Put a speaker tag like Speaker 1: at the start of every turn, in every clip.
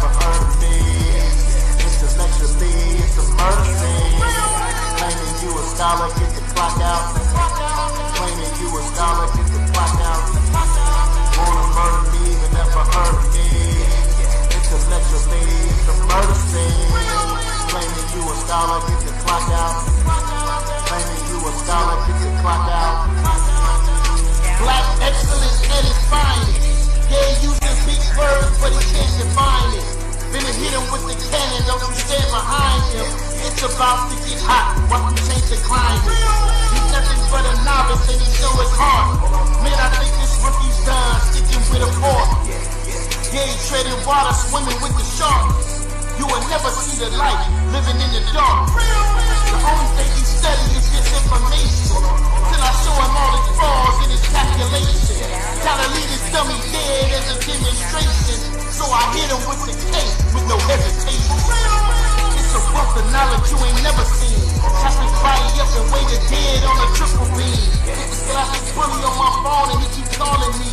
Speaker 1: never heard of me. Intellectually, it's a murder scene. Claiming you a scholar, get the clock out. Claiming you a scholar, get the clock out. Wanna murder me, but never heard of me. Intellectually, it's a murder scene. Claiming you a scholar, get the clock out. Claiming you a scholar, get the clock out. Black excellence at its finest. Yeah, using big words, but he can't define it. Finna hit him with the cannon, don't you stand behind him. It's about to get hot, watch him change the climate. He's nothing but a novice and he sure is hard. Man, I think this rookie's done sticking with a fork. Yeah, he treading water, swimming with the sharks. You will never see the light, living in the dark. The only thing he study is this information. Till I show him all his flaws in his calculation. Gotta leave his dummy dead as a demonstration. So I hit him with the case with no hesitation. It's a wealth of knowledge you ain't never seen. Chop his body up and weigh the dead on a triple beam. Hit the classic bully on my phone and he keeps calling me.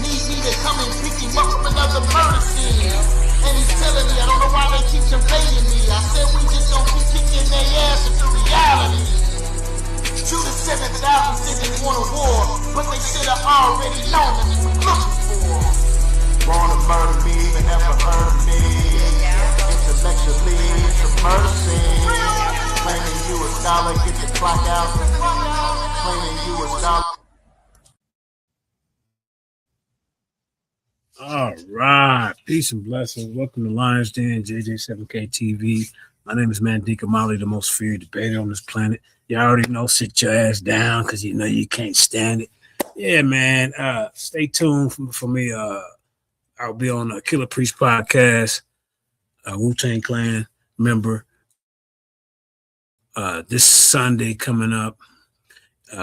Speaker 1: Need me to come and pick him up from another murder scene. And he's telling me, I don't know why they keep invading me. I said we just don't keep kicking their ass into reality. True to 7,000 said they want a war, but they should have already known that we were looking for. Wanna murder me, but never heard of me. Intellectually, it's a murder scene. Claiming you a scholar, get the clock out. Claiming you a scholar.
Speaker 2: All right, peace and blessings. Welcome to Lions Den, JJ7K TV. My name is Mandika Mali, the most feared debater on this planet. You already know, sit your ass down because you know you can't stand it. Yeah, man. Stay tuned for me. I'll be on a Killer Priest podcast, Wu-Tang Clan member. This Sunday coming up.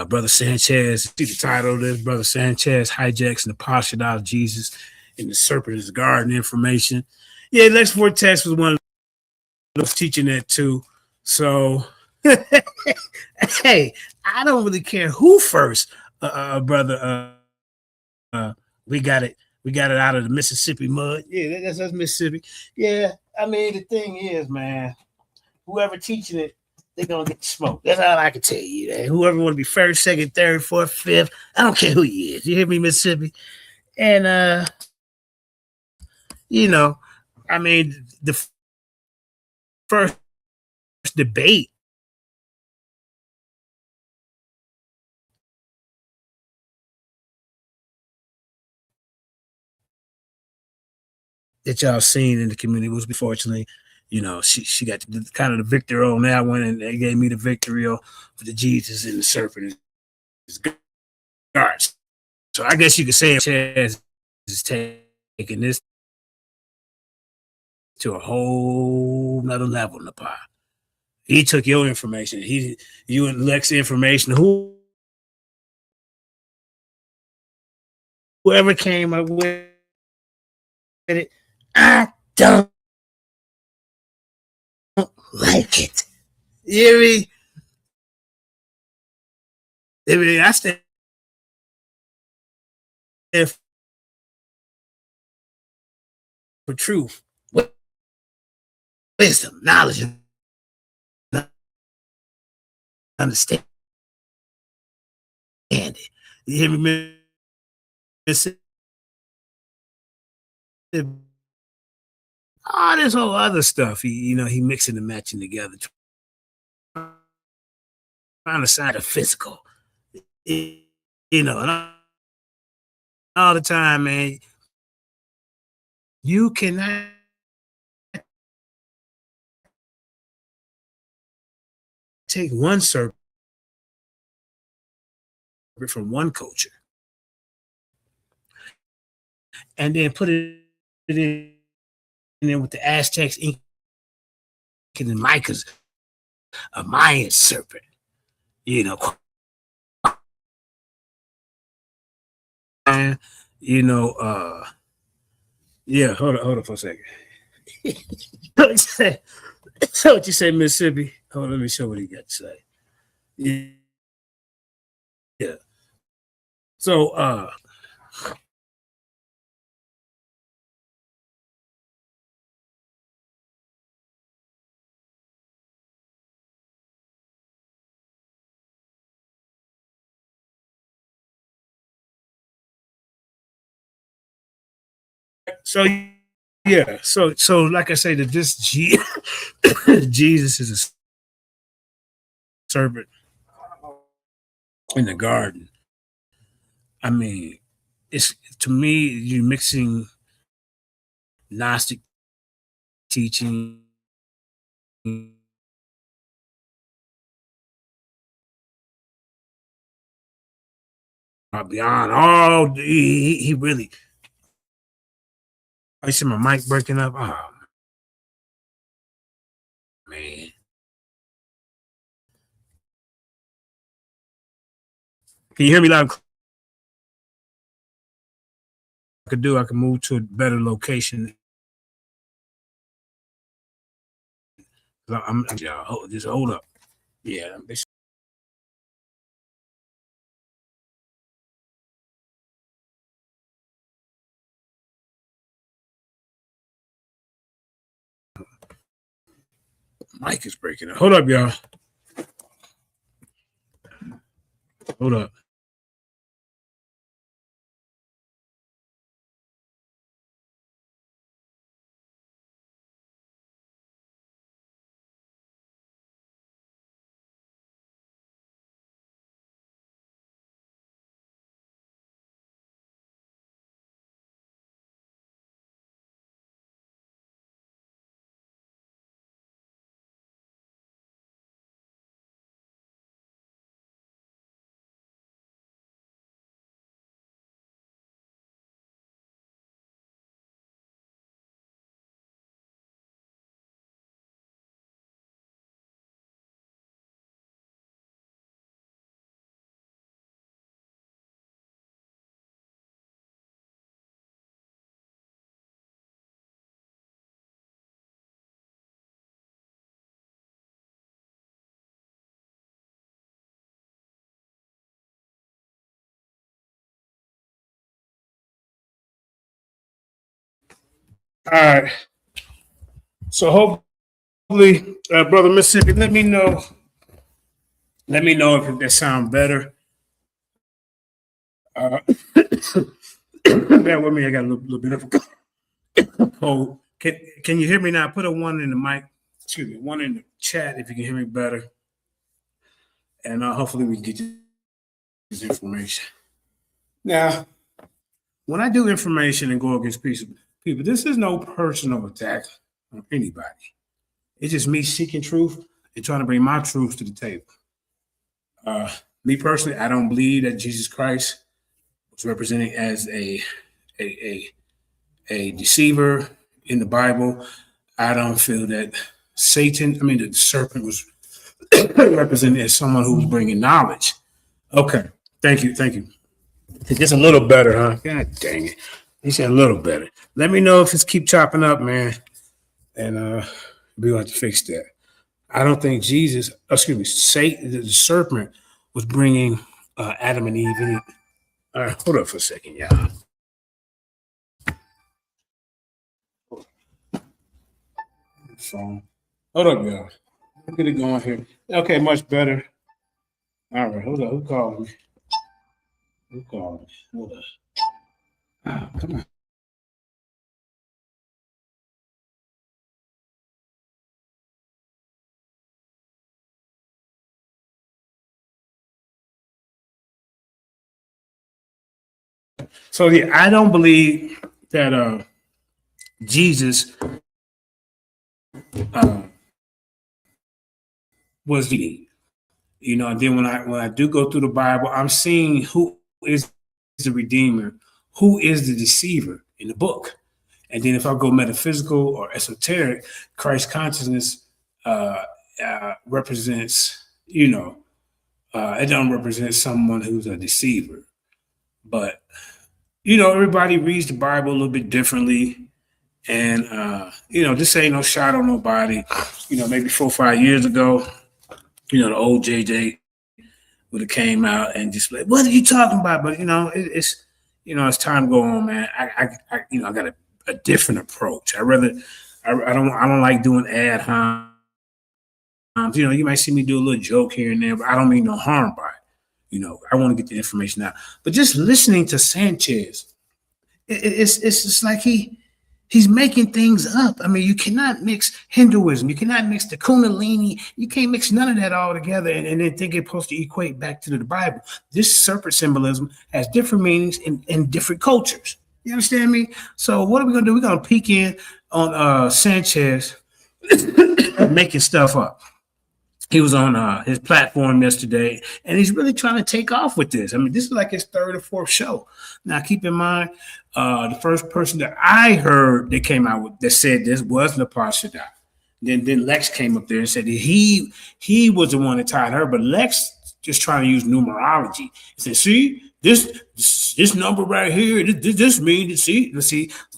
Speaker 2: Brother Sanchez, see the title of this, Brother Sanchez, Hijaks, Napah, Shadah of Jesus, and the Serpent is Garden information. Yeah, Lex Vortex was one of those teaching that too. So, hey, I don't really care who first, brother. We got it out of the Mississippi mud. Yeah, that's Mississippi. Yeah, I mean, the thing is, man, whoever teaching it, they're gonna get the smoke. That's all I can tell you. Man. Whoever want to be first, second, third, fourth, fifth, I don't care who he is. You hear me, Mississippi? And you know, I mean, the first debate that y'all seen in the community was, unfortunately, you know, she got kind of the victory on that one, and they gave me the victory for the Jesus and the Serpent is guards. So I guess you could say Chaz is taking this to a whole nother level, Napah. He took your information. You and Lex information. Whoever came up with it, I don't like it. You hear me? I mean, I stand for truth, wisdom, knowledge, and understanding. You hear me? All this whole other stuff, he mixing and matching together, trying to side of physical, and all the time, man. You cannot take one serpent from one culture and then put it in there with the Aztecs, Incas, and Micas, a Mayan serpent, yeah, hold on for a second. So what you say, Mississippi? Hold on, let me show what he got to say. Yeah. So So yeah. So like I say, that this Jesus is a serpent in the garden. I mean, it's to me, you're mixing Gnostic teaching beyond all. He really. I see my mic breaking up. Oh man, can you hear me loud? I can move to a better location. Just hold up. Yeah. Mic is breaking up. Hold up, y'all. Hold up. All right. So hopefully, brother Mississippi, let me know. Let me know if that sounds better. Bear with me. I got a little bit of a cold. Can you hear me now? Put a 1 in the mic. Excuse me, 1 in the chat if you can hear me better. And hopefully we can get you this information. Now, when I do information and go against people, this is no personal attack on anybody. It's just me seeking truth and trying to bring my truth to the table. Me personally, I don't believe that Jesus Christ was represented as a deceiver in the Bible. I don't feel that the serpent was represented as someone who was bringing knowledge. Okay, thank you. Just a little better, huh? God dang it. He said a little better. Let me know if it's keep chopping up, man. And we're going to have to fix that. I don't think Satan, the serpent, was bringing Adam and Eve in. All right, hold up for a second, y'all. Phone. Hold up, y'all. Let's get it going here. Okay, much better. All right, hold up. Who called me? Hold up. Oh, come on. So yeah, I don't believe that Jesus was the, and then when I do go through the Bible, I'm seeing who is the Redeemer, who is the deceiver in the book. And then if I go metaphysical or esoteric, Christ consciousness represents, it don't represent someone who's a deceiver. But, everybody reads the Bible a little bit differently. And, this ain't no shot on nobody. Maybe 4 or 5 years ago, the old JJ would have came out and just like, what are you talking about? But, it's as time go on, man, I got a different approach. I don't like doing ad homs. You might see me do a little joke here and there, but I don't mean no harm by it. I want to get the information out. But just listening to Sanchez, it's just like he He's making things up. I mean, you cannot mix Hinduism. You cannot mix the Kundalini. You can't mix none of that all together and then think it's supposed to equate back to the Bible. This serpent symbolism has different meanings in different cultures. You understand me? So what are we going to do? We're going to peek in on Sanchez making stuff up. He was on his platform yesterday, and he's really trying to take off with this. I mean, this is like his third or fourth show. Now, keep in mind, the first person that I heard that came out with that said this was Napah Shadah. Then Lex came up there and said that he was the one that tied her, but Lex just trying to use numerology. He said, see, this number right here, this means, see,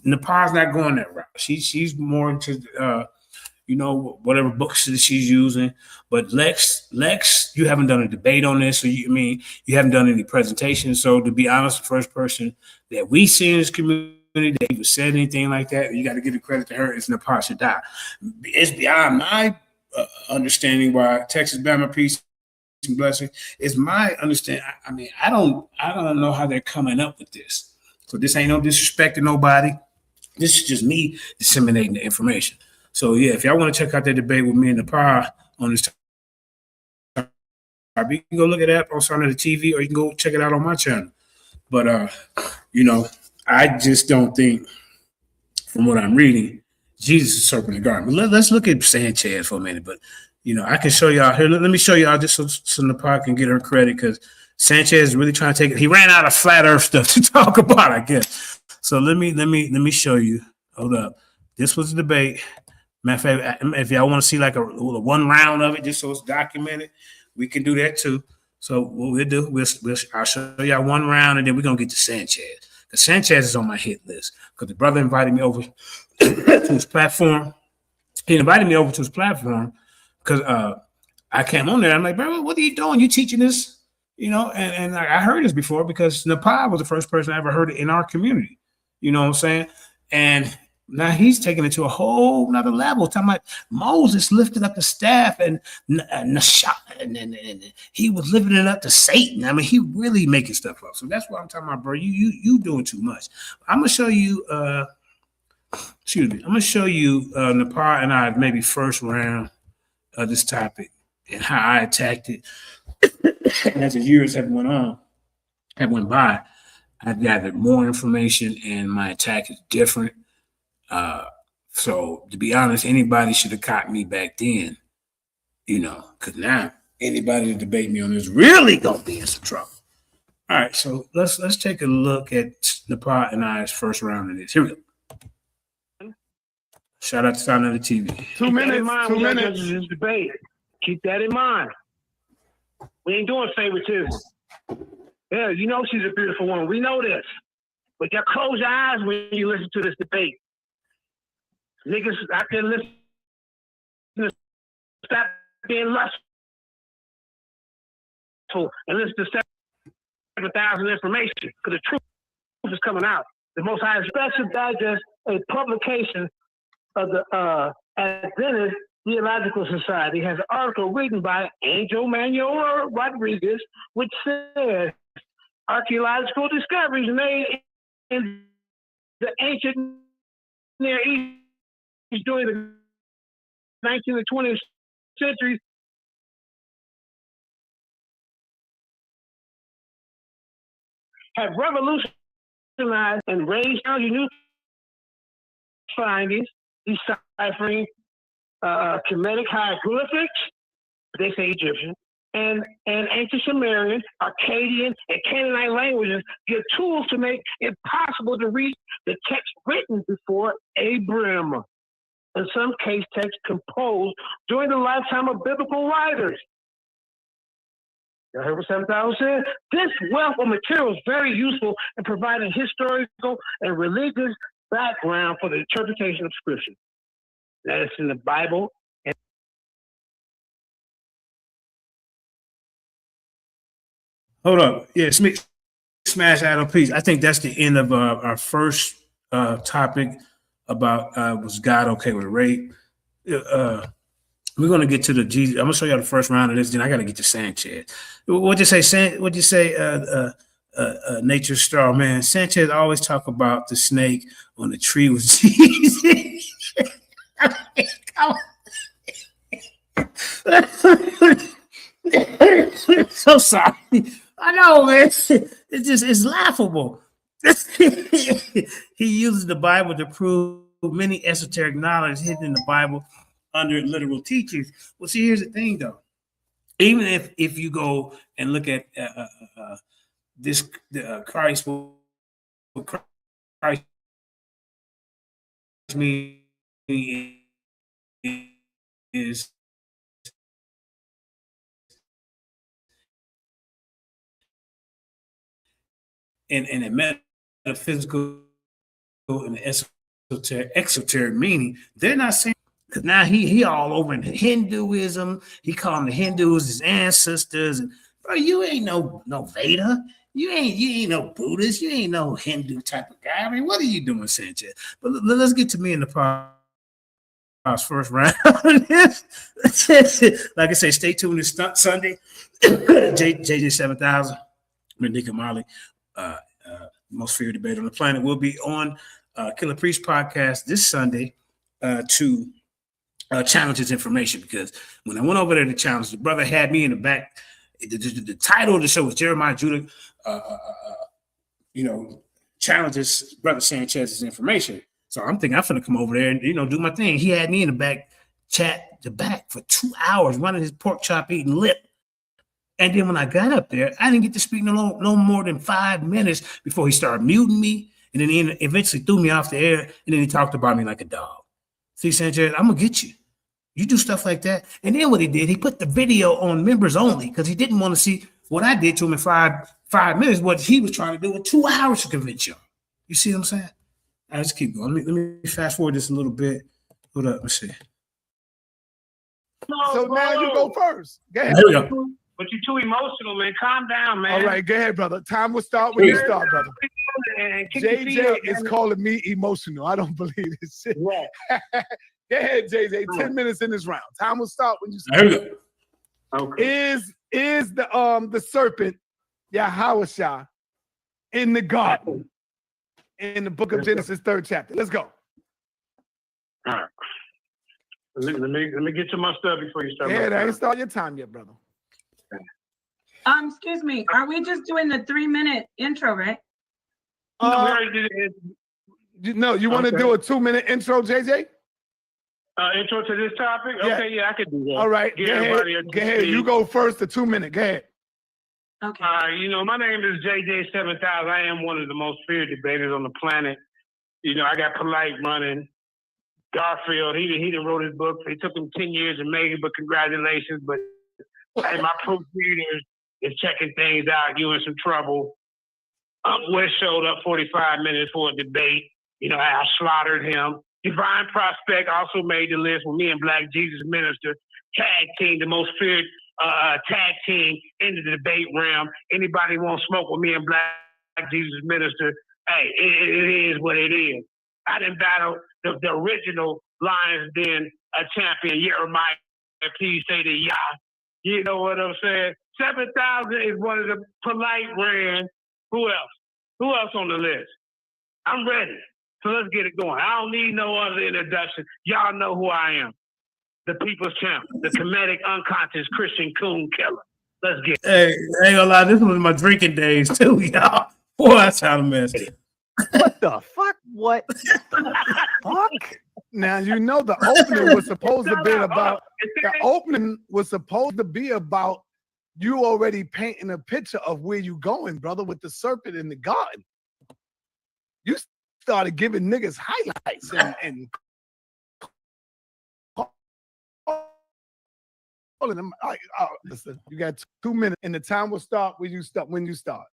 Speaker 2: Napah's not going that route. She's more into whatever books that she's using. But Lex, you haven't done a debate on this, so you haven't done any presentations. So to be honest, the first person that we see in this community that even said anything like that, you got to give the credit to her, is Napah Shadah. It's beyond my understanding why Texas Bama peace and blessing is my understanding. I mean, I don't know how they're coming up with this. So this ain't no disrespect to nobody. This is just me disseminating the information. So yeah, if y'all want to check out that debate with me and Napah on this topic, you can go look at that on Sunday the TV, or you can go check it out on my channel. But I just don't think, from what I'm reading, Jesus is serpent in the garden. But let's look at Sanchez for a minute. But I can show y'all here. Let me show y'all just so Napah can get her credit, because Sanchez is really trying to take it. He ran out of flat Earth stuff to talk about, I guess. So let me show you. Hold up. This was a debate. Matter of fact, if y'all want to see like a one round of it, just so it's documented, we can do that too. So what we'll do, I'll show y'all one round, and then we're gonna get to Sanchez. Because Sanchez is on my hit list. Because the brother invited me over to his platform. He invited me over to his platform because I came on there. I'm like, bro, what are you doing? You teaching this? And I heard this before because Napah was the first person I ever heard it in our community. You know what I'm saying? And now he's taking it to a whole nother level. Talking about Moses lifted up the staff and he was lifting it up to Satan. I mean, he really making stuff up. So that's what I'm talking about, bro. You doing too much. I'm gonna show you. I'm gonna show you Napah and I maybe first round of this topic and how I attacked it. And as the years have went by, I've gathered more information, and my attack is different. So to be honest, anybody should have caught me back then, because now anybody to debate me on this really gonna be in some trouble. All right, so let's take a look at Napah and I's first round of this. Here we go. Shout out to Sound of the TV.
Speaker 3: 2 minutes. 2 minutes. This debate. Keep that in mind. We ain't doing favoritism. Yeah, she's a beautiful woman. We know this. But you close your eyes when you listen to this debate. Niggas out there listen, stop being lustful and listen to 7,000 information, because the truth is coming out. The Most High Special Digest, a publication of the Adventist Theological Society, has an article written by Angel Manuel Rodriguez, which says archaeological discoveries made in the ancient Near East during the 19th and 20th centuries have revolutionized and raised new findings, deciphering Kemetic hieroglyphics, they say Egyptian, and ancient Sumerian, Akkadian, and Canaanite languages give tools to make it possible to read the text written before Abram. In some case, text composed during the lifetime of biblical writers. You heard what 7,000 said? This wealth of material is very useful in providing historical and religious background for the interpretation of Scripture. That is in the Bible.
Speaker 2: Hold up. Yeah, smash Adam, please. I think that's the end of our first topic about was God okay with rape. We're gonna get to the Jesus. I'm gonna show you the first round of this. Then I gotta get to Sanchez. What'd you say? What'd you say? nature's straw man. Sanchez always talk about the snake on the tree with Jesus. So sorry. I know, man. It's laughable. He uses the Bible to prove many esoteric knowledge hidden in the Bible under literal teachings. Well, see, here's the thing, though. Even if you go and look at this Christ, what Christ means is in a metaphysical and exoteric meaning, they're not saying, because now he all over in Hinduism. He calling the Hindus his ancestors. And bro, you ain't no Veda. You ain't no Buddhist. You ain't no Hindu type of guy. I mean, what are you doing, Sanchez? But let's get to me in the first round. Like I say, stay tuned this Sunday. JJ 7000, Nick Mali, most feared debate on the planet, will be on Killer Priest podcast this Sunday to challenge his information, because when I went over there to challenge, the brother had me in the back. The title of the show was Jeremiah Judah, challenges brother Sanchez's information. So I'm thinking I'm gonna come over there and do my thing. He had me in the back, chat the back for 2 hours, running his pork chop eating lip. And then when I got up there, I didn't get to speak no more than 5 minutes before he started muting me, and then he eventually threw me off the air, and then he talked about me like a dog. See, Sanchez, I'm gonna get you. You do stuff like that. And then what he did, he put the video on members only, because he didn't want to see what I did to him in five minutes, what he was trying to do in 2 hours to convince y'all. You see what I'm saying? All right, let's keep going. Let me fast forward this a little bit. Hold up, let's see.
Speaker 4: So now you go first. Go ahead.
Speaker 2: Here we go.
Speaker 3: But you're too emotional, man. Calm down, man.
Speaker 4: All right, go ahead, brother. Time will start when you start, brother. JJ is calling me emotional. I don't believe this shit.
Speaker 3: Right.
Speaker 4: Go ahead, JJ. 10 minutes in this round. Time will start when you start.
Speaker 2: There we go.
Speaker 4: Okay. Is the serpent Yahawashah in the garden in the book of Genesis, 3rd chapter? Let's go.
Speaker 3: All right. Let me get to my stuff before you start.
Speaker 4: Yeah, I ain't start your time yet, brother.
Speaker 5: Excuse me. Are we just doing the 3-minute intro, right?
Speaker 3: No, we already did it.
Speaker 4: No, you want to do a 2-minute intro, JJ?
Speaker 3: Intro to this topic?
Speaker 4: Yeah.
Speaker 3: Okay, yeah, I could do that.
Speaker 4: All right, go ahead. You go first, the 2 minute. Go ahead.
Speaker 5: Okay.
Speaker 3: My name is JJ 7000. I am one of the most feared debaters on the planet. I got Polite running. Garfield, he done wrote his book. It took him 10 years to make it, but congratulations. But hey, my proofreader is checking things out. You in some trouble. West showed up 45 minutes for a debate. I slaughtered him. Divine Prospect also made the list with me and Black Jesus Minister. Tag team, the most feared tag team in the debate realm. Anybody want to smoke with me and Black Jesus Minister? Hey, it is what it is. I didn't battle the original Lions Den champion, Jeremiah. Please say the Yah. You know what I'm saying? 7000 is one of the polite brands. Who else? Who else on the list? I'm ready. So let's get it going. I don't need no other introduction. Y'all know who I am. The people's champ, the comedic, unconscious Christian coon killer. Let's get it.
Speaker 2: Hey, I ain't gonna lie, this was my drinking days too, y'all. Boy, that's how a mess.
Speaker 4: What the fuck? What the fuck? Now the opening was supposed to be about. The opening was supposed to be about you already painting a picture of where you going, brother, with the serpent in the garden. You started giving niggas highlights and calling them. Listen, you got 2 minutes, and the time will start when you start.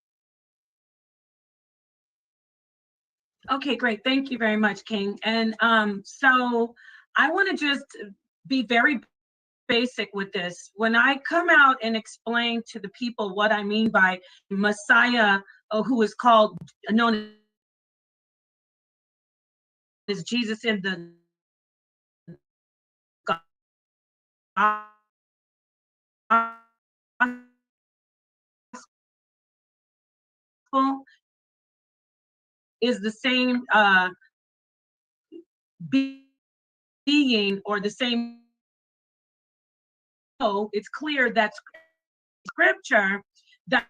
Speaker 5: Okay, great. Thank you very much, King. And so I want to just be very basic with this. When I come out and explain to the people what I mean by Messiah, who is known as Jesus in the is the same being or the same. So it's clear that scripture that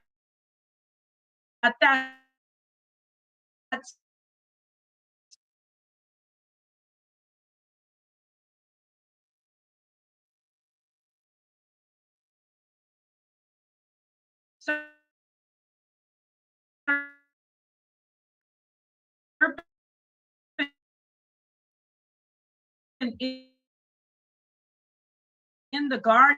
Speaker 5: that's in the garden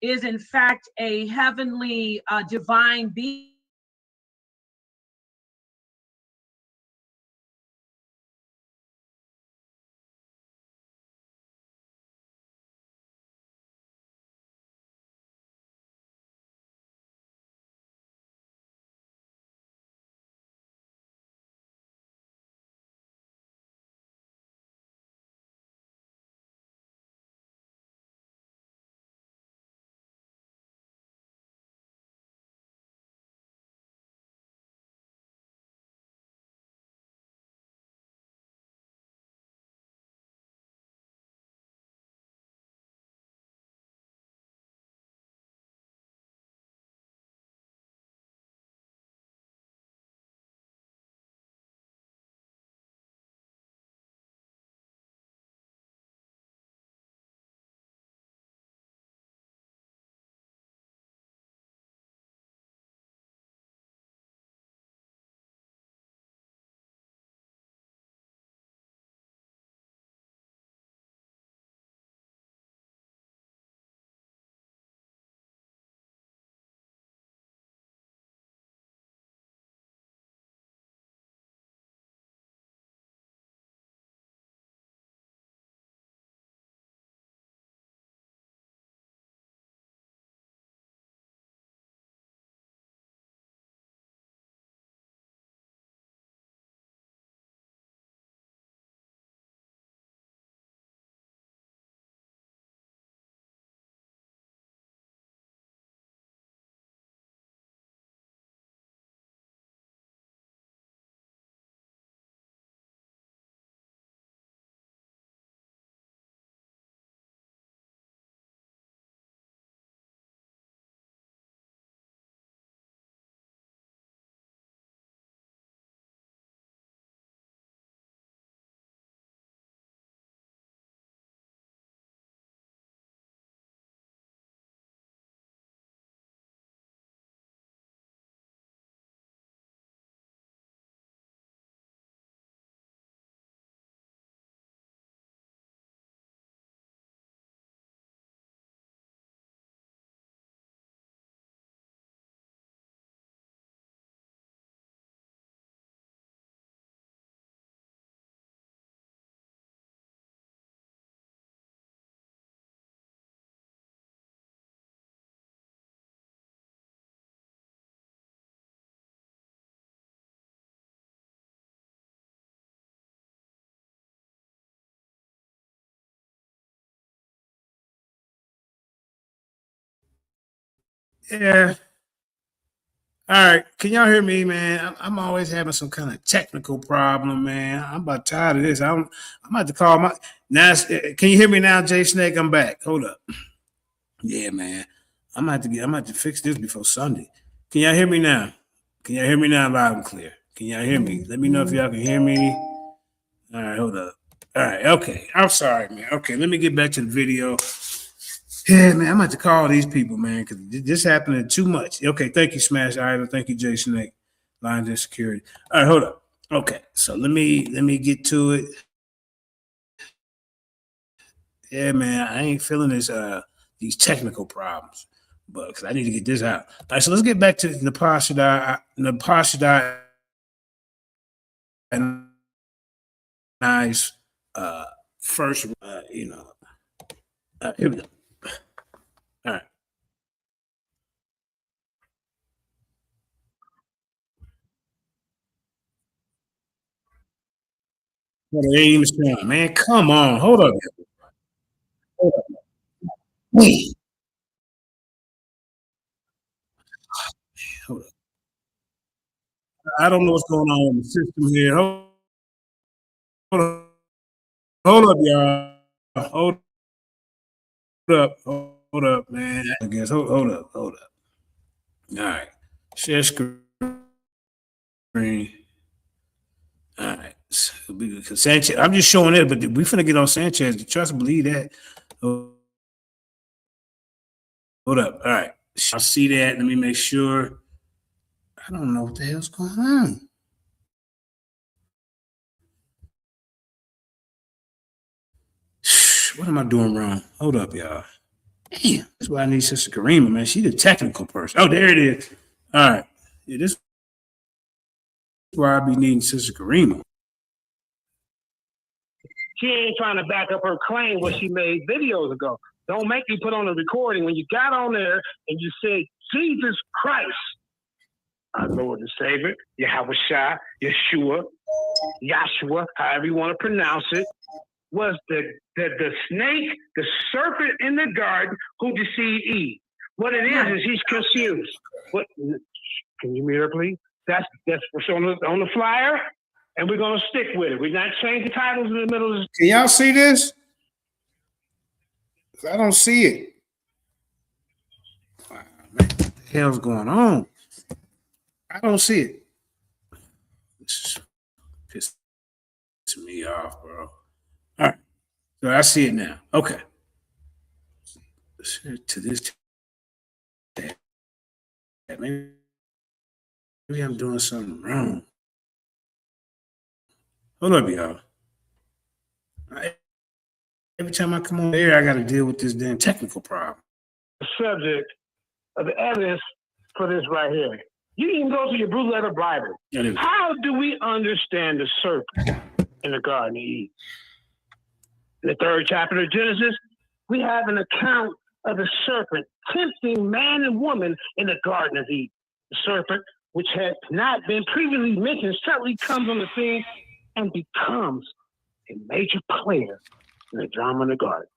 Speaker 5: is in fact a heavenly divine being.
Speaker 2: Yeah. All right. Can y'all hear me, man? I'm always having some kind of technical problem, man. I'm about tired of this. I'm about to call my now. Can you hear me now, Jay Snake? I'm back. Hold up. Yeah, man. I'm about to fix this before Sunday. Can y'all hear me now? Can y'all hear me now loud and clear? Can y'all hear me? Let me know if y'all can hear me. All right, hold up. All right, okay. I'm sorry, man. Okay, let me get back to the video. Yeah, man, I'm about to call these people, man, because this happening too much. Okay, thank you, Smash Idol. Thank you, Jay Snake. Lines and security. All right, hold up. Okay, so let me get to it. Yeah, man, I ain't feeling these technical problems, but because I need to get this out. All right, so let's get back to Napah, Shadah, and nice first, here we go. All right. Well, they ain't even strong, man. Come on, hold up. Hold up. Wait. Hold up. I don't know what's going on with the system here. Hold up, y'all. Hold up, man. I guess hold up. All right. Share screen. All right. Sanchez, I'm just showing it, but we finna get on Sanchez. Trust and believe that. Hold up. All right. I see that. Let me make sure. I don't know what the hell's going on. What am I doing wrong? Hold up, y'all. Damn, that's why I need Sister Karima, man. She's the technical person. Oh, there it is. All right. Yeah, this is why I be needing Sister Karima.
Speaker 3: She ain't trying to back up her claim what she made videos ago. Don't make me put on a recording when you got on there and you said, Jesus Christ, our Lord and Savior, Yahweh, Yeshua, however you want to pronounce it, was the snake, the serpent in the garden who deceived Eve. What it is he's confused. What? Can you mute her, please? That's what's on the flyer, and we're gonna stick with it. We're not changing titles in the middle of this.
Speaker 2: Can y'all see this? I don't see it. Wow, man, what the hell's going on? I don't see it. This is pissing me off, bro. All right, so I see it now. Okay. To this tab. Maybe I'm doing something wrong. Hold up, y'all. Every time I come on air, I got to deal with this damn technical problem.
Speaker 3: The subject of the evidence for this right here. You can go to your Blue Letter Bible.
Speaker 2: Yeah,
Speaker 3: how do we understand the serpent in the Garden of Eden? In the 3rd chapter of Genesis, we have an account of the serpent tempting man and woman in the Garden of Eden. The serpent, which had not been previously mentioned, suddenly comes on the scene and becomes a major player in the drama in the garden.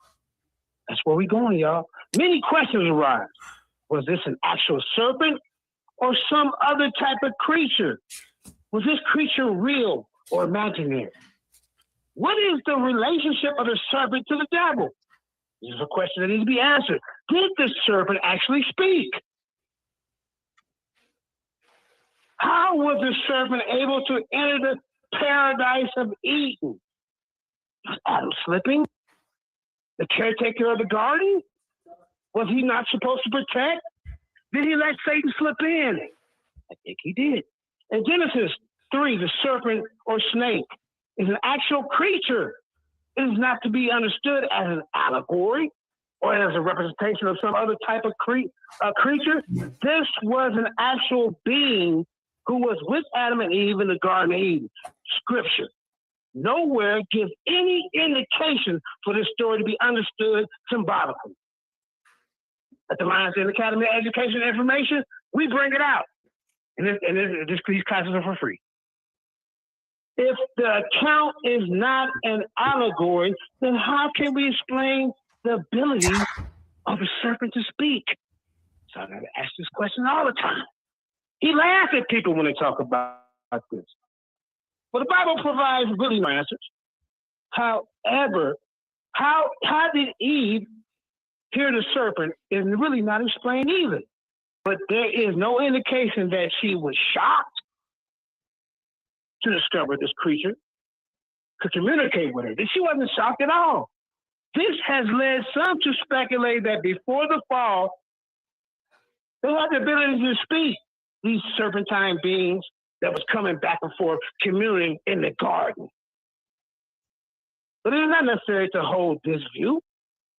Speaker 3: That's where we're going, y'all. Many questions arise. Was this an actual serpent or some other type of creature? Was this creature real or imaginary? What is the relationship of the serpent to the devil? This is a question that needs to be answered. Did the serpent actually speak? How was the serpent able to enter the paradise of Eden? Was Adam slipping? The caretaker of the garden? Was he not supposed to protect? Did he let Satan slip in? I think he did. In Genesis 3, the serpent or snake is an actual creature. It is not to be understood as an allegory or as a representation of some other type of creature. This was an actual being who was with Adam and Eve in the Garden of Eden. Scripture nowhere gives any indication for this story to be understood symbolically. At the Lions Den Academy of Education and Information, we bring it out. And these classes are for free. If the account is not an allegory, then how can we explain the ability of the serpent to speak? So I got to ask this question all the time. He laughs at people when they talk about this. But the Bible provides really no answers. However, how did Eve hear the serpent is really not explained either. But there is no indication that she was shocked to discover this creature could communicate with her. She wasn't shocked at all. This has led some to speculate that before the fall, they had the ability to speak, these serpentine beings that was coming back and forth, communing in the garden. But it is not necessary to hold this view.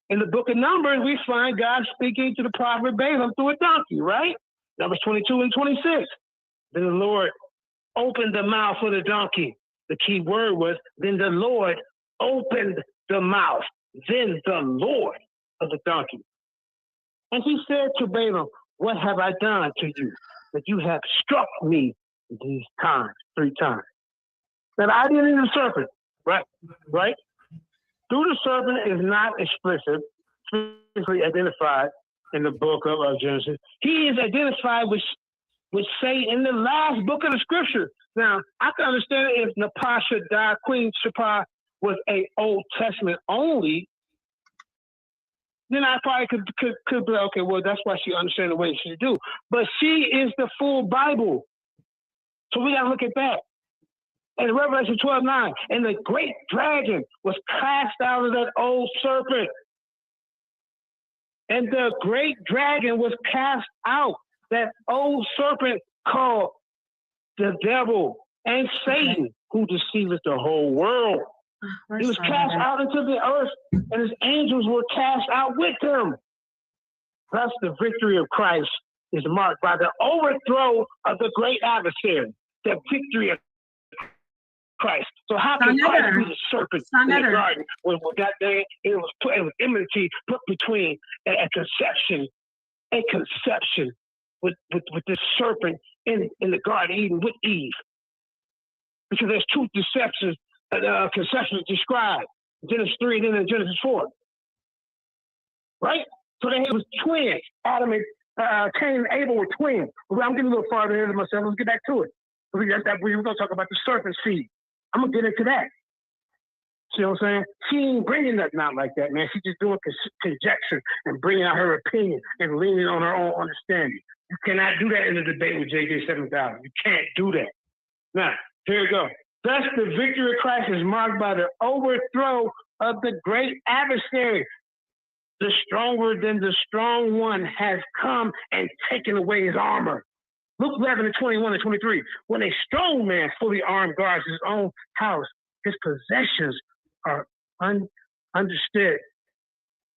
Speaker 3: In the book of Numbers, we find God speaking to the prophet Balaam through a donkey, right? Numbers 22 and 26. Then the Lord opened the mouth of the donkey. The key word was, then the Lord opened the mouth. Then the Lord of the donkey. And he said to Balaam, what have I done to you that you have struck me these times, 3 times? That I didn't the serpent, right? Through the serpent is not explicitly identified in the book of Genesis. He is identified with which say in the last book of the scripture. Now, I can understand if Napah, Shadah, Queen Shaiva was a Old Testament only, then I probably could be like, okay, well, that's why she understands the way she do. But she is the full Bible. So we got to look at that. And Revelation 12:9, and the great dragon was cast out of that old serpent. And the great dragon was cast out, that old serpent called the devil and Satan, who deceiveth the whole world. He was cast out into the earth, and his angels were cast out with him. Thus, the victory of Christ is marked by the overthrow of the great adversary, the victory of Christ. So how can Christ be the serpent in the garden when that day it was enmity put between a conception with the serpent in the Garden of Eden with Eve? Because there's two conceptions described, Genesis 3 and then in Genesis 4. Right? So they was twins. Adam and Cain and Abel were twins. I'm getting a little farther ahead of myself. Let's get back to it. We're going to talk about the serpent seed. I'm going to get into that. See what I'm saying? She ain't bringing nothing out like that, man. She's just doing conjecture and bringing out her opinion and leaning on her own understanding. You cannot do that in a debate with JJ 7000. You can't do that. Now, here we go. Thus, the victory of Christ is marked by the overthrow of the great adversary. The stronger than the strong one has come and taken away his armor. Luke 11:21-23. When a strong man fully armed guards his own house, his possessions are understood.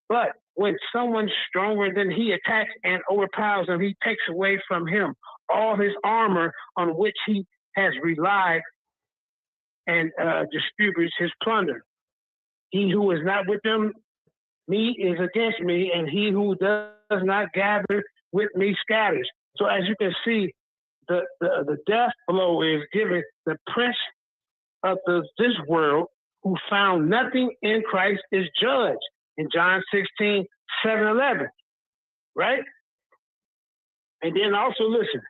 Speaker 3: But when someone stronger than he attacks and overpowers him, he takes away from him all his armor on which he has relied and distributes his plunder. He who is not with me is against me, and he who does not gather with me scatters. So as you can see, the death blow is given the prince of this world, who found nothing in Christ, is judged in John 16:7-11, right? And then also listen,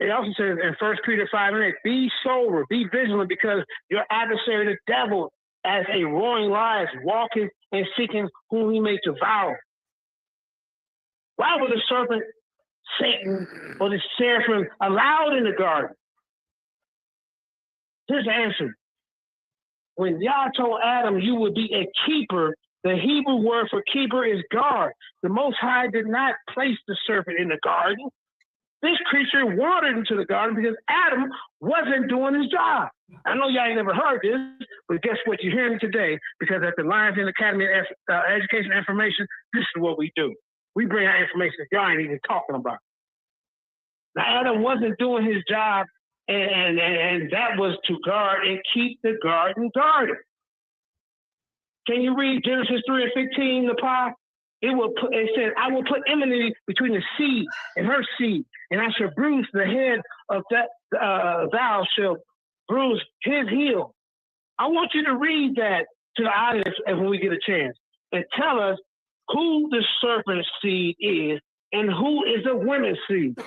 Speaker 3: it also says in 1 Peter 5:8, be sober, be vigilant, because your adversary, the devil, as a roaring lion, walking and seeking whom he may devour. Why was the serpent, Satan, or the seraphim allowed in the garden? Here's the answer. When Yah told Adam, you would be a keeper, the Hebrew word for keeper is guard. The Most High did not place the serpent in the garden. This creature wandered into the garden because Adam wasn't doing his job. I know y'all ain't never heard this, but guess what? You're hearing it today, because at the Lions Inn Academy of Education and Information, this is what we do. We bring out information that y'all ain't even talking about. Now, Adam wasn't doing his job, and that was to guard and keep the garden guarded. Can you read Genesis 3:15, Napah? It said, I will put enmity between the seed and her seed, and I shall bruise the head of that, thou shalt bruise his heel. I want you to read that to the audience when we get a chance, and tell us who the serpent seed is and who is the women's seed.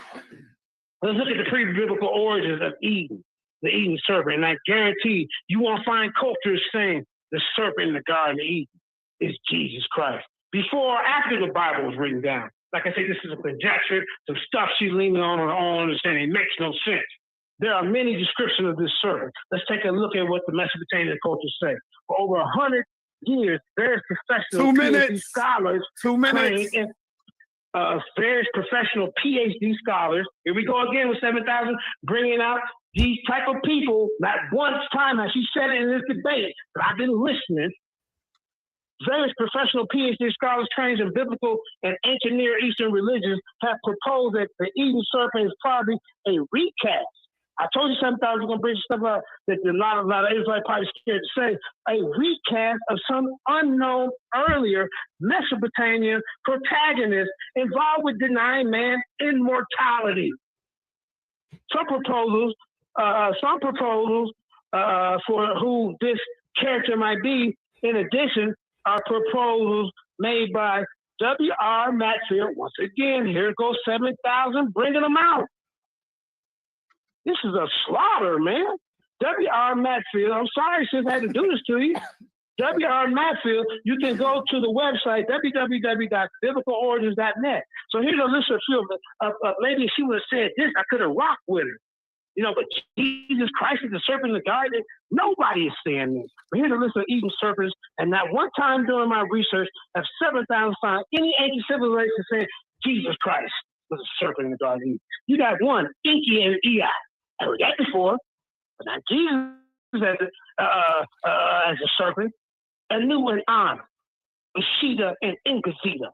Speaker 3: Let's look at the pre-biblical origins of Eden, the Eden serpent, and I guarantee you won't find cultures saying the serpent in the Garden of Eden is Jesus Christ. Before or after the Bible was written down. Like I say, this is a conjecture, some stuff she's leaning on her own understanding. It makes no sense. There are many descriptions of this serpent. Let's take a look at what the Mesopotamian cultures say. For over 100 years, various professional PhD scholars various professional PhD scholars, here we go again with 7,000, bringing out these type of people. Not once time has she said it in this debate, but I've been listening. Various professional PhD scholars trained in biblical and ancient Near Eastern religions have proposed that the Eden serpent is probably a recast. I told you sometimes I was going to bring stuff up that a lot of Israelites probably scared to say. A recast of some unknown earlier Mesopotamian protagonist involved with denying man's immortality. Some proposals for who this character might be, in addition, are proposals made by W.R. Matfield. Once again, here goes 7,000, bringing them out. This is a slaughter, man. W.R. Matfield, I'm sorry sis I had to do this to you. W.R. Matfield, you can go to the website, www.biblicalorigins.net. So here's a list of few of maybe she would have said this, I could have rocked with her. You know, but Jesus Christ is the serpent in the garden. Nobody is saying this. But here's a list of eating serpents. And not one time during my research have 7,000 found any ancient civilization saying Jesus Christ was a serpent in the garden. You got one, Enki and Ei. I heard that before. But not Jesus as a serpent. Anu and An, Ishida and Inkazita,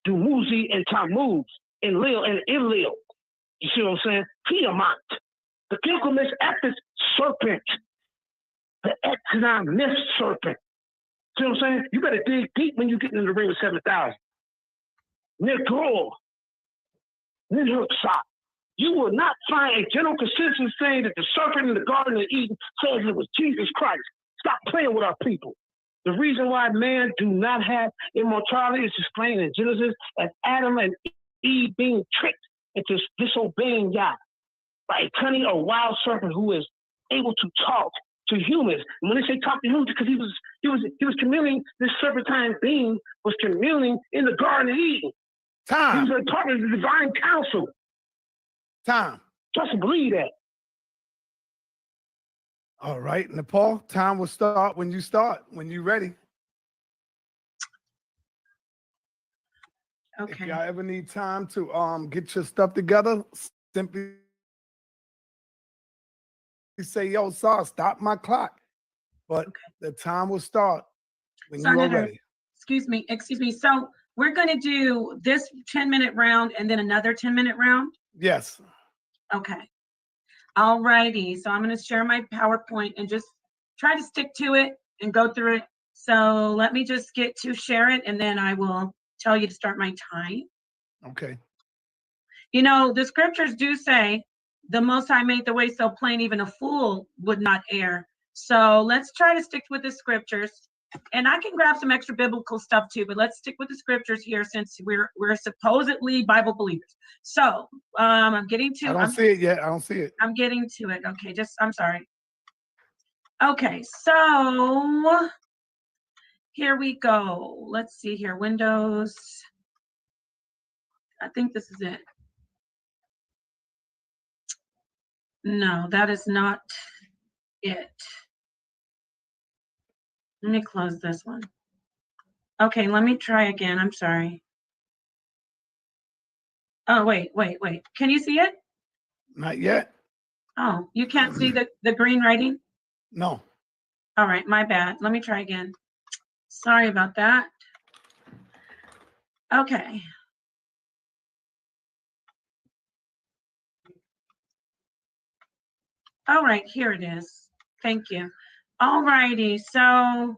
Speaker 3: Dumuzi and Tammuz, Enlil and Enlil. You see what I'm saying? Tiamat, the Gilgamesh epic serpent, the Exodon myth serpent. See what I'm saying? You better dig deep when you get in the ring with 7,000. Nidrol, Nidhurksat. You will not find a general consensus saying that the serpent in the Garden of Eden says it was Jesus Christ. Stop playing with our people. The reason why man do not have immortality is explained in Genesis as Adam and Eve being tricked into disobeying Yah by a cunning or wild serpent who is able to talk to humans. And when they say talk to humans, because he was communing, this serpentine being was communing in the Garden of Eden.
Speaker 4: Time.
Speaker 3: He was a part of the divine council.
Speaker 4: Time.
Speaker 3: Just believe that.
Speaker 4: All right, Nepal, time will start when you're ready.
Speaker 5: Okay.
Speaker 4: If y'all ever need time to get your stuff together, simply say, yo, Sar, stop my clock. But the time will start when you are ready.
Speaker 5: Excuse me. So we're going to do this 10-minute round and then another 10-minute round?
Speaker 4: Yes.
Speaker 5: Okay. All righty. So I'm going to share my PowerPoint and just try to stick to it and go through it. So let me just get to share it and then I will tell you to start my time.
Speaker 4: Okay.
Speaker 5: You know, the scriptures do say the Most High made the way so plain, even a fool would not err. So let's try to stick with the scriptures. And I can grab some extra biblical stuff too, but let's stick with the scriptures here since we're supposedly Bible believers. So I'm getting to.
Speaker 4: I don't see it yet. I don't see it.
Speaker 5: I'm getting to it. Okay, I'm sorry. Okay, so here we go. Let's see here. Windows. I think this is it. No, that is not it. Let me close this one. Okay, let me try again. I'm sorry. Oh, wait. Can you see it?
Speaker 4: Not yet.
Speaker 5: Oh, you can't see the green writing?
Speaker 4: No.
Speaker 5: All right, my bad. Let me try again. Sorry about that. Okay. All right, here it is. Thank you. All righty, so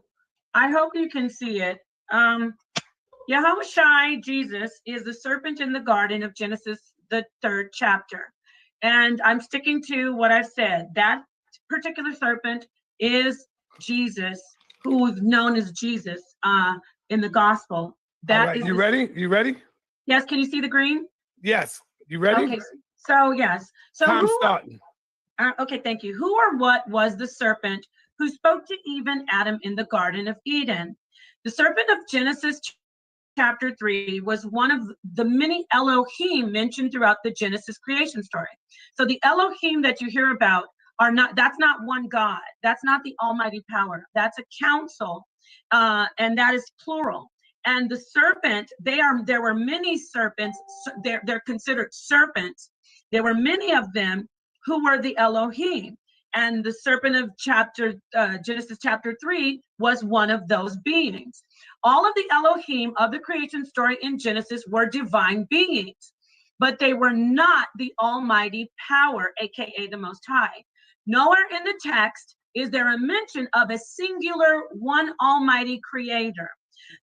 Speaker 5: I hope you can see it. Yahushua, Jesus, is the serpent in the garden of Genesis, the 3rd chapter. And I'm sticking to what I've said. That particular serpent is Jesus, who is known as Jesus in the gospel. That is.
Speaker 4: You ready? You ready?
Speaker 5: Yes, can you see the green?
Speaker 4: Yes. You ready?
Speaker 5: Okay, so yes. So
Speaker 4: time starting.
Speaker 5: Okay, thank you. Who or what was the serpent who spoke to Eve and Adam in the Garden of Eden? The serpent of Genesis chapter 3 was one of the many Elohim mentioned throughout the Genesis creation story. So the Elohim that you hear about that's not one God. That's not the almighty power. That's a council, and that is plural. And the serpent, there were many serpents. They're considered serpents. There were many of them who were the Elohim. And the serpent of Genesis chapter 3 was one of those beings. All of the Elohim of the creation story in Genesis were divine beings, but they were not the almighty power, aka the Most High. Nowhere in the text is there a mention of a singular one almighty creator.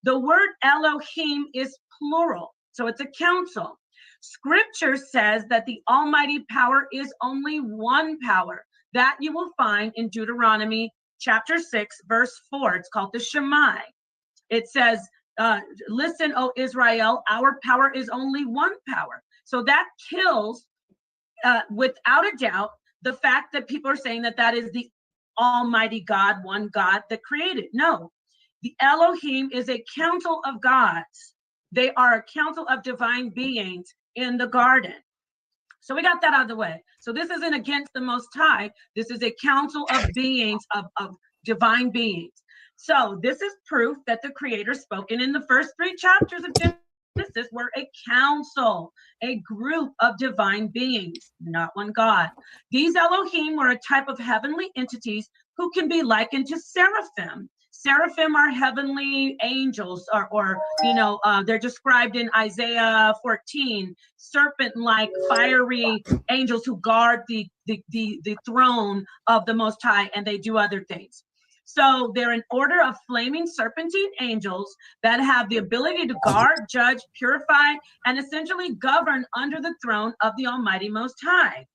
Speaker 5: The word Elohim is plural, so it's a council. Scripture says that the almighty power is only one power. That you will find in Deuteronomy chapter 6, verse 4. It's called the Shema. It says, listen, O Israel, our power is only one power. So that kills, without a doubt, the fact that people are saying that that is the Almighty God, one God that created. No, the Elohim is a council of gods. They are a council of divine beings in the garden. So we got that out of the way. So this isn't against the Most High. This is a council of beings, of divine beings. So this is proof that the Creator spoken in the first 3 chapters of Genesis were a council, a group of divine beings, not one God. These Elohim were a type of heavenly entities who can be likened to seraphim. Seraphim are heavenly angels, or they're described in Isaiah 14, serpent-like fiery angels who guard the throne of the Most High, and they do other things. So they're an order of flaming serpentine angels that have the ability to guard, judge, purify, and essentially govern under the throne of the Almighty Most High.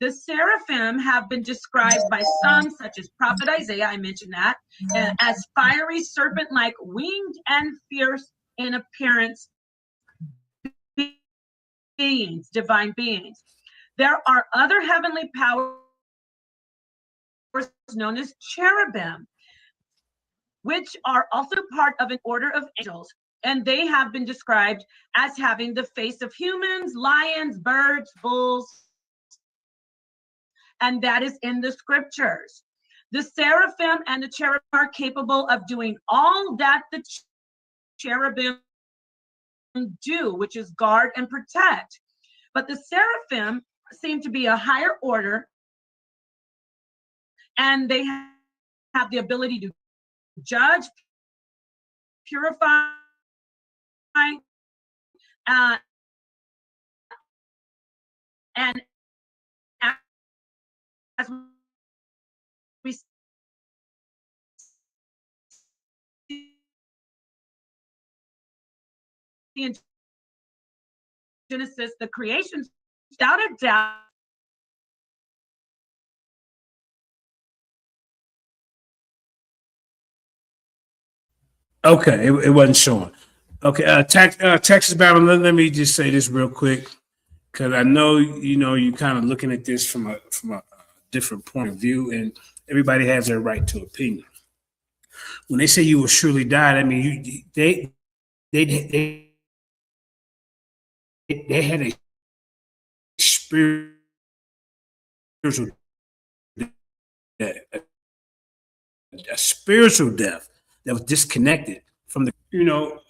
Speaker 5: The seraphim have been described by some, such as Prophet Isaiah, I mentioned that, as fiery serpent-like, winged and fierce in appearance beings, divine beings. There are other heavenly powers known as cherubim, which are also part of an order of angels. And they have been described as having the face of humans, lions, birds, bulls, and that is in the scriptures. The seraphim and the cherubim are capable of doing all that the cherubim do, which is guard and protect. But the seraphim seem to be a higher order, and they have the ability to judge, purify, and as we see in Genesis, the creation, without a doubt,
Speaker 2: Okay, it wasn't showing. Okay, Texas Babylon. Let me just say this real quick, because I know you're kind of looking at this from a different point of view, and everybody has their right to opinion. When they say you will surely die, I mean they had a spiritual death that was disconnected from the,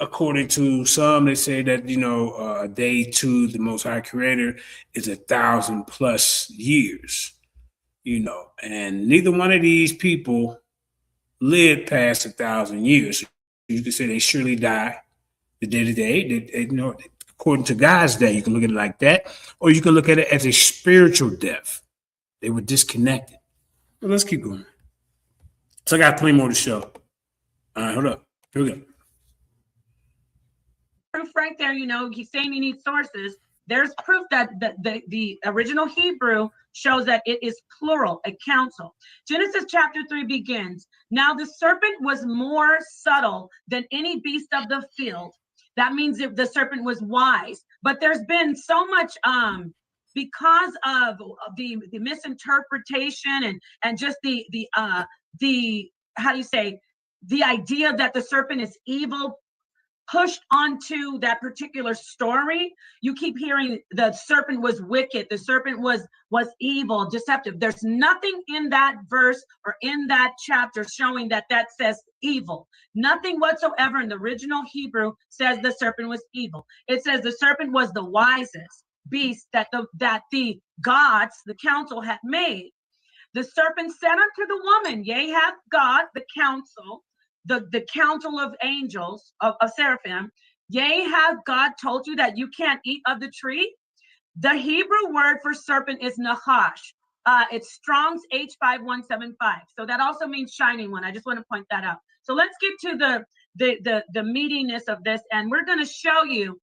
Speaker 2: according to some, they say that, a day to the Most High Creator is 1,000+ years, and neither one of these people lived past 1,000 years. You can say they surely die the day to day, according to God's day. You can look at it like that, or you can look at it as a spiritual death. They were disconnected. Well, let's keep going. So I got plenty more to show. All right, hold up. Here we go.
Speaker 5: Proof right there, he's saying you need sources. There's proof that the original Hebrew shows that it is plural, a council. Genesis chapter 3 begins, now the serpent was more subtle than any beast of the field. That means if the serpent was wise. But there's been so much, because of the misinterpretation and just the how do you say, the idea that the serpent is evil pushed onto that particular story. You keep hearing the serpent was wicked, the serpent was evil, deceptive. There's nothing in that verse or in that chapter showing that says evil. Nothing whatsoever in the original Hebrew says the serpent was evil. It says the serpent was the wisest beast that the gods, the council, had made. The serpent said unto the woman, yea, hath God, the council, the council of angels, of seraphim, yea, hath God told you that you can't eat of the tree? The Hebrew word for serpent is nachash. It's Strong's H5175. So that also means shining one. I just want to point that out. So let's get to the meatiness of this, and we're going to show you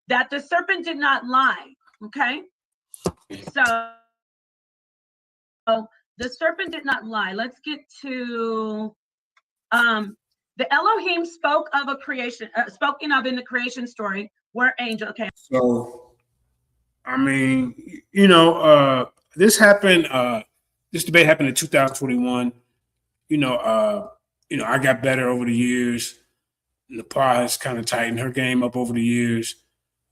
Speaker 5: that the serpent did not lie. Okay? So the serpent did not lie. Let's get to the Elohim spoke of a creation, spoken of in the creation story, were angels. Okay.
Speaker 2: So, I mean, this happened this debate happened in 2021. I got better over the years. Napah has kind of tightened her game up over the years.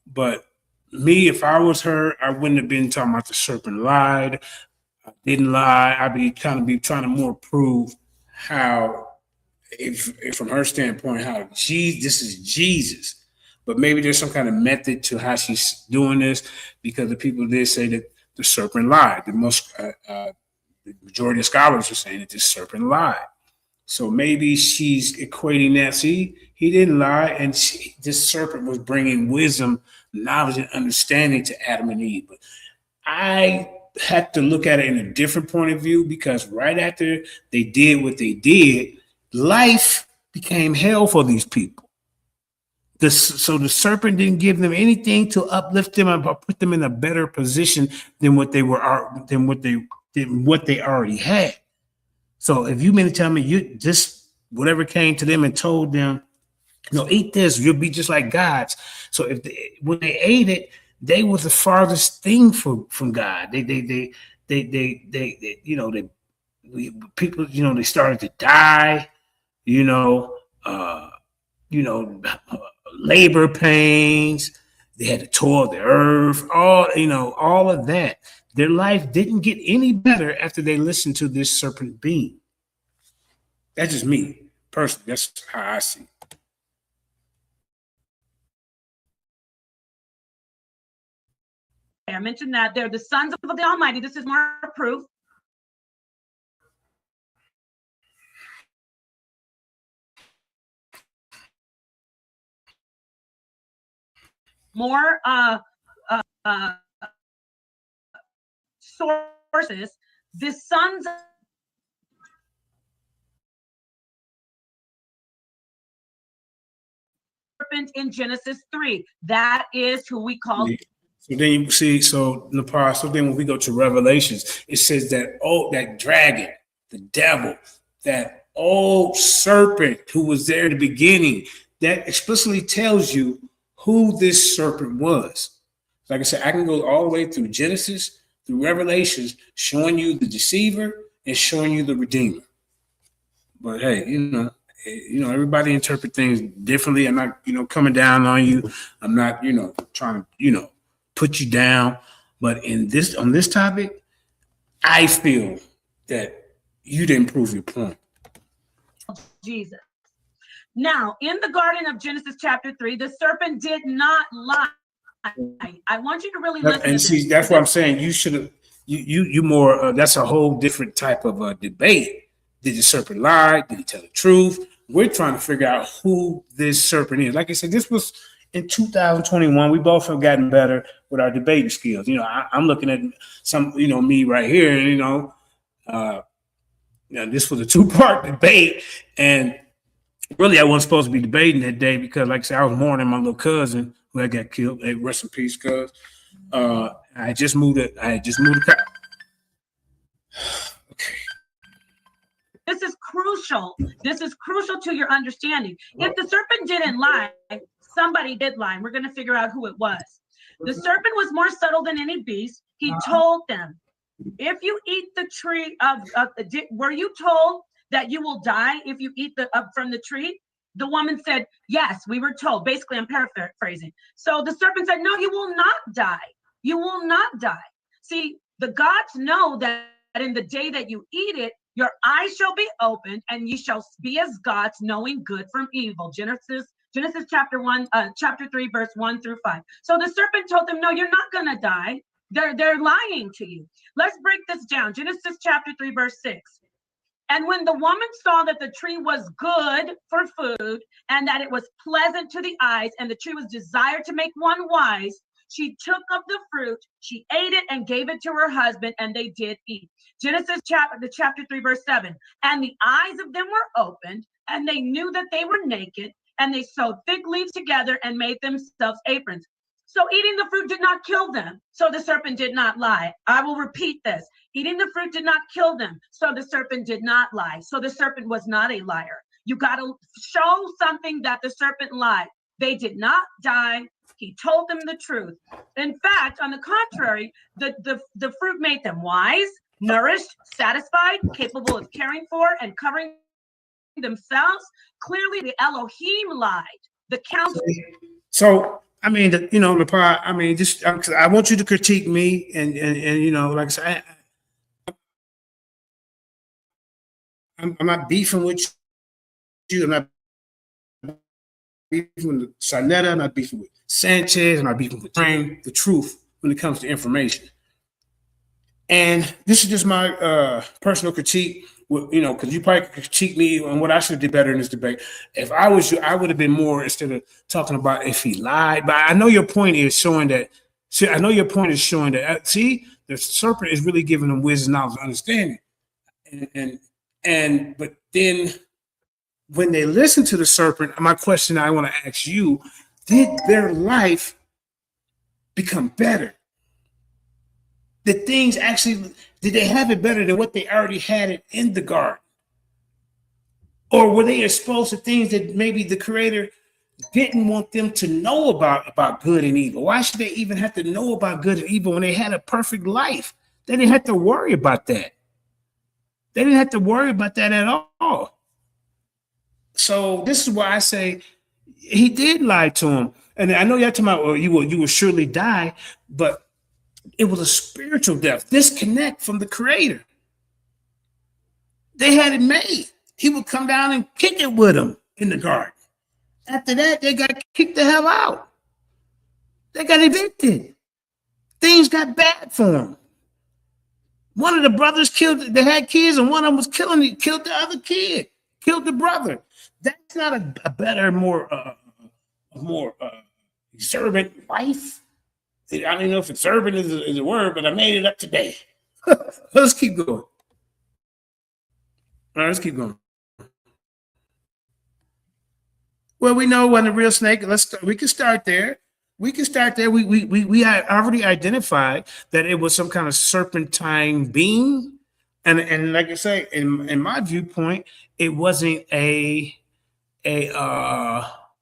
Speaker 2: But me, if I was her, I wouldn't have been talking about the serpent lied. I didn't lie. I'd be trying to more prove how, if from her standpoint, how this is Jesus. But maybe there's some kind of method to how she's doing this, because the people did say that the serpent lied. The majority of scholars are saying that the serpent lied. So maybe she's equating that. See, he didn't lie, and this serpent was bringing wisdom, knowledge, and understanding to Adam and Eve. But I had to look at it in a different point of view, because right after they did what they did, life became hell for these people. So the serpent didn't give them anything to uplift them or put them in a better position than what they already had. So if you mean to tell me you just whatever came to them and told them, eat this, you'll be just like gods. So when they ate it, they was the farthest thing from God. They started to die. Labor pains. They had to toil the earth. All of that. Their life didn't get any better after they listened to this serpent being. That's just me, personally. That's how I see it.
Speaker 5: I mentioned that they're the sons of the Almighty. This is more proof. More sources. The sons serpent in Genesis 3. That is who we call.
Speaker 2: So then you see, Napah, so then when we go to Revelations, it says that that dragon, the devil, that old serpent who was there in the beginning, that explicitly tells you who this serpent was. Like I said, I can go all the way through Genesis, through Revelations, showing you the deceiver and showing you the redeemer. But hey, everybody interpret things differently. I'm not, coming down on you. I'm not, trying to, put you down. But on this topic, I feel that you didn't prove your point.
Speaker 5: Jesus. Now, in the Garden of Genesis chapter 3, the serpent did not lie. I want you to really listen to this.
Speaker 2: See, that's what I'm saying. You should have, you more, that's a whole different type of debate. Did the serpent lie? Did he tell the truth? We're trying to figure out who this serpent is. Like I said, this was in 2021. We both have gotten better with our debating skills. I'm looking at some, me right here, and this was a 2-part debate, and really I wasn't supposed to be debating that day because, like I said, I was mourning my little cousin who had got killed. Hey, rest in peace, cuz. I just moved it. Okay.
Speaker 5: This is crucial. This is crucial to your understanding. If the serpent didn't lie, somebody did lie, and we're going to figure out who it was. The serpent was more subtle than any beast. He told them, if you eat the tree were you told that you will die if you eat from the tree? The woman said, yes, we were told. Basically, I'm paraphrasing. So the serpent said, no, you will not die. You will not die. See, the gods know that in the day that you eat it, your eyes shall be opened, and ye shall be as gods, knowing good from evil. Genesis chapter 3, verse 1 through 5. So the serpent told them, no, you're not going to die. They're lying to you. Let's break this down. Genesis chapter 3, verse 6. And when the woman saw that the tree was good for food, and that it was pleasant to the eyes, and the tree was desired to make one wise, she took of the fruit, she ate it, and gave it to her husband, and they did eat. Genesis chapter 3, verse 7. And the eyes of them were opened, and they knew that they were naked, and they sewed fig leaves together and made themselves aprons. So eating the fruit did not kill them. So the serpent did not lie. I will repeat this. Eating the fruit did not kill them. So the serpent did not lie. So the serpent was not a liar. You got to show something that the serpent lied. They did not die. He told them the truth. In fact, on the contrary, the fruit made them wise. nourished, satisfied, capable of caring for and covering themselves. Clearly, the Elohim lied. The council.
Speaker 2: So, I mean, Napah, I mean, just I want you to critique me, and like I said, I'm not beefing with you. I'm not beefing with Shadah. I'm not beefing with Sanchez. I'm not beefing with the truth when it comes to information. And this is just my personal critique. Because you probably critique me on what I should have did better in this debate. If I was you, I would have been more, instead of talking about if he lied. But I know your point is showing that. See, I know your point is showing that. See, the serpent is really giving them wisdom, knowledge, understanding. But then when they listen to the serpent, my question I want to ask you: did their life become better? Did things actually? Did they have it better than what they already had it in the garden? Or were they exposed to things that maybe the Creator didn't want them to know about good and evil? Why should they even have to know about good and evil when they had a perfect life? They didn't have to worry about that. They didn't have to worry about that at all. So this is why I say he did lie to him. And I know you're talking about, well, you will surely die, but it was a spiritual death, disconnect from the Creator. They had it made. He would come down and kick it with them in the garden. After that, they got kicked the hell out. They got evicted. Things got bad for them. One of the brothers they had kids, and one of them was killed the other kid, killed the brother. That's not a better, more exuberant life. I don't even know if exuberant is a word, but I made it up today. Let's keep going. All right, let's keep going. Well, we know when the real snake. We can start there. We already identified that it was some kind of serpentine being, and like I say, in my viewpoint, it wasn't it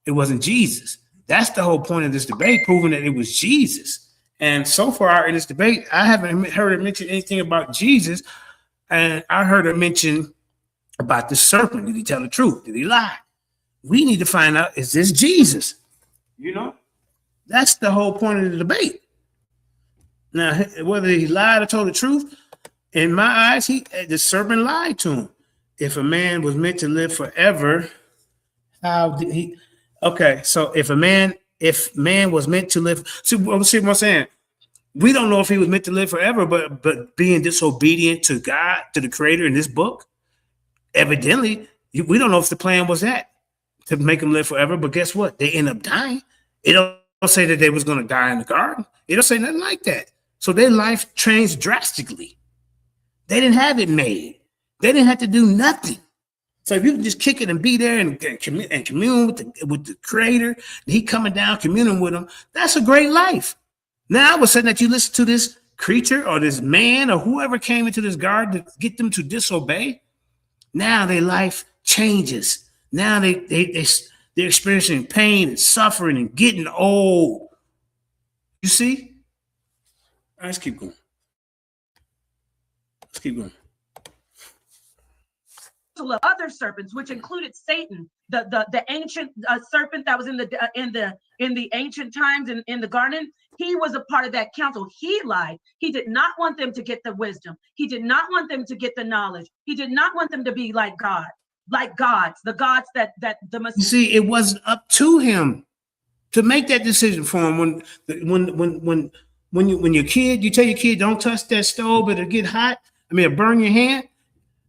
Speaker 2: wasn't Jesus. That's the whole point of this debate, proving that it was Jesus. And so far in this debate, I haven't heard it mention anything about Jesus, and I heard it mention about the serpent. Did he tell the truth? Did he lie? We need to find out, is this Jesus? That's the whole point of the debate. Now, whether he lied or told the truth, in my eyes, the serpent lied to him. If a man was meant to live forever, how did he? Okay, so if man was meant to live, see what I'm saying? We don't know if he was meant to live forever, but being disobedient to God, to the Creator in this book, evidently, we don't know if the plan was that to make him live forever. But guess what? They end up dying. It don't say that they was going to die in the garden. It don't say nothing like that. So their life changed drastically. They didn't have it made. They didn't have to do nothing. So if you can just kick it and be there and commune with the Creator, and he coming down, communing with him, that's a great life. Now, I was saying that you listen to this creature or this man or whoever came into this garden to get them to disobey. Now their life changes. Now they're experiencing pain and suffering and getting old. You see? All right, let's keep going. Let's keep going.
Speaker 5: Of other serpents, which included Satan, the ancient serpent that was in the ancient times in the garden. He was a part of that council. He lied. He did not want them to get the wisdom. He did not want them to get the knowledge. He did not want them to be like God, like gods, the gods that the Messiah.
Speaker 2: You see, it wasn't up to him to make that decision for him. When your kid, you tell your kid, don't touch that stove, it'll get hot. It'll burn your hand.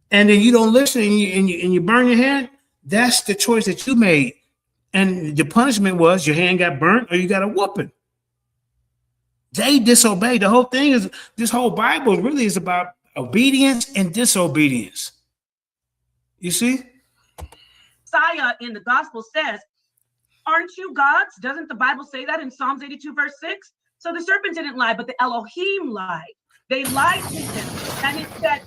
Speaker 2: And then you don't listen and you burn your hand. That's the choice that you made. And the punishment was your hand got burnt or you got a whooping. They disobeyed. The whole thing is, this whole Bible really is about obedience and disobedience. You see?
Speaker 5: Messiah in the gospel says, aren't you gods? Doesn't the Bible say that in Psalms 82 verse 6? So the serpent didn't lie, but the Elohim lied. They lied to him. And it said,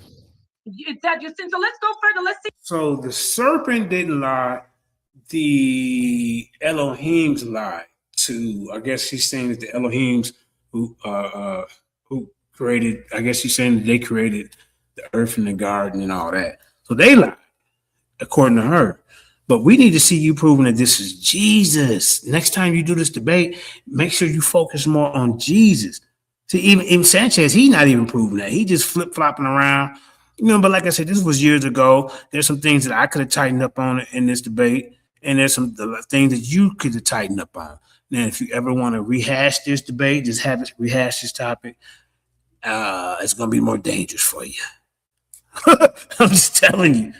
Speaker 5: your sin. So let's go further. Let's see. So
Speaker 2: the serpent didn't lie. The Elohims lied to. I guess he's saying that the Elohims who created. I guess he's saying that they created the earth and the garden and all that. So they lie, according to her. But we need to see you proving that this is Jesus. Next time you do this debate, make sure you focus more on Jesus. See, even Sanchez, he's not even proving that. He just flip-flopping around. But like I said, this was years ago. There's some things that I could have tightened up on in this debate, and there's some things that you could have tightened up on. Now, if you ever want to rehash this debate, just have it rehash this topic. It's going to be more dangerous for you. I'm just telling you.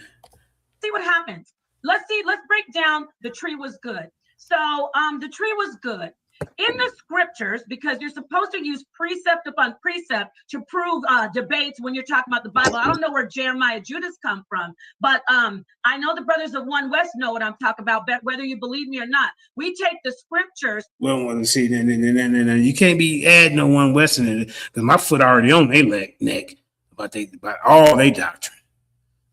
Speaker 5: See what happens. Let's break down the tree was good. So the tree was good. In the scriptures, because you're supposed to use precept upon precept to prove debates when you're talking about the Bible. I don't know where Jeremiah, Judas come from, but I know the brothers of One West know what I'm talking about, whether you believe me or not. We take the scriptures.
Speaker 2: Well, see, then you can't be adding no One West in it, because my foot already on their neck about all their doctrine.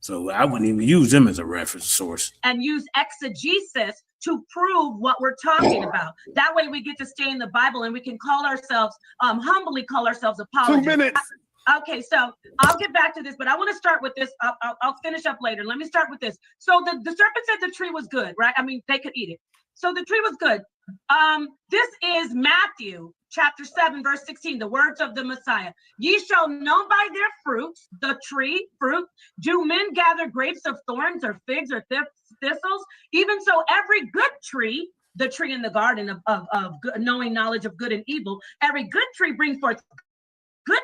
Speaker 2: So I wouldn't even use them as a reference source.
Speaker 5: And use exegesis to prove what we're talking about. That way we get to stay in the Bible and we can call ourselves, humbly call ourselves apologists.
Speaker 4: 2 minutes.
Speaker 5: Okay, so I'll get back to this, but I want to start with this. I'll finish up later. Let me start with this. So the serpent said the tree was good, right? I mean, they could eat it. So the tree was good. This is Matthew chapter 7, verse 16, the words of the Messiah. Ye shall know by their fruits, the tree, fruit. Do men gather grapes of thorns or figs or thistles? Even so, every good tree, the tree in the garden of good, knowing knowledge of good and evil, every good tree brings forth good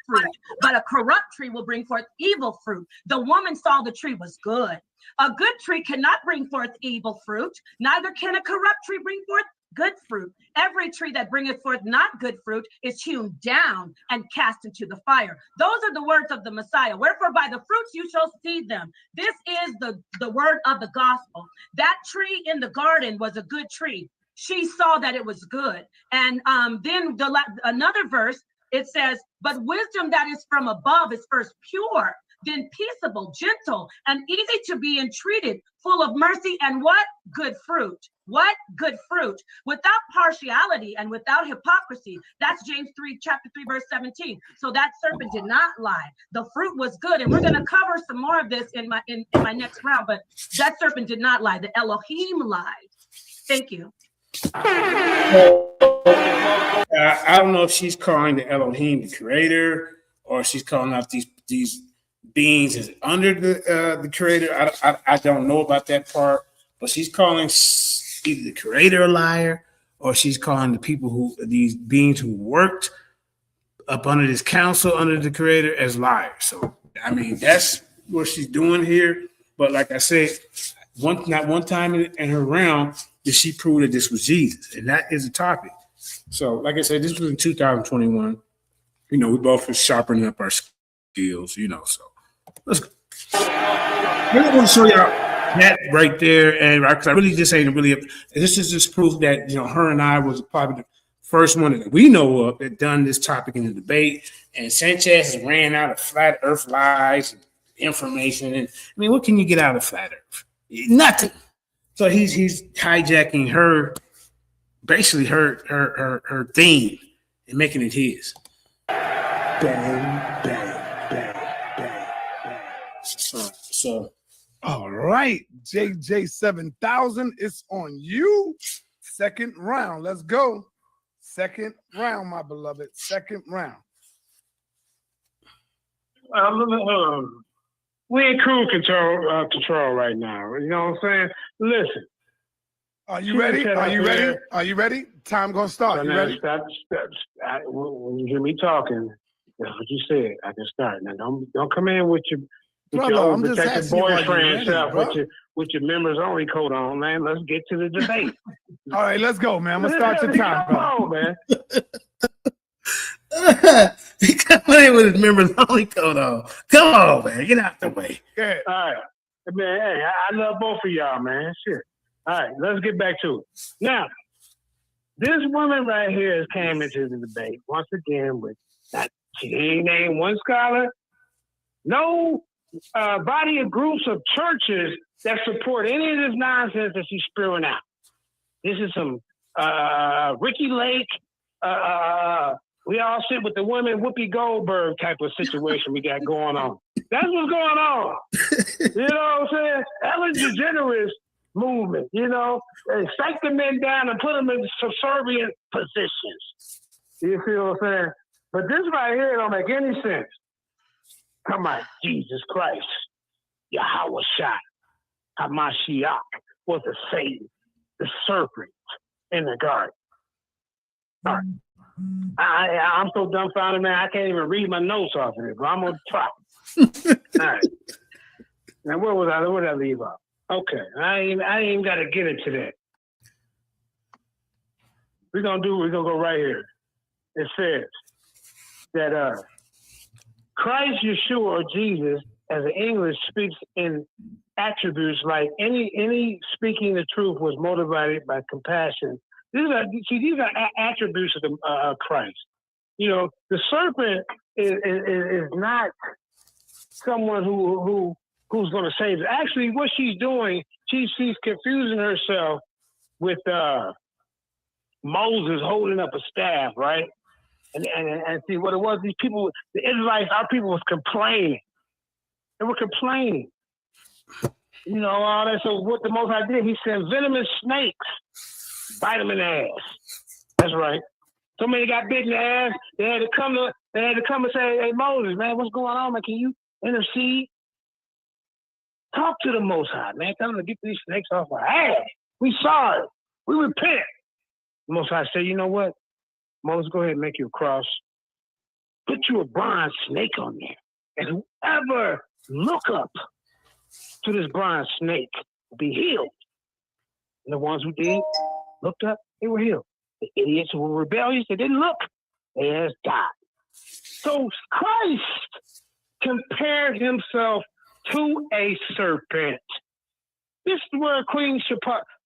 Speaker 5: fruit, but a corrupt tree will bring forth evil fruit. The woman saw the tree was good. A good tree cannot bring forth evil fruit, neither can a corrupt tree bring forth good fruit. Every tree that bringeth forth not good fruit is hewn down and cast into the fire. Those are the words of the Messiah. Wherefore by the fruits you shall see them. This is the word of the gospel. That tree in the garden was a good tree. She saw that it was good. And then another verse, it says, but wisdom that is from above is first pure, then peaceable, gentle, and easy to be entreated, full of mercy and what? Good fruit. What? Good fruit. Without partiality and without hypocrisy. That's James 3, chapter 3, verse 17. So that serpent did not lie. The fruit was good. And we're going to cover some more of this in my next round. But that serpent did not lie. The Elohim lied. Thank you.
Speaker 2: I don't know if she's calling the Elohim the creator, or she's calling out these beings as under the creator. I don't know about that part, but she's calling either the creator a liar, or she's calling the people these beings who worked up under this council under the creator as liars. So I mean, that's what she's doing here. But like I said, not one time in her realm did she prove that this was Jesus, and that is a topic. So like I said, this was in 2021. We both were sharpening up our skills. So let's go. I want to show y'all that right there, and because I really just ain't really. This is just proof that her and I was probably the first one that we know of that done this topic in the debate. And Sanchez has ran out of flat Earth lies, and information, and I mean, what can you get out of flat Earth? Nothing. So he's hijacking her, basically her theme, and making it his. Bang, bang, bang, bang, bang. So
Speaker 4: all right, JJ 7000, it's on you. Second round, let's go. Second round, my beloved. Second round.
Speaker 3: We in cruise control right now. You know what I'm saying? Listen.
Speaker 4: Are you ready? Are you ready? Are you ready? Time gonna start. You ready?
Speaker 3: When you hear me talking, that's what you said. I can start. Now don't come in with your protected boyfriend stuff with your members only coat on, man. Let's get to the debate.
Speaker 4: All right, let's go, man. I'm gonna start your time.
Speaker 3: Come on, man.
Speaker 2: He coming in with his members only coat on. Come on, man. Get out the way.
Speaker 4: Yeah.
Speaker 3: All right. Man, hey, I love both of y'all, man. Shit. All right, let's get back to it. Now, this woman right here has came into the debate once again with that. She ain't named one scholar. No body of groups of churches that support any of this nonsense that she's spewing out. This is some Ricky Lake, We all sit with the women Whoopi Goldberg type of situation we got going on. That's what's going on. You know what I'm saying? Ellen DeGeneres movement, you know, they psych the men down and put them in subservient positions. You feel what I'm saying? But this right here don't make any sense. Come on, Jesus Christ, Yahweh Shai, Hamashiach was the Satan, the serpent in the garden. All right. I'm so dumbfounded, man. I can't even read my notes off of it, but I'm gonna try. All right. Now, where did I leave off? Okay, I ain't even got to get into that. We're gonna go right here. It says that Christ, Yeshua, or Jesus, as the English speaks in attributes like any speaking the truth was motivated by compassion. These are attributes of Christ. You know, the serpent is not someone who's going to save it. Actually, what she's doing, she's confusing herself with Moses holding up a staff, right? And see what it was. These people, the Israelites, our people was complaining. They were complaining. You know, all that. So what the Most High did, he sent venomous snakes. Bite them in the ass. That's right. Somebody got bit in the ass. They had to come and say, "Hey Moses, man, what's going on, man? Can you intercede? Talk to the Most High, man. Tell them to get these snakes off our ass. We sorry. We repent." The Most High said, "You know what? Moses, go ahead and make you a cross. Put you a bronze snake on there, and whoever look up to this bronze snake will be healed." And the ones who did, looked up, they were healed. The idiots who were rebellious, they didn't look, they just died. So Christ compared himself to a serpent. This is where Queen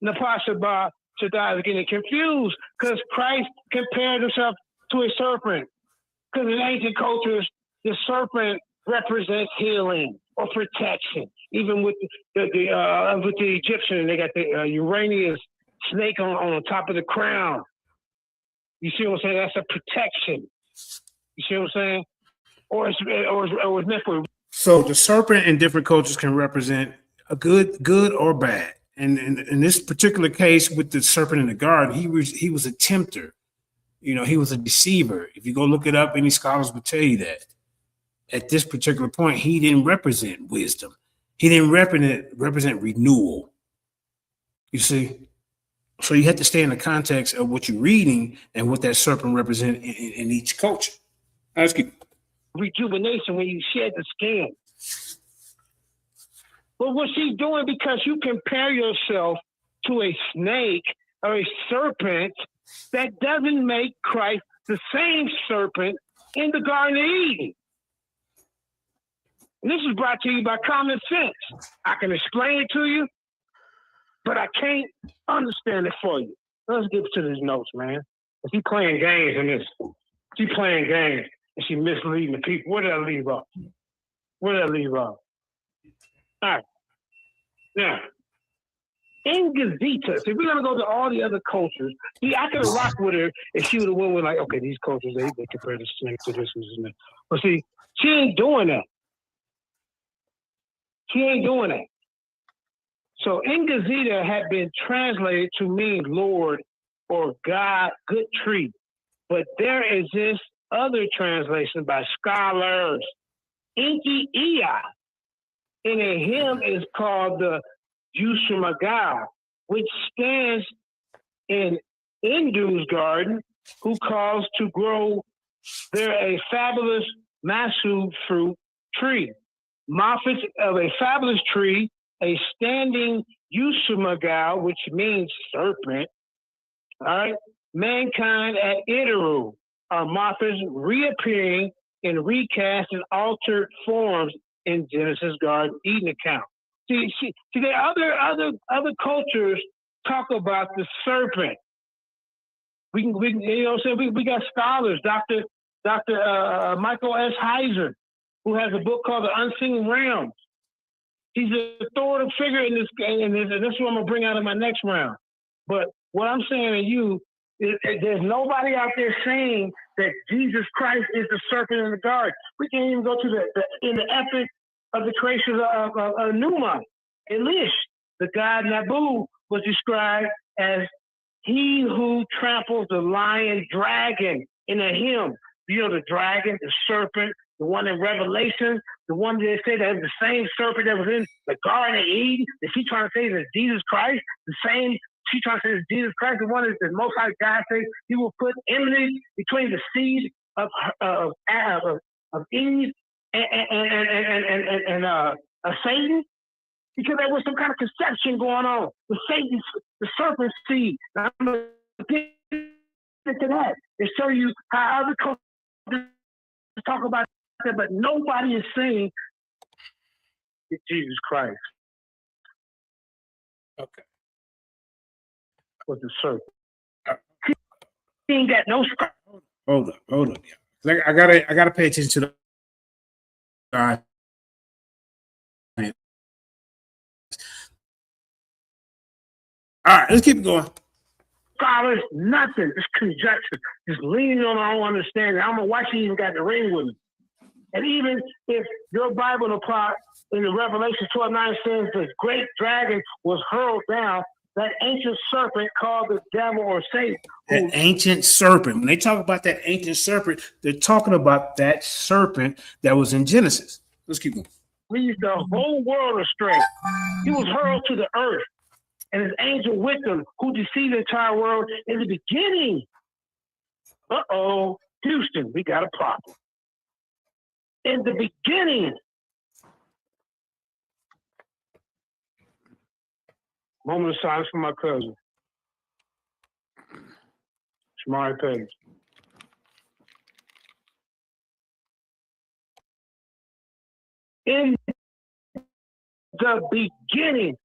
Speaker 3: Napah Shadah is getting confused, because Christ compared himself to a serpent. Because in ancient cultures, the serpent represents healing or protection. Even with the Egyptian, they got the Uranus snake on the top of the crown. You see what I'm saying? That's a protection. You see what I'm saying? Or it's meant for.
Speaker 2: So the serpent in different cultures can represent a good or bad. And in this particular case with the serpent in the garden, he was a tempter. You know, he was a deceiver. If you go look it up, any scholars will tell you that. At this particular point, he didn't represent wisdom. He didn't represent renewal. You see? So you have to stay in the context of what you're reading and what that serpent represents in each culture. Ask you.
Speaker 3: Rejuvenation when you shed the skin. But what she's doing, because you compare yourself to a snake or a serpent, that doesn't make Christ the same serpent in the Garden of Eden. And this is brought to you by common sense. I can explain it to you, but I can't understand it for you. Let's get to these notes, man. If she playing games in this, she playing games and she misleading the people. Where did I leave off? All right. Now, in Gazeta, see, we're going to go to all the other cultures. See, I could have rocked with her if she would have went with, like, okay, these cultures, they compare the snake to this and that. But see, she ain't doing that. So in Gazeta had been translated to mean Lord or God, good tree. But there exists other translations by scholars. Inki Iya in a hymn is called the Yushamagal, which stands in Indu's garden, who calls to grow there a fabulous masu fruit tree. Moffats of a fabulous tree, a standing Yushamagal, which means serpent. All right. Mankind at Iteru are moffats reappearing in recast and altered forms in Genesis Garden Eden account. See, there are other cultures talk about the serpent. We can you know what I'm saying? We got scholars, Dr. Michael S. Heiser, who has a book called The Unseen Realms. He's an authoritative figure in this, and this is what I'm gonna bring out in my next round. But what I'm saying to you, There's nobody out there saying that Jesus Christ is the serpent in the garden. We can't even go to in the epic of the creation of Numa, Elish, the god Nabu was described as he who tramples the lion dragon in a hymn. You know, the dragon, the serpent, the one in Revelation, the one they say that is the same serpent that was in the Garden of Eden. Is she trying to say that Jesus Christ? The same, she trying to say that Jesus Christ, the one that the Most High God says he will put enmity between the seed of Eve and Satan? Because there was some kind of conception going on. The Satan, the serpent seed. Now, I'm going to get into that and show you how other cultures talk about that, but nobody is saying it's Jesus Christ.
Speaker 2: Okay.
Speaker 3: Was the serpent. He ain't got no scar.
Speaker 2: Hold up. Yeah. I gotta pay attention to the. All right, let's keep going.
Speaker 3: Scholars, nothing. It's conjecture. Just leaning on our own understanding. I don't know why she even got the ring with me. And even if your Bible apply in the Revelation 12:9 says the great dragon was hurled down, that ancient serpent called the devil or Satan.
Speaker 2: That ancient serpent. When they talk about that ancient serpent, they're talking about that serpent that was in Genesis. Let's keep going.
Speaker 3: Leads the whole world astray. He was hurled to the earth, and his angel with him, who deceived the entire world in the beginning. Houston, we got a problem. In the beginning. Moment of silence for my cousin. Shamari Pettis. In the beginning,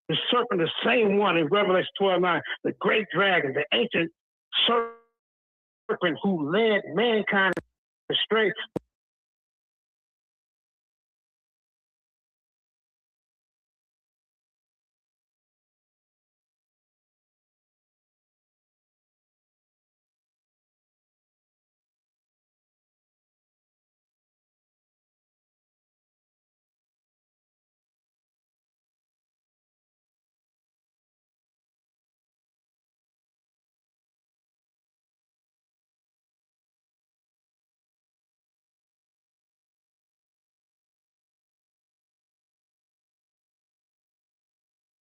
Speaker 3: the serpent, the same one in Revelation 12:9, the great dragon, the ancient serpent who led mankind astray.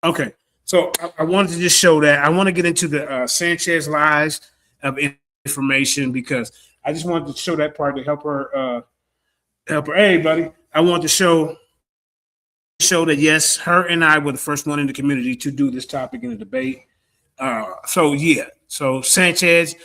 Speaker 2: Okay, so I wanted to just show that. I want to get into the Sanchez lies of information because I just wanted to show that part to help her. Hey, buddy, I want to show that yes, her and I were the first one in the community to do this topic in the debate. So Sanchez,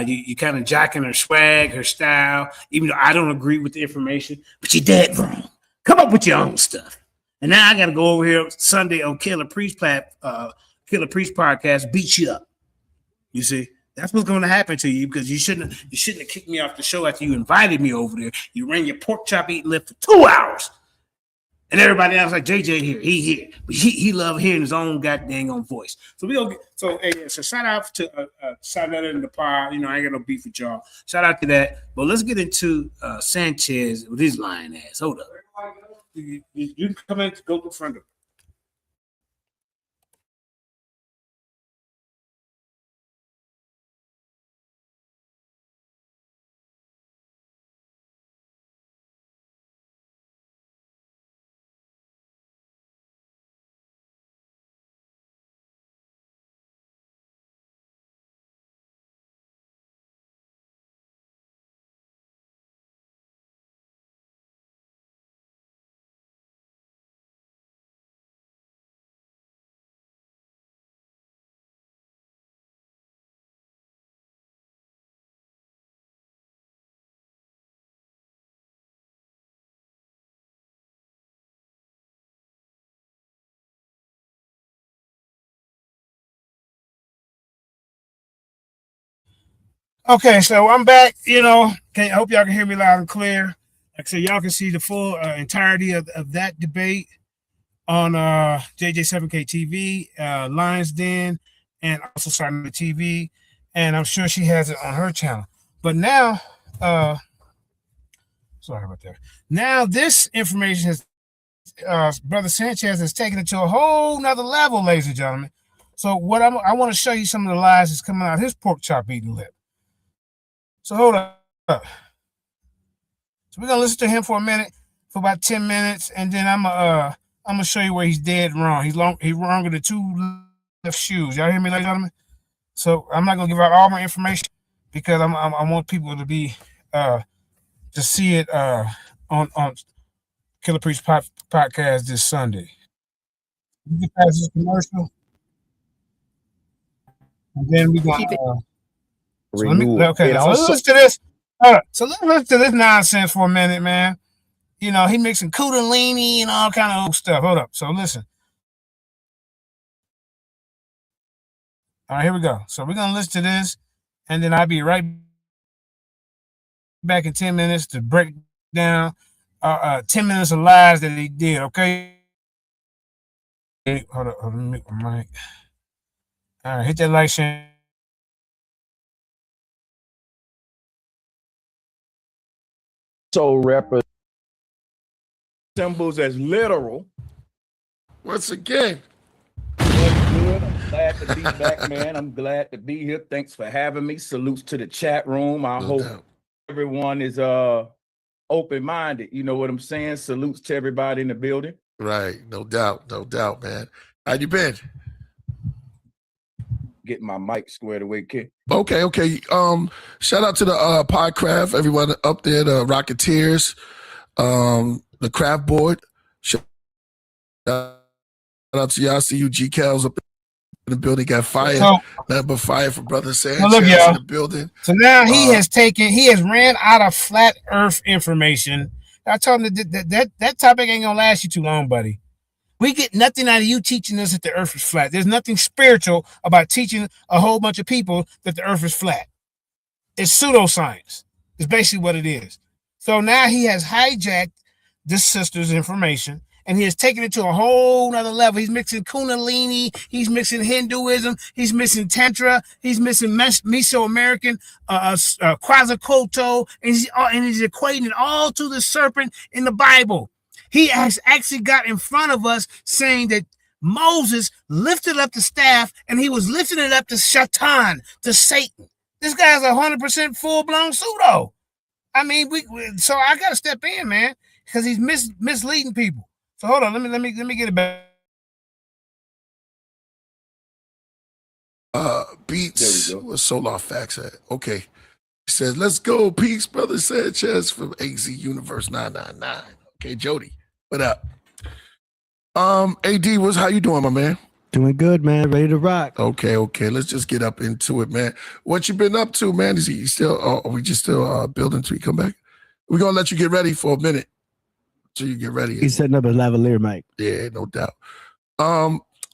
Speaker 2: you kind of jacking her swag, her style, even though I don't agree with the information, but you're dead wrong. Come up with your own stuff. And now I got to go over here Sunday on Killer Priest podcast, beat you up. You see, that's what's going to happen to you because you shouldn't have kicked me off the show after you invited me over there. You ran your pork chop eating lip for 2 hours, and everybody else like JJ here, he here, but he love hearing his own goddamn voice. So we gonna so shout out to Shadah and Napah. You know I ain't got no beef with y'all. Shout out to that. But let's get into Sanchez with his lying ass. Hold up. You can come in to go to the front door. Okay, so I'm back. I hope y'all can hear me loud and clear. Like I said, y'all can see the full entirety of that debate on JJ7K TV, Lions Den, and also Simon TV. and I'm sure she has it on her channel. But now, sorry about that. Now this information has, Brother Sanchez has taken it to a whole nother level, ladies and gentlemen. So what I want to show you some of the lies that's coming out of his pork chop eating lip. So hold up. So we're gonna listen to him for a minute, for about 10 minutes, and then I'm gonna show you where he's dead wrong. He's wrong with the 2 left shoes. Y'all hear me, ladies and gentlemen? So I'm not gonna give out all my information because I want people to be to see it on Killer Priest podcast this Sunday. We can pass this commercial, and then we're gonna so let's listen to this. So let's listen to this nonsense for a minute, man. You know, he mixing Kundalini and all kind of old stuff. Hold up. So listen. All right, here we go. So we're gonna listen to this, and then I'll be right back in 10 minutes to break down 10 minutes of lies that he did. Okay. Hold up. Let me mute my mic. All right, hit that like, share.
Speaker 6: So represent symbols as literal.
Speaker 7: Once again.
Speaker 6: Good. I'm glad to be back, man. I'm glad to be here. Thanks for having me. Salutes to the chat room. I hope everyone is open-minded. You know what I'm saying? Salutes to everybody in the building.
Speaker 7: Right, no doubt, man. How you been?
Speaker 6: Getting my mic squared away, kid.
Speaker 7: Okay. Shout out to the Podcraft, everyone up there, the Rocketeers, the Craft Board. Shout out to y'all. See you, GCals up in the building. Got fire. Nothing but fire for Brother Sanchez in the building.
Speaker 2: So now he has ran out of flat Earth information. I told him that topic ain't gonna last you too long, buddy. We get nothing out of you teaching us that the earth is flat. There's nothing spiritual about teaching a whole bunch of people that the earth is flat. It's pseudoscience. It's basically what it is. So now he has hijacked this sister's information, and he has taken it to a whole nother level. He's mixing Kundalini, he's mixing Hinduism, he's mixing Tantra, he's mixing Mesoamerican Quetzalcoatl, and he's equating it all to the serpent in the Bible. He has actually got in front of us saying that Moses lifted up the staff and he was lifting it up to Satan, to Satan. This guy's 100% full-blown pseudo. I mean, so I got to step in, man, because he's misleading people. So hold on, let me get it back.
Speaker 7: Beats with Solar Facts at. Okay. He says, let's go. Peace, Brother Sanchez from AZ Universe 999. Okay, Jody. What up? AD, how you doing, my man?
Speaker 8: Doing good, man. Ready to rock.
Speaker 7: Okay. Let's just get up into it, man. What you been up to, man? Is he still? Are we just still building till you come back? We're gonna let you get ready for a minute till you get ready.
Speaker 8: He's setting up a lavalier mic.
Speaker 7: Yeah, no doubt.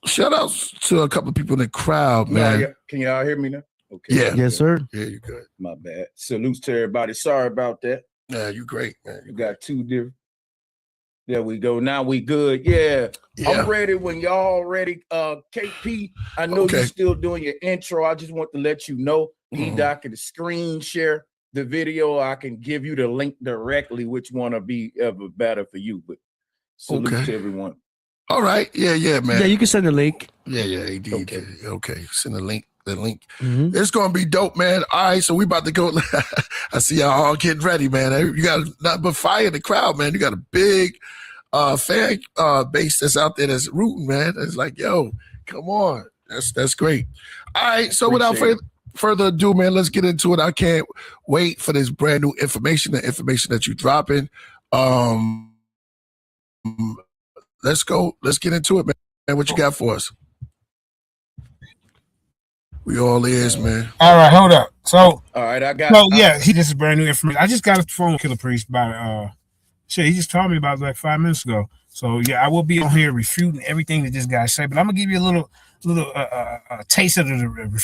Speaker 7: Shout outs to a couple of people in the crowd, man.
Speaker 6: Can y'all hear me now? Okay.
Speaker 7: Yeah.
Speaker 8: Yes, sir.
Speaker 7: Yeah, you good.
Speaker 6: My bad. Salutes to everybody. Sorry about that.
Speaker 7: Yeah, you great, man.
Speaker 6: You got 2 different. There we go. Now we good. Yeah. I'm ready when y'all ready. KP, I know you're still doing your intro. I just want to let you know, Doc can screen share the video. I can give you the link directly, which one will be ever better for you. But salute to everyone.
Speaker 7: All right. Yeah, man.
Speaker 8: Yeah, you can send the link.
Speaker 7: Yeah, AD. Okay. Send the link. It's gonna be dope, man. All right, so we about to go. I see y'all all getting ready, man. You got nothing but fire in the crowd, man. You got a big fan base that's out there that's rooting, man. It's like, yo, come on. That's great. All right, so without further ado, man, let's get into it. I can't wait for this brand new information, the information that you're dropping. Let's go. Let's get into it, man. What you got for us? We all ears, man.
Speaker 2: All right, hold up. So,
Speaker 6: all right, I got.
Speaker 2: So yeah, this is brand new information. I just got a phone with Killer Priest about he just told me about it like 5 minutes ago. So yeah, I will be on here refuting everything that this guy said, but I'm gonna give you a little taste of the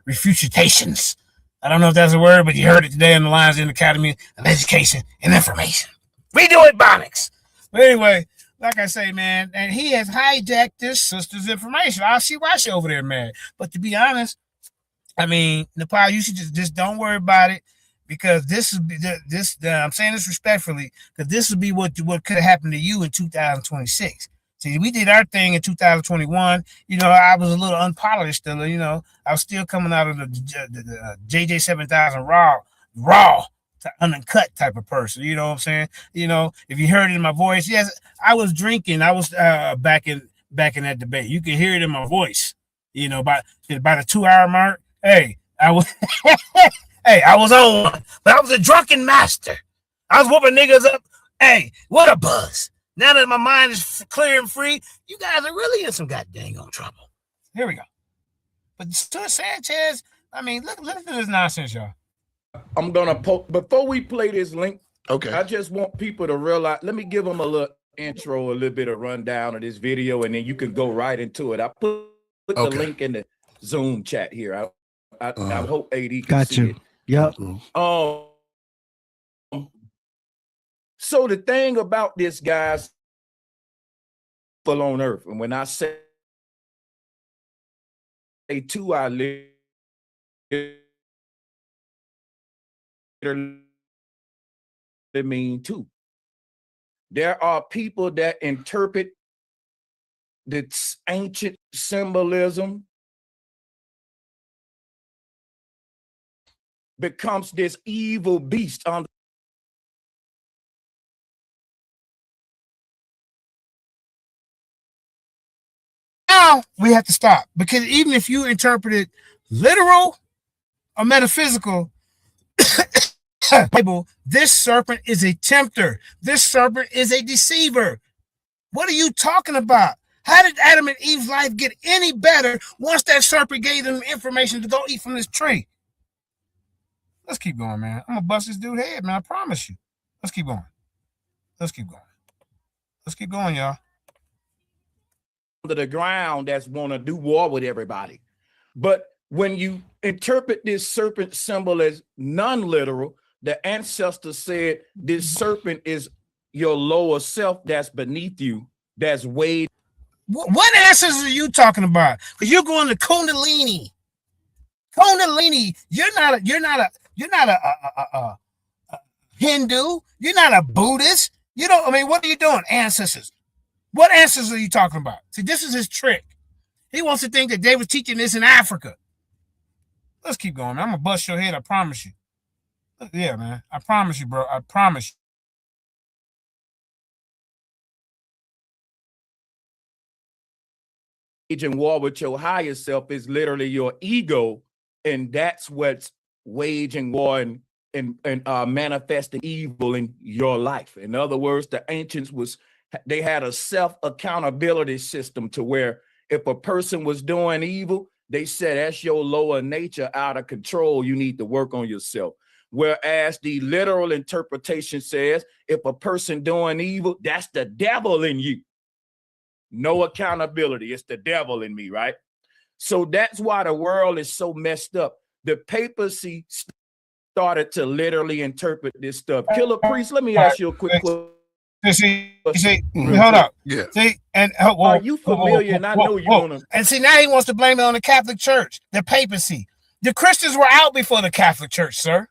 Speaker 2: refutations. I don't know if that's a word, but you heard it today in the Lions in the Academy of Education and Information. We do it, Bonics. But anyway, like I say, man, and he has hijacked this sister's information. I see why she over there, man. But to be honest, I mean, Napah, you should just don't worry about it, because this is I'm saying this respectfully, because this would be what could have happened to you in 2026. See, we did our thing in 2021. You know, I was a little unpolished still. You know, I was still coming out of the JJ 7000 raw, uncut type of person. You know what I'm saying? You know, if you heard it in my voice, yes, I was drinking. I was back in that debate. You can hear it in my voice. You know, by the 2-hour mark. Hey, I was I was on one, but I was a drunken master. I was whooping niggas up. Hey, what a buzz. Now that my mind is clear and free, you guys are really in some goddamn trouble. Here we go. But to Sanchez, I mean, look at this nonsense, y'all.
Speaker 6: I'm gonna before we play this link.
Speaker 7: Okay.
Speaker 6: I just want people to realize. Let me give them a little intro, a little bit of rundown of this video, and then you can go right into it. I put the link in the Zoom chat here. I hope AD can see it.
Speaker 8: Yep.
Speaker 6: So the thing about this, guys, full on earth, and when I say two, I literally mean two. There are people that interpret this ancient symbolism becomes this evil beast on
Speaker 2: now we have to stop, because even if you interpret it literal or metaphysical, this serpent is a tempter. This serpent is a deceiver. What are you talking about? How did Adam and Eve's life get any better once that serpent gave them information to go eat from this tree? Let's keep going, man. I'm gonna bust this dude's head, man. I promise you. Let's keep going. Let's keep going. Let's keep going, y'all.
Speaker 6: Under the ground that's want to do war with everybody. But when you interpret this serpent symbol as non-literal, the ancestors said this serpent is your lower self that's beneath you, that's weighed.
Speaker 2: What ancestors are you talking about? Because you're going to Kundalini. Kundalini, you're not a Hindu. You're not a Buddhist. You don't. I mean, what are you doing, ancestors? What ancestors are you talking about? See, this is his trick. He wants to think that they were teaching this in Africa. Let's keep going, man. I'm gonna bust your head. I promise you. Yeah, man. I promise you, bro. I promise you.
Speaker 6: Waging war with your higher self is literally your ego, and that's what's waging war and manifesting evil in your life. In other words, the ancients they had a self-accountability system to where if a person was doing evil, they said that's your lower nature out of control. You need to work on yourself. Whereas the literal interpretation says if a person doing evil, that's the devil in you. No accountability. It's the devil in me, right? So that's why the world is so messed up. The papacy started to literally interpret this stuff. Killer Priest, let me ask you a quick question.
Speaker 2: See, hold up.
Speaker 7: Yeah.
Speaker 2: See, and
Speaker 6: are you familiar? And I know you're gonna.
Speaker 2: And see, now he wants to blame it on the Catholic Church, the papacy. The Christians were out before the Catholic Church, sir.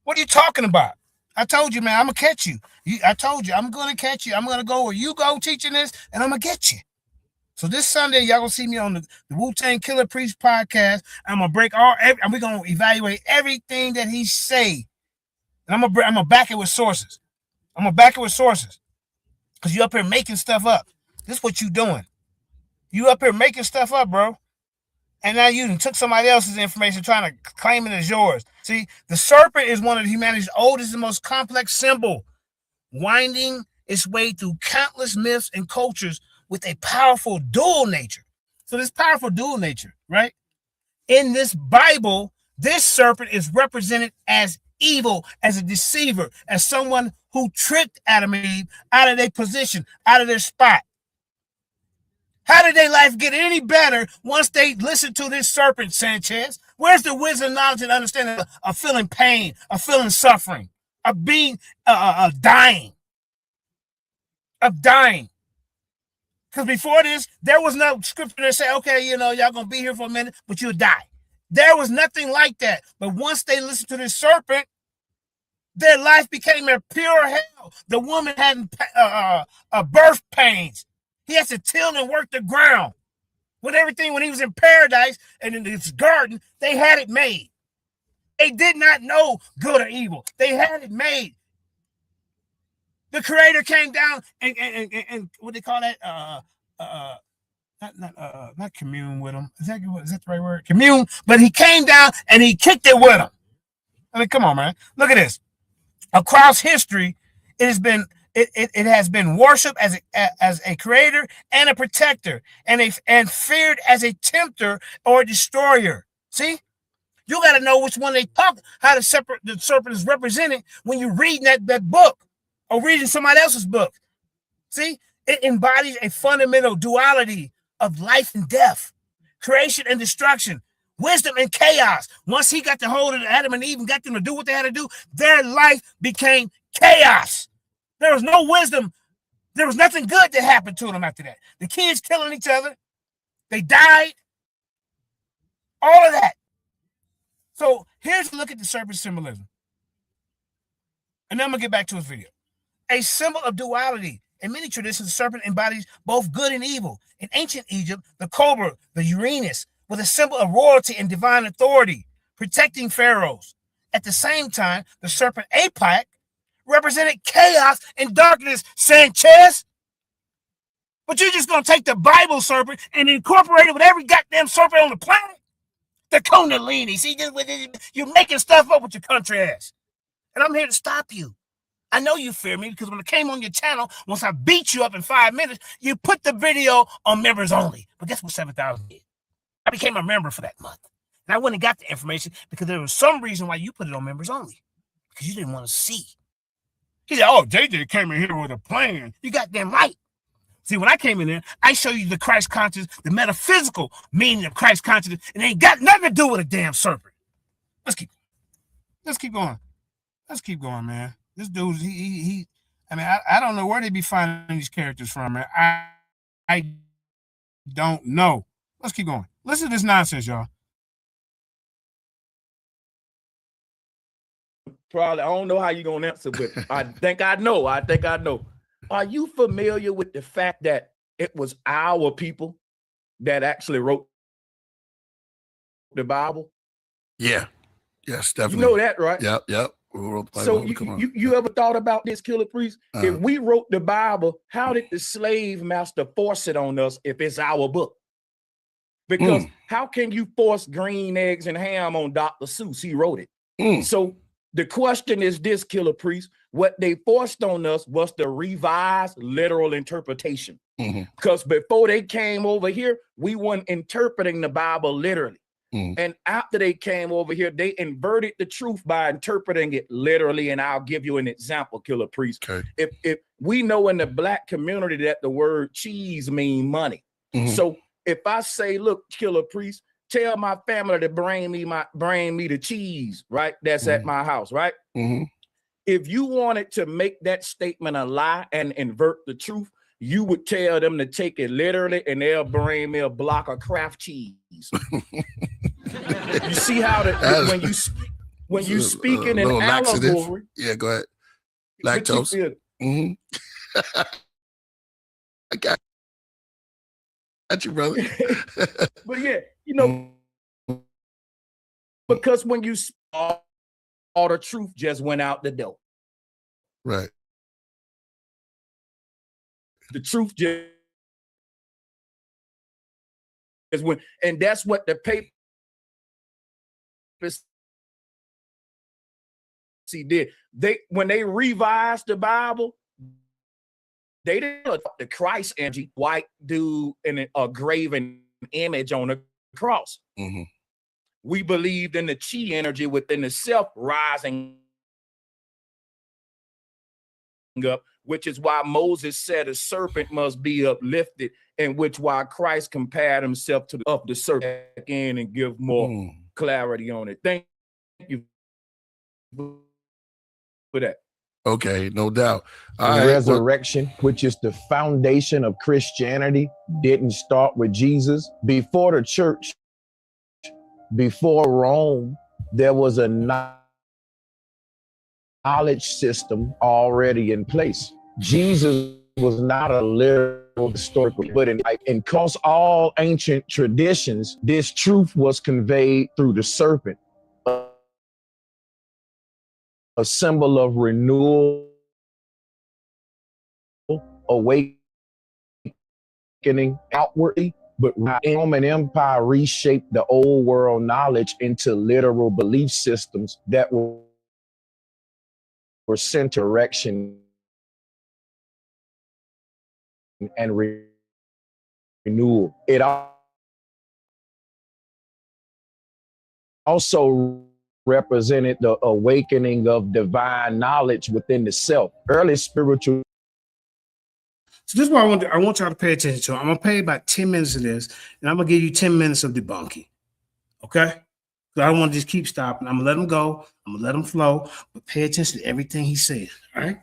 Speaker 2: What are you talking about? I told you, man, I'm gonna catch you. I told you, I'm gonna catch you. I'm gonna go where you go teaching this, and I'm gonna get you. So this Sunday, y'all gonna see me on the Wu-Tang Killer Priest podcast. I'm gonna break and we're gonna evaluate everything that he say, and I'm gonna back it with sources. I'm gonna back it with sources, because you up here making stuff up. This is what you doing. You up here making stuff up, bro. And now you took somebody else's information trying to claim it as yours. See, the serpent is one of humanity's oldest and most complex symbol, winding its way through countless myths and cultures with a powerful dual nature. So this powerful dual nature, right? In this Bible, this serpent is represented as evil, as a deceiver, as someone who tricked Adam and Eve out of their position, out of their spot. How did their life get any better once they listened to this serpent, Sanchez? Where's the wisdom, knowledge, and understanding of feeling pain, of feeling suffering, of being dying? Because before this, there was no scripture that said, okay, y'all gonna be here for a minute, but you'll die. There was nothing like that. But once they listened to this serpent, their life became a pure hell. The woman had birth pains. He has to till and work the ground. With everything, when he was in paradise and in his garden, they had it made. They did not know good or evil. They had it made. The Creator came down and what they call that? Not commune with them. Is that the right word? Commune. But he came down and he kicked it with them. I mean, come on, man. Look at this. Across history, it has been worshipped as a creator and a protector, and feared as a tempter or a destroyer. See, you got to know which one they talk, how the serpent is represented when you're reading that book or reading somebody else's book. See, it embodies a fundamental duality of life and death, creation and destruction, wisdom and chaos. Once he got the hold of Adam and Eve and got them to do what they had to do, their life became chaos. There was no wisdom. There was nothing good that happened to them after that. The kids killing each other. They died. All of that. So here's a look at the serpent symbolism. And then I'm going to get back to his video. A symbol of duality. In many traditions, the serpent embodies both good and evil. In ancient Egypt, the cobra, the Uranus, was a symbol of royalty and divine authority, protecting pharaohs. At the same time, the serpent apex represented chaos and darkness, Sanchez. But you're just going to take the Bible serpent and incorporate it with every goddamn serpent on the planet? The Kundalini. See, you're making stuff up with your country ass. And I'm here to stop you. I know you fear me because when I came on your channel, once I beat you up in 5 minutes, you put the video on members only. But guess what 7,000 did? I became a member for that month. And I went and got the information because there was some reason why you put it on members only. Because you didn't want to see. He said, oh, JJ came in here with a plan. You got damn right. See, when I came in there, I show you the Christ consciousness, the metaphysical meaning of Christ consciousness, and it ain't got nothing to do with a damn serpent. Let's keep going. Let's keep going, man. This dude, I mean, I don't know where they be finding these characters from, man. I don't know. Let's keep going. Listen to this nonsense, y'all.
Speaker 6: Probably, I don't know how you're going to answer, but I think I know. Are you familiar with the fact that it was our people that actually wrote the Bible?
Speaker 7: Yeah. Yes, definitely.
Speaker 6: You know that, right?
Speaker 7: Yep.
Speaker 6: So you ever thought about this, Killer Priest? If we wrote the Bible, how did the slave master force it on us if it's our book? Because how can you force green eggs and ham on Dr. Seuss? He wrote it. So the question is this, Killer Priest, what they forced on us was the revised literal interpretation. Because before they came over here, we weren't interpreting the Bible literally. And after they came over here, they inverted the truth by interpreting it literally. And I'll give you an example, Killer Priest.
Speaker 7: Okay.
Speaker 6: If we know in the Black community that the word cheese means money. So if I say, look, Killer Priest, tell my family to bring me the cheese, right? That's at my house, right? If you wanted to make that statement a lie and invert the truth, you would tell them to take it literally and they'll bring me a block of Kraft cheese. You see how when you speak in an allegory.
Speaker 7: Yeah, go ahead. Lactose. I got you, brother.
Speaker 6: But yeah, you know, because when you all the truth just went out the door.
Speaker 7: Right.
Speaker 6: The truth just went, and that's what the paper did. When they revised the Bible, they didn't put the Christ energy, white dude in a graven image on the cross. We believed in the chi energy within the self rising up, which is why Moses said a serpent must be uplifted, and which why Christ compared himself to the serpent again and give more clarity on it. Thank you for that.
Speaker 7: Okay, no doubt.
Speaker 9: Resurrection, which is the foundation of Christianity, didn't start with Jesus. Before the church, before Rome, there was a knowledge system already in place. Jesus was not a literal historical, but in across all ancient traditions, this truth was conveyed through the serpent, a symbol of renewal, awakening outwardly. But the Roman Empire reshaped the old world knowledge into literal belief systems that were sent direction and renewal. It also represented the awakening of divine knowledge within the self. Early spiritual.
Speaker 2: So this is what I want y'all to pay attention to. I'm gonna pay about 10 minutes of this, and I'm gonna give you 10 minutes of debunking. Okay? So I don't want to just keep stopping. I'm gonna let him go. I'm gonna let him flow, but pay attention to everything he says. All right?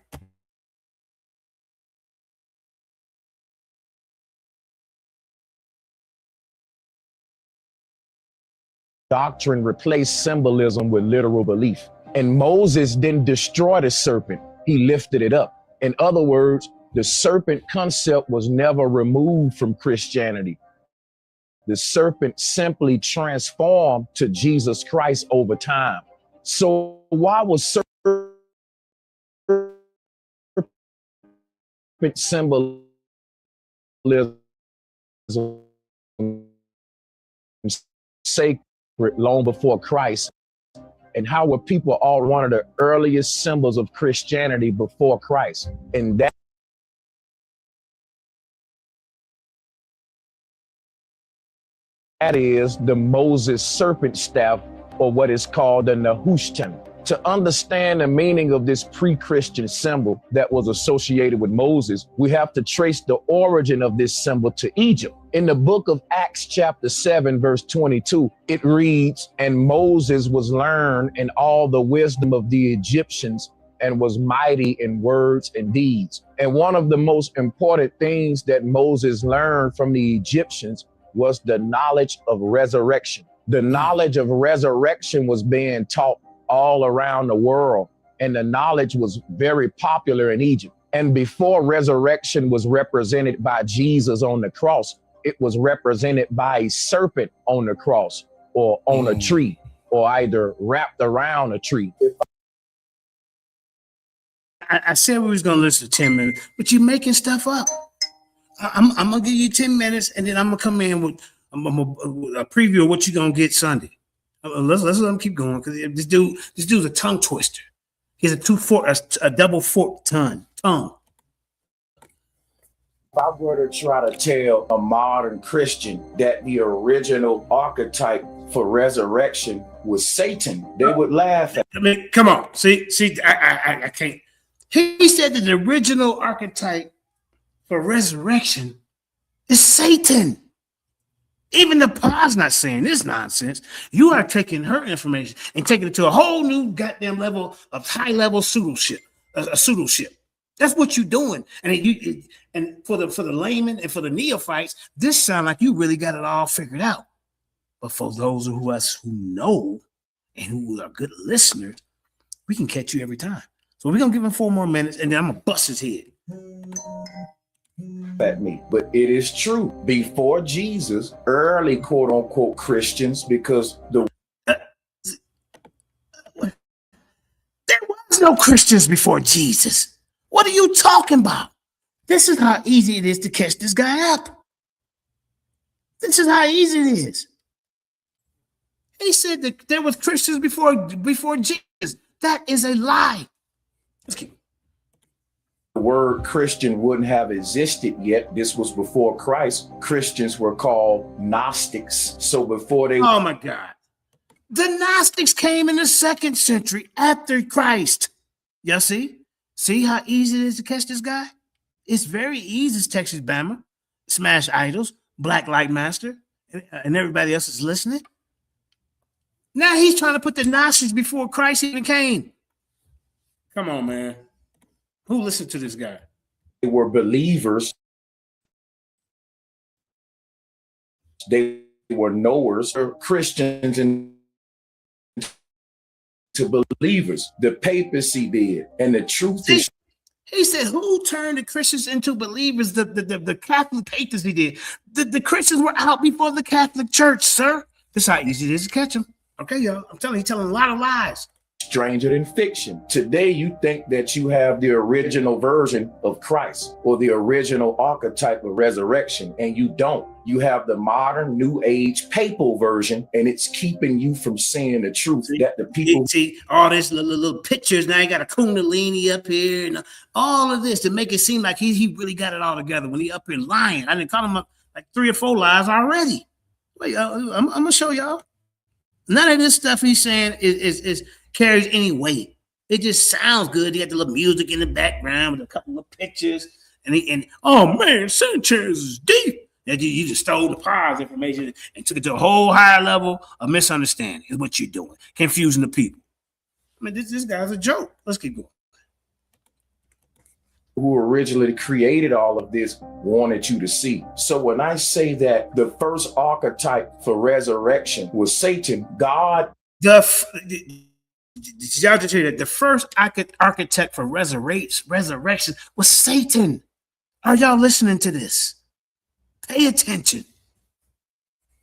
Speaker 9: Doctrine replaced symbolism with literal belief. And Moses didn't destroy the serpent, he lifted it up. In other words, the serpent concept was never removed from Christianity. The serpent simply transformed to Jesus Christ over time. So why was serpent symbolism sacred long before Christ? And how were people all one of the earliest symbols of Christianity before Christ? And that is the Moses serpent staff, or what is called the Nehushtan. To understand the meaning of this pre-Christian symbol that was associated with Moses, we have to trace the origin of this symbol to Egypt. In the book of Acts chapter 7, verse 22, it reads, "And Moses was learned in all the wisdom of the Egyptians and was mighty in words and deeds." And one of the most important things that Moses learned from the Egyptians was the knowledge of resurrection. The knowledge of resurrection was being taught all around the world, and the knowledge was very popular in Egypt. And before resurrection was represented by Jesus on the cross, it was represented by a serpent on the cross or on a tree, or either wrapped around a tree.
Speaker 2: I said we was gonna listen to 10 minutes, but you're making stuff up. I'm gonna give you 10 minutes, and then I'm gonna come in with a preview of what you're gonna get Sunday. Let's let him keep going, because this dude's a tongue twister. He has a double forked tongue.
Speaker 6: If I were to try to tell a modern Christian that the original archetype for resurrection was Satan, they would laugh at me.
Speaker 2: I mean, come on. See, I can't. He said that the original archetype for resurrection is Satan. Even the Pa's not saying this nonsense. You are taking her information and taking it to a whole new goddamn level of high-level pseudoship. A pseudoship. That's what you're doing. And for the layman and for the neophytes, this sounds like you really got it all figured out. But for those of us who know and who are good listeners, we can catch you every time. So we're gonna give him 4 more minutes, and then I'm gonna bust his head.
Speaker 6: At me. But it is true. Before Jesus, early quote unquote Christians, because there
Speaker 2: was no Christians before Jesus. What are you talking about? This is how easy it is to catch this guy up. This is how easy it is. He said that there was Christians before Jesus. That is a lie. Let's keep.
Speaker 6: The word Christian wouldn't have existed yet. This was before Christ. Christians were called Gnostics. So before they...
Speaker 2: Oh my God. The Gnostics came in the 2nd century after Christ. Y'all see? See how easy it is to catch this guy? It's very easy to Texas Bama, Smash Idols, Black Light Master, and everybody else is listening. Now he's trying to put the Gnostics before Christ even came. Come on, man. Who listened to this guy?
Speaker 6: They were believers. They
Speaker 9: were knowers or Christians and to believers. The papacy did. And the truth is,
Speaker 2: he said, who turned the Christians into believers? The Catholic papacy did. The Christians were out before the Catholic Church, sir. This is how easy it is to catch them. Okay, y'all. I'm telling you, he's telling a lot of lies.
Speaker 9: stranger than fiction. Today, you think that you have the original version of Christ or the original archetype of resurrection, and you don't. You have the modern new age papal version, and it's keeping you from seeing the truth that the people
Speaker 2: see all this little pictures. Now you got a Kundalini up here and all of this to make it seem like he really got it all together when he up here lying. I didn't call him up like 3 or 4 lies already. Wait, I'm gonna show y'all. None of this stuff he's saying is carries any weight. It just sounds good. You got the little music in the background with a couple of pictures, and oh man, Sanchez is deep. That you just stole the power's information and took it to a whole higher level of misunderstanding. Is what you're doing, confusing the people. I mean, this guy's a joke. Let's keep going.
Speaker 9: who originally created all of this wanted you to see. So when I say that the first archetype for resurrection was Satan, God.
Speaker 2: Y'all just hear that the first architect for resurrection was Satan. Are y'all listening to this? Pay attention.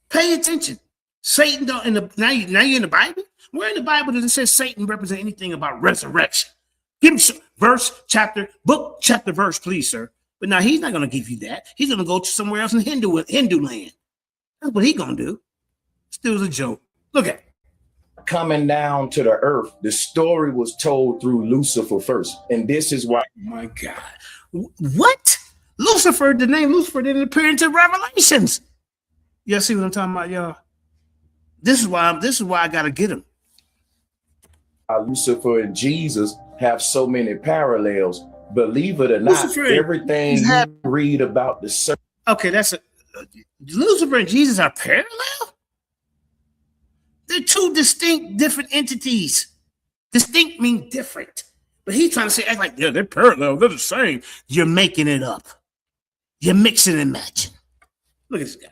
Speaker 2: Pay attention. Satan don't now you're in the Bible. Where in the Bible does it say Satan represent anything about resurrection? Give me some verse, chapter, book, chapter, verse, please, sir. But now he's not going to give you that. He's going to go to somewhere else in Hindu land. That's what he's going to do. Still a joke. Look at it.
Speaker 9: Coming down to the earth, the story was told through Lucifer first. And this is why.
Speaker 2: Oh my God. What? Lucifer, the name Lucifer didn't appear into Revelations. Y'all see what I'm talking about, y'all? This is why I got to get him.
Speaker 9: Lucifer and Jesus have so many parallels. Believe it or not,
Speaker 2: Lucifer,
Speaker 9: everything you read about the serpent.
Speaker 2: Okay, that's Lucifer and Jesus are parallel? They're two distinct, different entities. Distinct mean different. But he's trying to say, act like, yeah, they're parallel, they're the same. You're making it up. You're mixing and matching. Look at this guy.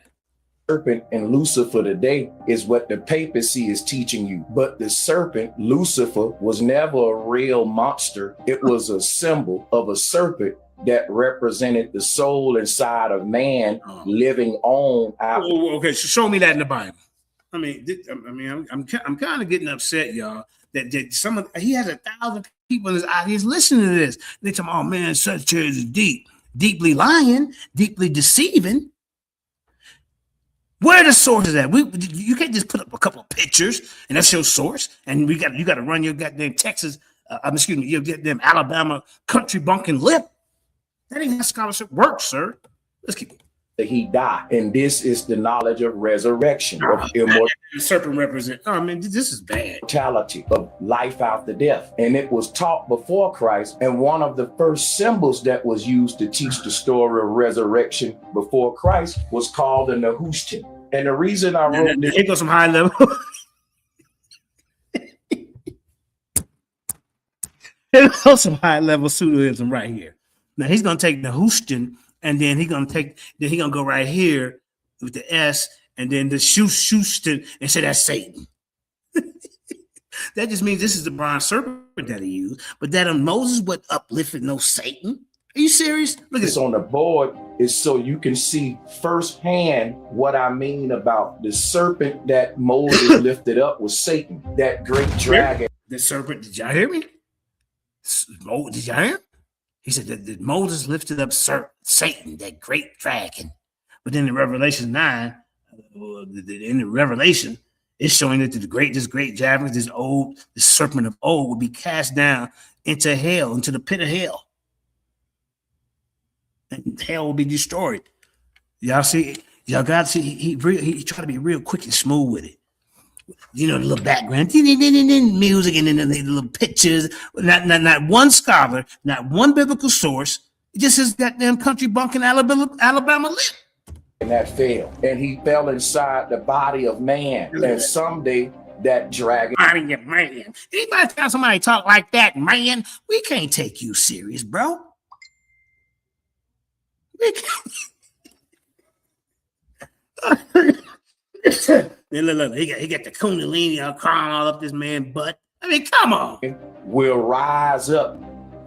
Speaker 9: Serpent and Lucifer today is what the papacy is teaching you. But the serpent, Lucifer, was never a real monster. It was a symbol of a serpent that represented the soul inside of man living on out.
Speaker 2: Okay, so show me that in the Bible. I mean, I'm kind of getting upset, y'all. That he has 1,000 people in his audience listening to this. They tell me, "Oh man, Sanchez is deeply lying, deeply deceiving." Where are the sources at? You can't just put up a couple of pictures and that's your source. And you got to run your goddamn Texas, your goddamn Alabama country bunking lip. That ain't how scholarship works, sir. Let's keep.
Speaker 9: He died, and this is the knowledge of resurrection, of immortality.
Speaker 2: Serpent represent. Oh man, this is bad.
Speaker 9: Of life after death, and it was taught before Christ. And one of the first symbols that was used to teach the story of resurrection before Christ was called the Nehushtan. And the reason I wrote this,
Speaker 2: here goes some high level. Here goes some high level pseudoism right here. Now he's gonna take Nehushtan. And then he's gonna go right here with the S and then the Shuston and say that's Satan. That just means this is the bronze serpent that he used, but that Moses would uplifted no Satan. Are you serious? Look at this
Speaker 9: on the board is so you can see firsthand what I mean about the serpent that Moses lifted up was Satan, that great dragon.
Speaker 2: The serpent, did y'all hear me? Did y'all hear? He said that Moses lifted up Satan, that great dragon. But then in Revelation 9, in the Revelation, it's showing that this great dragon, this serpent of old, will be cast down into hell, into the pit of hell. And hell will be destroyed. Y'all see, y'all got to see, he tried to be real quick and smooth with it. You know, the little background, music, and then the little pictures. Not one scholar, not one biblical source. It just his goddamn country bunking Alabama lip.
Speaker 9: And that failed. And he fell inside the body of man. And someday that dragon.
Speaker 2: Body of man. Anybody tell somebody talk like that, man? We can't take you serious, bro. We can't. Look, he got the Kundalini all crawling all up this man's butt. I mean, come on.
Speaker 9: Will rise up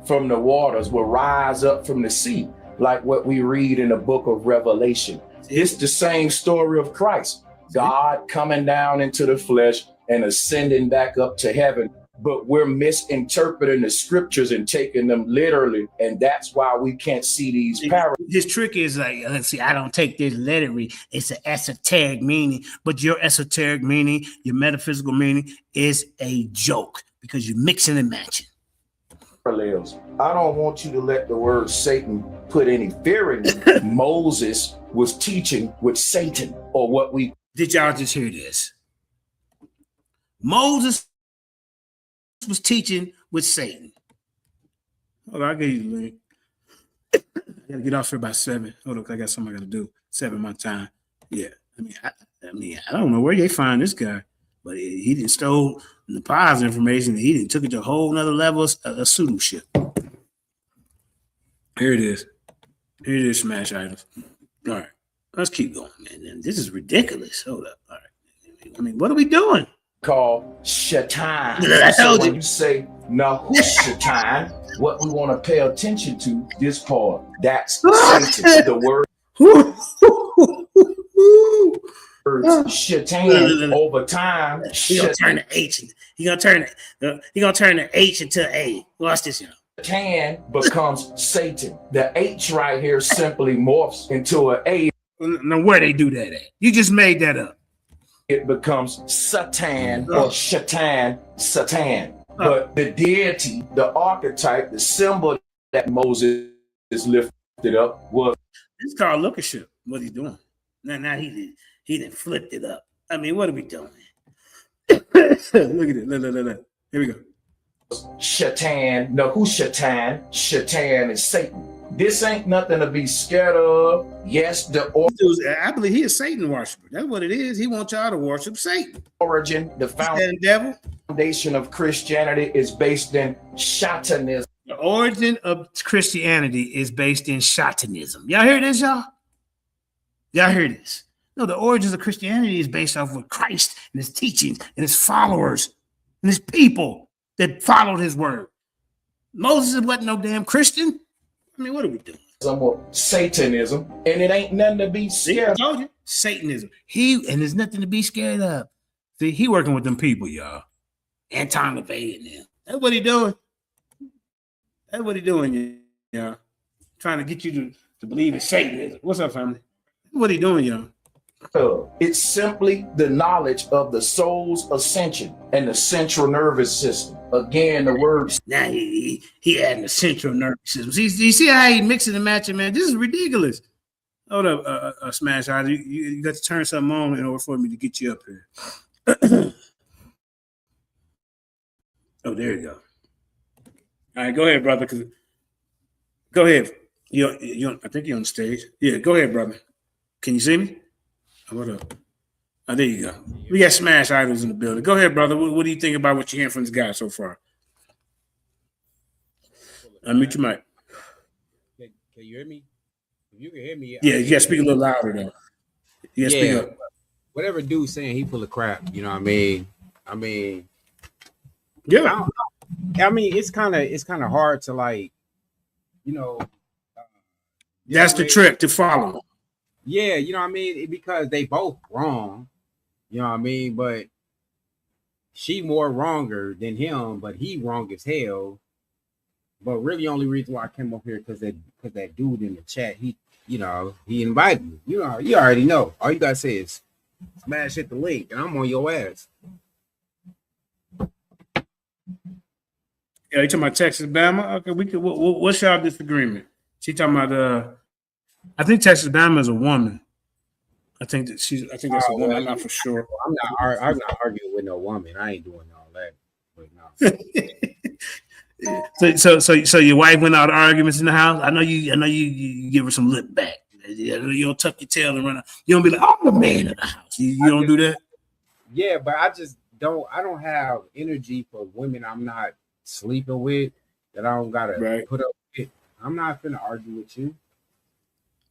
Speaker 9: from the waters, will rise up from the sea, like what we read in the book of Revelation. It's the same story of Christ. God coming down into the flesh and ascending back up to heaven. But we're misinterpreting the scriptures and taking them literally. And that's why we can't see these parallels.
Speaker 2: His trick is like, let's see, I don't take this literally. It's an esoteric meaning, but your esoteric meaning, your metaphysical meaning is a joke because you're mixing and matching.
Speaker 9: Parallels. I don't want you to let the word Satan put any fear in you. Moses was teaching with Satan, or what we.
Speaker 2: Did y'all just hear this? Moses was teaching with Satan. Hold on, I'll give you the link. I gotta get off here by 7. Hold on, I got something I gotta do. 7 my time. Yeah. I mean, I don't know where they find this guy, but he didn't stole Napah's information. He didn't took it to a whole nother level of pseudo shit. Here it is. Here it is, smash items. All right, let's keep going, man. This is ridiculous. Hold up. All right. I mean, what are we doing?
Speaker 9: Called Shaitan.
Speaker 2: I told
Speaker 9: when you say Shaitan, what we want to pay attention to, this part, that's Satan. The word Shaitan over time.
Speaker 2: He gonna turn the H. He gonna turn the H into A. Watch this, y'all.
Speaker 9: Shaitan becomes Satan. The H right here simply morphs into an A.
Speaker 2: Now, where they do that at? You just made that up.
Speaker 9: It becomes Satan or Shaitan, Satan. But the deity, the archetype, the symbol that Moses lifted up was.
Speaker 2: It's called lookership. What he's doing. Now he didn't flipped it up. I mean, what are we doing? Look at it. Look. Here we go.
Speaker 9: Shaitan. No, who's Shaitan? Shaitan is Satan. This ain't nothing to be scared of. Yes,
Speaker 2: I believe he is Satan worshiper. That's what it is. He wants y'all to worship Satan.
Speaker 9: Origin, the foundation of Christianity is based in Shatanism.
Speaker 2: The origin of Christianity is based in Shatanism. Y'all hear this, y'all? Y'all hear this? No, the origins of Christianity is based off of Christ and his teachings and his followers and his people that followed his word. Moses wasn't no damn Christian. I mean, what are we doing?
Speaker 9: Some of Satanism, and it ain't nothing to be scared of.
Speaker 2: I told you, Satanism. And there's nothing to be scared of. See, he working with them people, y'all. Anton LaVey and them. That's what he doing. That's what he doing, y'all. Trying to get you to believe in Satanism. What's up, family? What he doing, y'all?
Speaker 9: It's simply the knowledge of the soul's ascension and the central nervous system. Again, the word.
Speaker 2: Now he adding the central nervous system. See, you see how he mixing and matching, man? This is ridiculous. Hold up, Smash. You got to turn something on in order for me to get you up here. Oh, there you go. All right, go ahead, brother. Go ahead. You I think you're on stage. Yeah, go ahead, brother. Can you see me? What up? Oh, there you go. We got Smash Idols in the building. Go ahead, brother. What do you think about what you're hearing from this guy so far? Unmute your mic.
Speaker 10: Can you hear me? If you can hear me.
Speaker 2: Yeah, you got to speak a little louder, though. You got to speak up.
Speaker 10: Whatever dude's saying, he full of crap. You know what I mean?
Speaker 2: Yeah.
Speaker 10: I mean, it's kind of hard to like,
Speaker 2: That's the trick to follow.
Speaker 10: Yeah, you know what I mean? Because they both wrong, you know what I mean? But she more wronger than him, but he wrong as hell. But really only reason why I came up here because that dude in the chat, he invited me. You already know. All you gotta say is smash hit the link and I'm on your ass.
Speaker 2: Yeah, you talking about Texas Bama? Okay, we could. What's y'all disagreement? She talking about I think Texas Bama is a woman. I think that's a woman. I'm not for sure.
Speaker 10: I'm not arguing with no woman. I ain't doing all that. But no.
Speaker 2: So your wife went out arguments in the house. I know you give her some lip back. You don't tuck your tail and run out. You don't be like, I'm the man of the house. You don't do that.
Speaker 10: Yeah, but I don't have energy for women I'm not sleeping with that I don't gotta put up with. I'm not finna argue with you.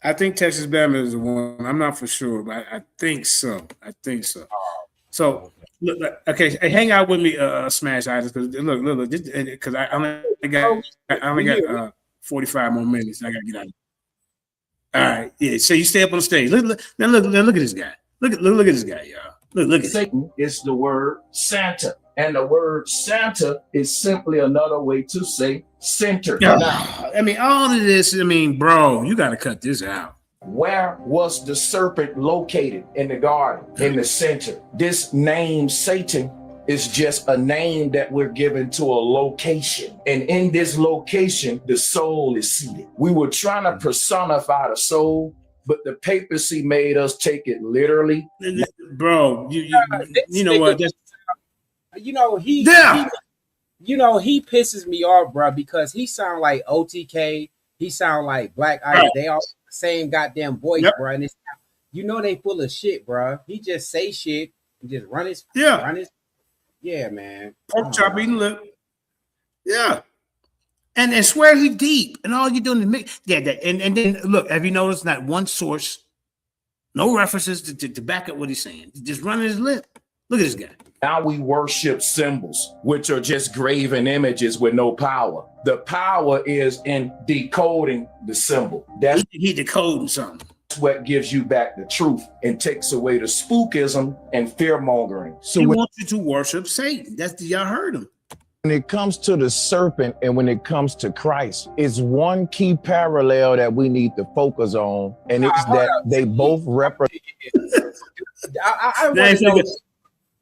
Speaker 2: I think Texas Bama is a woman. I'm not for sure, but I think so. So look, okay, hey, hang out with me, Smash Items, because look, because I only got 45 more minutes. I gotta get out. All right, yeah. So you stay up on the stage. Look at this guy. Look at this guy, y'all. Look at
Speaker 9: Satan is the word Santa, and the word Santa is simply another way to say center. Now,
Speaker 2: I mean, all of this. I mean, bro, you got to cut this out.
Speaker 9: where was the serpent located in the garden? In the center. This name Satan is just a name that we're given to a location. And in this location, the soul is seated. We were trying to personify the soul, but the papacy made us take it literally.
Speaker 2: Bro, you know what?
Speaker 10: He pisses me off, bro, because he sound like OTK. He sound like Black Iron. They all the same goddamn voice, bro. And it's, they full of shit, bro. He just say shit and just run his man.
Speaker 2: Pork chop eating lip. Yeah. And swear he deep. And all you're doing is mix. Yeah, and then look, have you noticed not one source, no references to back up what he's saying? Just running his lip. Look at this guy.
Speaker 9: Now we worship symbols, which are just graven images with no power. The power is in decoding the symbol. That's
Speaker 2: he decoding something.
Speaker 9: That's what gives you back the truth and takes away the spookism and fear mongering.
Speaker 2: So he wants you to worship Satan. That's y'all heard him.
Speaker 9: When it comes to the serpent and when it comes to Christ, it's one key parallel that we need to focus on, and it's that they both represent.
Speaker 10: I want to know.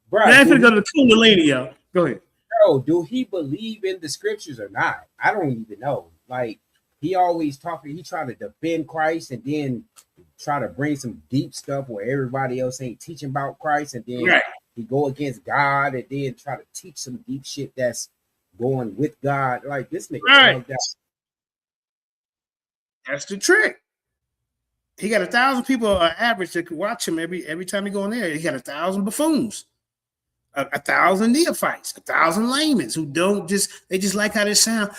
Speaker 10: Bro,
Speaker 2: I ain't gonna go to the Kundalini, y'all. Go ahead.
Speaker 10: Bro, do he believe in the scriptures or not? I don't even know. Like, he always talking, he try to defend Christ and then try to bring some deep stuff where everybody else ain't teaching about Christ, and then he go against God and then try to teach some deep shit that's going with God. Like, this nigga.
Speaker 2: Right. That's the trick. He got 1,000 people average that could watch him every time he go in there. He got 1,000 buffoons. 1,000 neophytes, 1,000 laymen who they just like how they sound,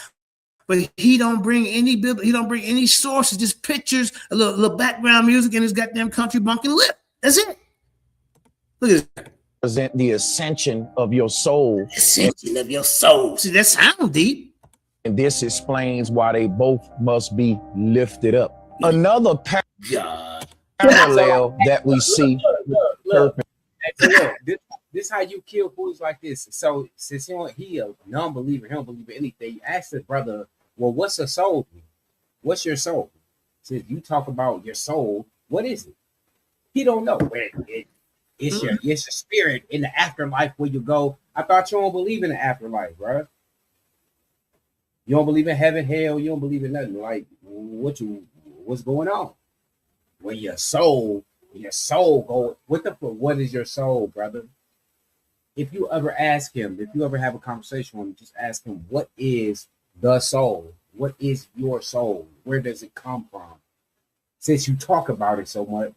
Speaker 2: but he don't bring any sources, just pictures, a little background music, and his goddamn country bunking lip. That's it. Look at this.
Speaker 9: Present the ascension of your soul.
Speaker 2: Ascension of your soul. See, that sound deep.
Speaker 9: And this explains why they both must be lifted up. Another parallel that we see.
Speaker 10: Look, this how you kill fools like this. So since he a non-believer, he don't believe in anything, you ask the brother, well, what's a soul? What's your soul? Since you talk about your soul, what is it? He don't know. It's your spirit in the afterlife where you go. I thought you don't believe in the afterlife, bro. You don't believe in heaven, hell. You don't believe in nothing. Like, what's going on? When your soul go, what is your soul, brother? If you ever ask him, if you ever have a conversation with him, just ask him, what is the soul? What is your soul? Where does it come from? Since you talk about it so much,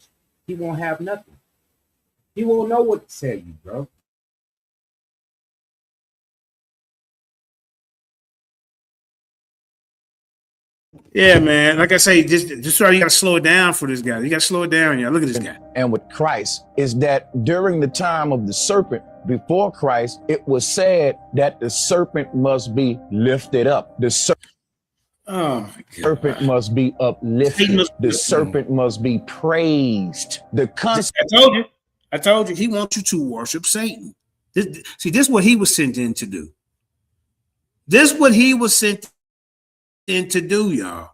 Speaker 10: he won't have nothing. He won't know what to tell you, bro.
Speaker 2: Yeah, man. Like I say, just sorry, you gotta slow it down for this guy. You gotta slow it down, y'all. Look at this guy.
Speaker 9: And with Christ is that during the time of the serpent, before Christ, it was said that the serpent must be lifted up. The serpent must be uplifted. The serpent must be praised.
Speaker 2: I told you, he wants you to worship Satan. This is what he was sent in to do. This is what he was sent in to do, y'all.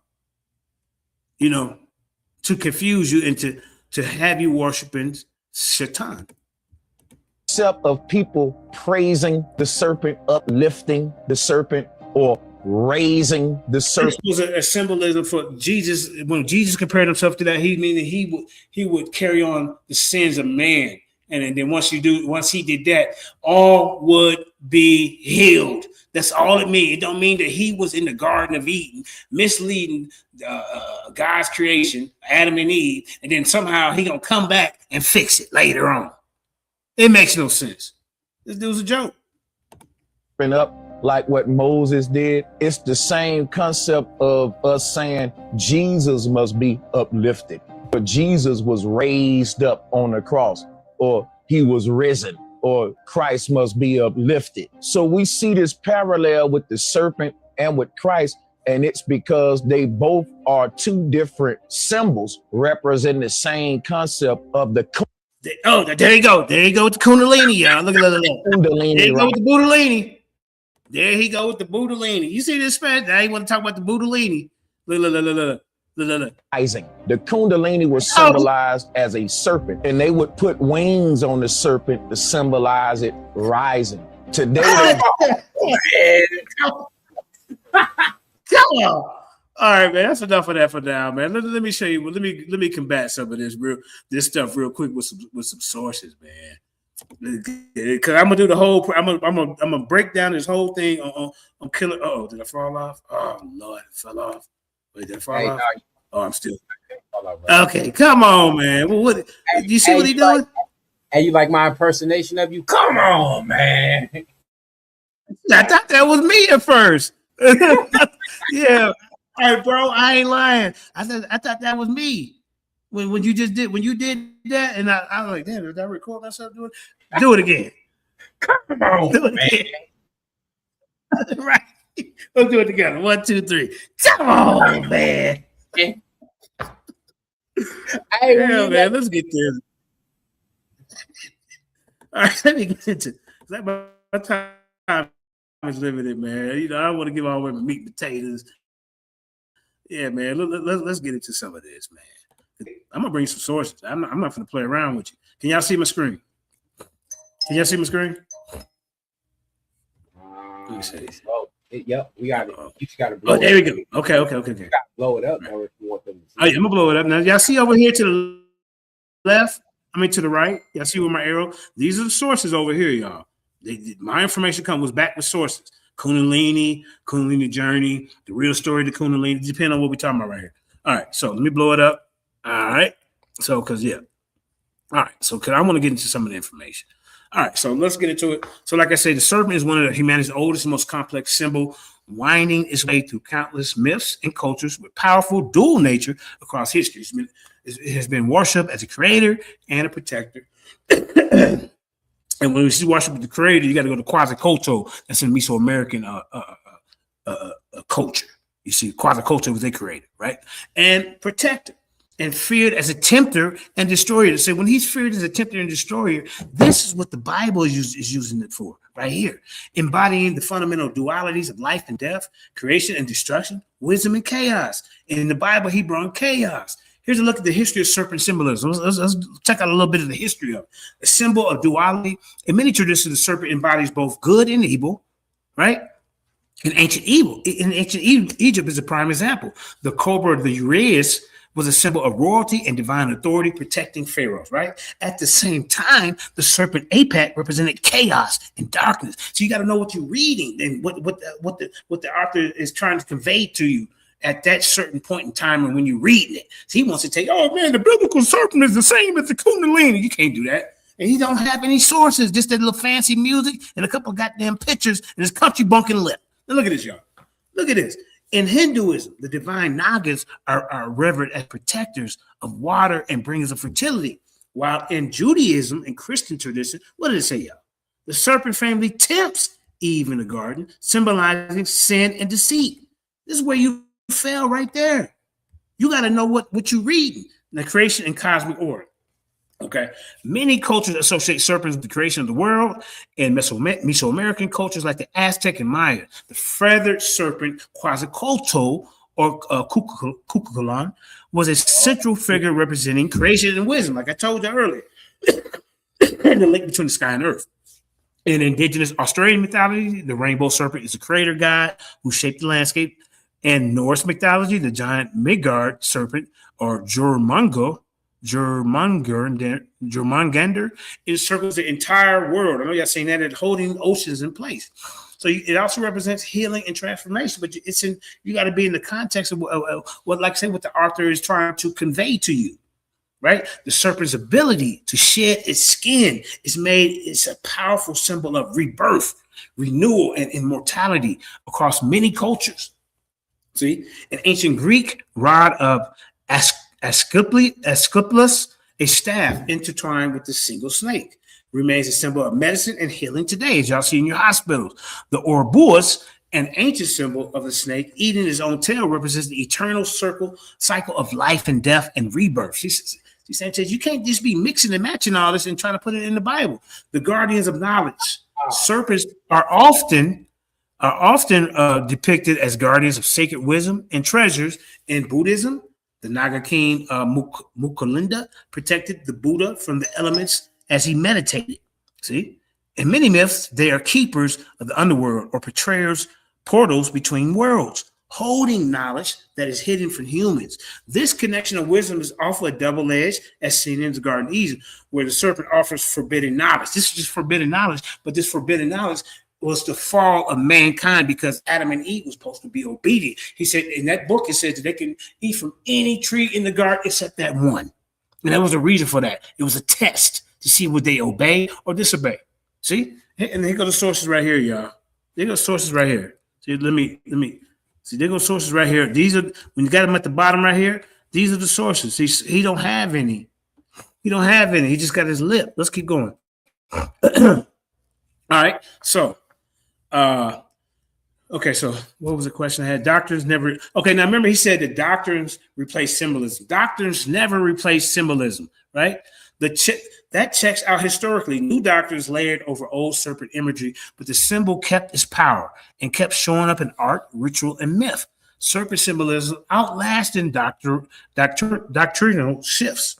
Speaker 2: To confuse you and to have you worshiping Satan.
Speaker 9: Concept of people praising the serpent, uplifting the serpent, or raising the serpent.
Speaker 2: This was a symbolism for Jesus. When Jesus compared himself to that, he would carry on the sins of man, and then once he did that, all would be healed. That's all it means. It don't mean that he was in the Garden of Eden, misleading God's creation, Adam and Eve, and then somehow he gonna come back and fix it later on. It makes no sense. This dude's a joke.
Speaker 9: Up like what Moses did. It's the same concept of us saying Jesus must be uplifted, but Jesus was raised up on the cross, or he was risen, or Christ must be uplifted. So we see this parallel with the serpent and with Christ, and it's because they both are two different symbols representing the same concept of the
Speaker 2: Oh, there you go. There you go with the Kundalini, y'all. Look.
Speaker 9: Kundalini.
Speaker 2: There you go with the Kundalini. There he go with the Kundalini. You see this, man? Now you want to talk about the Kundalini. Look.
Speaker 9: Rising. The Kundalini was symbolized as a serpent, and they would put wings on the serpent to symbolize it rising. Today,
Speaker 2: come on. All right, man. That's enough of that for now, man. Let me show you. Let me combat some of this stuff real quick with some sources, man. Because I'm gonna do the whole. I'm gonna break down this whole thing on killing. Oh, did I fall off? Oh Lord, it fell off. Wait, did I fall off? Oh, I'm still. Okay, come on, man. Well, what? You see what he doing?
Speaker 10: Hey, you like my impersonation of you? Come on, man.
Speaker 2: I thought that was me at first. Yeah. Hey, bro, I ain't lying. I thought that was me when you did that, and I was like, damn, did I record myself doing it? Do it again.
Speaker 10: Come on,
Speaker 2: do it again. Right. Let's do it together. 1, 2, 3. Come on, man.
Speaker 10: Hey,
Speaker 2: yeah, man. Let's get this. All right, let me get into it. My time is limited, man. You know, I don't want to give all away my meat and potatoes. Yeah, man. Let's get into some of this, man. I'm gonna bring some sources. I'm not gonna play around with you. Can y'all see my screen? Can y'all see my screen? Let me see.
Speaker 10: Yep, we got it. You just gotta blow
Speaker 2: it. Oh, there we go. Okay.
Speaker 10: You gotta blow it up. Right. If you want them to see.
Speaker 2: Oh, yeah, I'm gonna blow it up now. Y'all see over here to the left? I mean to the right. Y'all see where my arrow? These are the sources over here, y'all. My information was back with sources. Kundalini journey, the real story of the Kundalini, depending on what we're talking about right here. All right, so let me blow it up. All right, so all right, so I want to get into some of the information. All right, so let's get into it. So like I said, the serpent is one of humanity's oldest and most complex symbol, winding its way through countless myths and cultures with powerful dual nature across history. It has been worshipped as a creator and a protector. And when we see worship of the creator, you got to go to Quetzalcoatl. That's in Mesoamerican culture. You see, Quetzalcoatl was a creator, right? And protector, and feared as a tempter and destroyer. So when he's feared as a tempter and destroyer, this is what the Bible is using it for, right here, embodying the fundamental dualities of life and death, creation and destruction, wisdom and chaos. And in the Bible, he brought chaos. Here's a look at the history of serpent symbolism. Let's check out a little bit of the history of it. A symbol of duality. In many traditions, the serpent embodies both good and evil, right? In ancient Egypt is a prime example. The cobra, the uraeus, was a symbol of royalty and divine authority protecting pharaohs, right? At the same time, the serpent apex represented chaos and darkness. So you got to know what you're reading and what the author is trying to convey to you at that certain point in time and when you're reading it. So he wants to tell you, oh man, the biblical serpent is the same as the Kundalini. You can't do that. And he don't have any sources, just that little fancy music and a couple of goddamn pictures and his country bunking lip. Now look at this, y'all. Look at this. In Hinduism, the divine Nagas are revered as protectors of water and bringers of fertility. While in Judaism and Christian tradition, what did it say, y'all? The serpent family tempts Eve in the garden, symbolizing sin and deceit. This is where you fell right there. You got to know what you're reading. The creation and cosmic order. Okay. Many cultures associate serpents with the creation of the world. In Mesoamerican cultures like the Aztec and Maya, the feathered serpent Quetzalcoatl or Kukulkan was a central figure representing creation and wisdom, like I told you earlier, and the link between the sky and earth. In indigenous Australian mythology, the rainbow serpent is a creator god who shaped the landscape. In Norse mythology, the giant Midgard serpent or Jormungandr encircles the entire world. I know y'all saying that, holding oceans in place. So it also represents healing and transformation, but you got to be in the context of what the author is trying to convey to you, right? The serpent's ability to shed its skin it's a powerful symbol of rebirth, renewal, and immortality across many cultures. See, in ancient Greek, rod of Asclepius, a staff intertwined with a single snake. remains a symbol of medicine and healing today, as y'all see in your hospitals. The Ouroboros, an ancient symbol of the snake eating his own tail, represents the eternal cycle of life and death and rebirth. See, Sanchez, you can't just be mixing and matching all this and trying to put it in the Bible. The guardians of knowledge. Serpents are often depicted as guardians of sacred wisdom and treasures. In Buddhism, the Naga king Mukulinda protected the Buddha from the elements as he meditated. See? In many myths, they are keepers of the underworld or portals between worlds, holding knowledge that is hidden from humans. This connection of wisdom is also a double-edged, as seen in the Garden of Eden, where the serpent offers forbidden knowledge. This is just forbidden knowledge, but this forbidden knowledge was the fall of mankind because Adam and Eve was supposed to be obedient. He said in that book, it says that they can eat from any tree in the garden except that one. And there was a reason for that. It was a test to see would they obey or disobey. See? And here go the sources right here, y'all. There go sources right here. See, let me see, there go sources right here. These are, when you got them at the bottom right here, these are the sources. He don't have any. He don't have any. He just got his lip. Let's keep going. All right. So, okay. So what was the question I had? Doctrines never. Okay. Now remember, he said that doctrines replace symbolism. Doctrines never replace symbolism, right? That checks out historically. New doctrines layered over old serpent imagery, but the symbol kept its power and kept showing up in art, ritual, and myth. Serpent symbolism outlasting doctrinal shifts.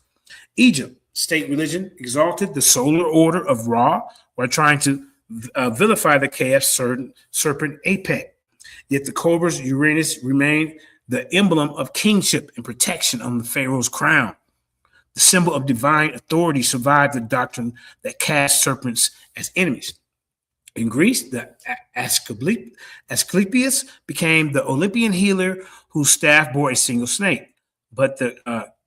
Speaker 2: Egypt, state religion, exalted the solar order of Ra while trying to vilify the chaos serpent Apep. Yet the cobra's Uranus remained the emblem of kingship and protection on the pharaoh's crown. The symbol of divine authority survived the doctrine that cast serpents as enemies. In Greece, the Asclepius became the Olympian healer whose staff bore a single snake. But the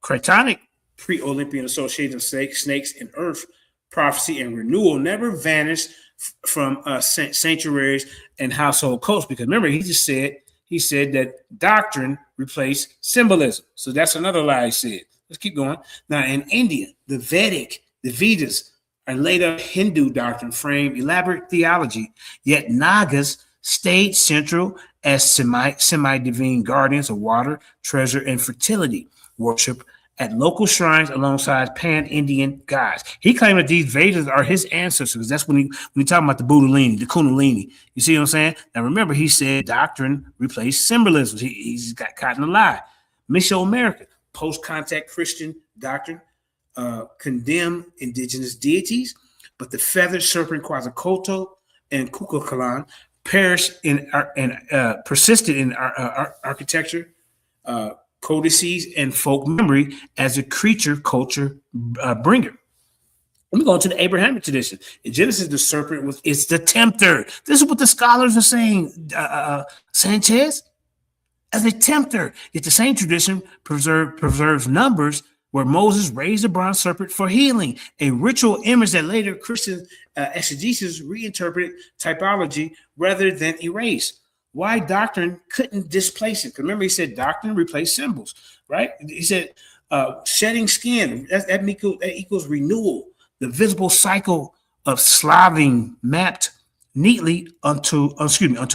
Speaker 2: Cretonic pre-Olympian association of snakes and earth, prophecy, and renewal never vanished from sanctuaries and household cults. Because remember, he said that doctrine replaced symbolism. So that's another lie he said. Let's keep going. Now, in India, the Vedas are laid up Hindu doctrine frame elaborate theology, yet Nagas stayed central as semi-divine guardians of water, treasure, and fertility, worship at local shrines alongside pan-Indian gods. He claimed that these Vedas are his ancestors. That's when we talking about the the Kundalini. You see what I'm saying? Now, remember, he said doctrine replaced symbolism. He's got caught in a lie. Mesoamerica. Post-contact Christian doctrine condemn indigenous deities, but the feathered serpent Quetzalcoatl and Kukulkan persisted in architecture, codices, and folk memory as a creature culture bringer. Let me go into the Abrahamic tradition. In Genesis, the serpent it's the tempter. This is what the scholars are saying, Sanchez. As a tempter, yet the same tradition preserves Numbers, where Moses raised a bronze serpent for healing, a ritual image that later Christian exegesis reinterpreted typology rather than erase. Why doctrine couldn't displace it? Because remember, he said doctrine replaced symbols, right? He said shedding skin, that equals renewal, the visible cycle of slaving mapped neatly unto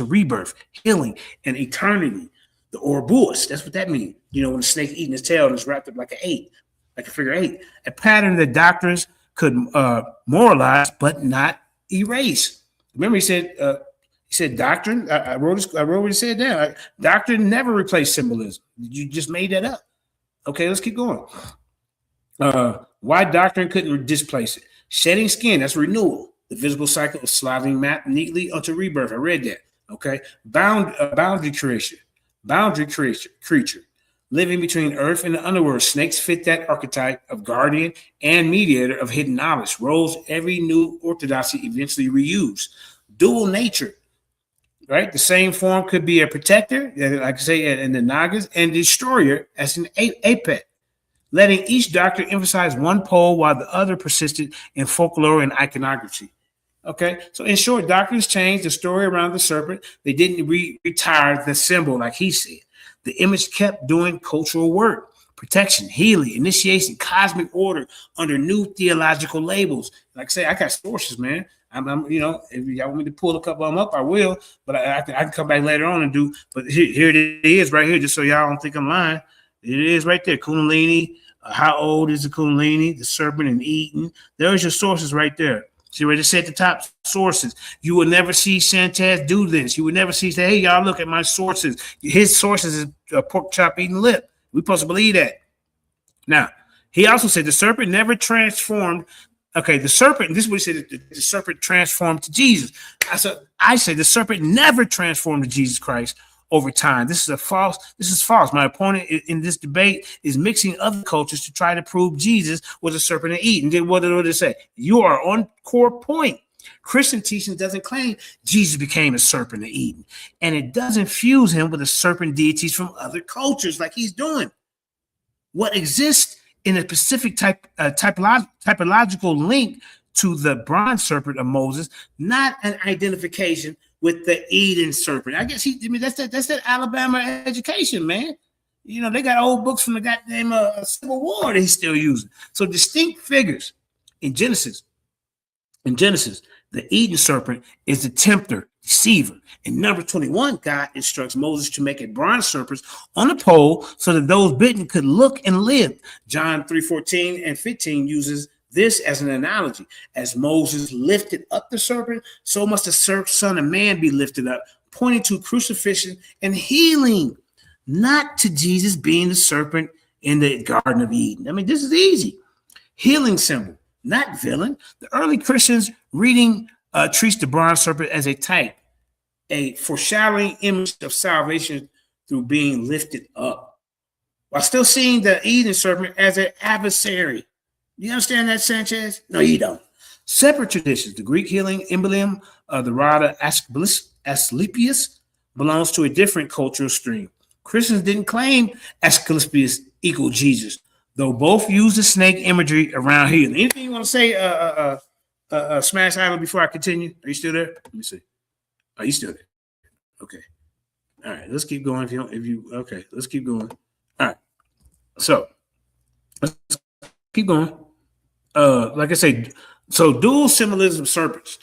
Speaker 2: rebirth, healing, and eternity. The Ouroboros, that's what that means. You know, when the snake eating his tail and it's wrapped up like a figure eight. A pattern that doctrines could moralize but not erase. Remember, he said doctrine. I wrote what he said down. Doctrine never replaced symbolism. You just made that up. Okay, let's keep going. Why doctrine couldn't displace it? Shedding skin, that's renewal. The visible cycle of sliding map neatly unto rebirth. I read that. Okay, boundary creature, living between earth and the underworld. Snakes fit that archetype of guardian and mediator of hidden knowledge. Roles every new orthodoxy eventually reused. Dual nature, right? The same form could be a protector, like I say, in the Nagas, and destroyer as an Apep, letting each doctrine emphasize one pole while the other persisted in folklore and iconography. Okay, so in short, doctrines changed the story around the serpent. They didn't retire the symbol like he said. The image kept doing cultural work, protection, healing, initiation, cosmic order under new theological labels. Like I say, I got sources, man. I'm you know, if y'all want me to pull a couple of them up, I will, but I can come back later on and do. But here it is right here, just so y'all don't think I'm lying. It is right there, Kundalini. How old is the Kundalini? The serpent in Eden. There's your sources right there. See where they said the top sources. You will never see Sanchez do this. You will never see, say, hey, y'all, look at my sources. His sources is a pork chop eating lip. We're supposed to believe that. Now, he also said the serpent never transformed. Okay, the serpent, this is what he said, the serpent transformed to Jesus. I said the serpent never transformed to Jesus Christ over time. This is false. My opponent in this debate is mixing other cultures to try to prove Jesus was a serpent in Eden. Then what did they say? You are on core point. Christian teaching doesn't claim Jesus became a serpent in Eden, and it doesn't fuse him with the serpent deities from other cultures like he's doing. What exists in a specific typological link to the bronze serpent of Moses, not an identification with the Eden serpent. I guess that's that Alabama education, man. You know, they got old books from the goddamn Civil War that he's still using. So distinct figures in Genesis. In Genesis, the Eden serpent is the tempter, deceiver. In number 21, God instructs Moses to make a bronze serpent on a pole so that those bitten could look and live. John 3:14 and 15 uses this as an analogy. As Moses lifted up the serpent, so must the Son of Man be lifted up, pointing to crucifixion and healing, not to Jesus being the serpent in the Garden of Eden. I mean, this is easy. Healing symbol, not villain. The early Christians reading treats the bronze serpent as a type, a foreshadowing image of salvation through being lifted up, while still seeing the Eden serpent as an adversary. You understand that, Sanchez? No, you don't. Separate traditions. The Greek healing emblem of the rod of Asclepius belongs to a different cultural stream. Christians didn't claim Asclepius equal Jesus, though both use the snake imagery around healing. Anything you want to say, Smash Island, before I continue? Are you still there? Let me see. Are you still there? Okay. All right. Let's keep going. Okay. Let's keep going. All right. So let's keep going. Like I say, so dual symbolism of serpents,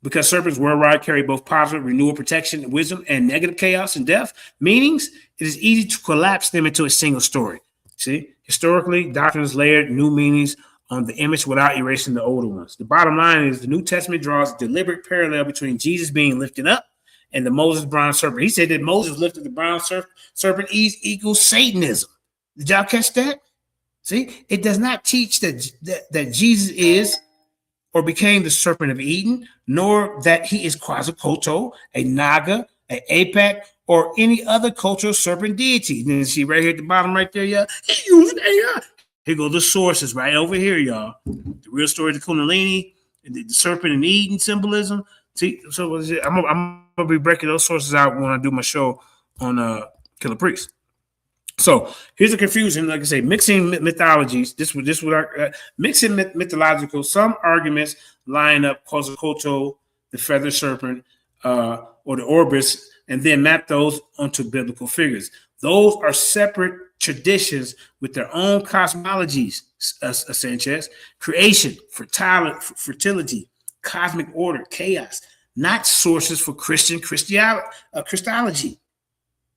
Speaker 2: because serpents worldwide carry both positive renewal, protection, and wisdom, and negative chaos and death meanings, it is easy to collapse them into a single story. See, historically, doctrines layered new meanings on the image without erasing the older ones. The bottom line is the New Testament draws a deliberate parallel between Jesus being lifted up and the Moses bronze serpent. He said that Moses lifted the bronze serpent equals Satanism. Did y'all catch that? See, it does not teach that Jesus is or became the serpent of Eden, nor that he is Quetzalcoatl, a Naga, an Apex, or any other cultural serpent deity. And then see right here at the bottom right there, y'all, he used AI. Here go the sources right over here, y'all. The real story of the Kundalini, the serpent in Eden symbolism. See, so I'm gonna be breaking those sources out when I do my show on Killer Priest. So here's a confusion. Like I say, mixing mythologies. Mixing mythological. Some arguments line up Quetzalcoatl, the feather serpent, or the Orbis, and then map those onto biblical figures. Those are separate traditions with their own cosmologies. Sanchez, creation, fertility, cosmic order, chaos, not sources for Christology.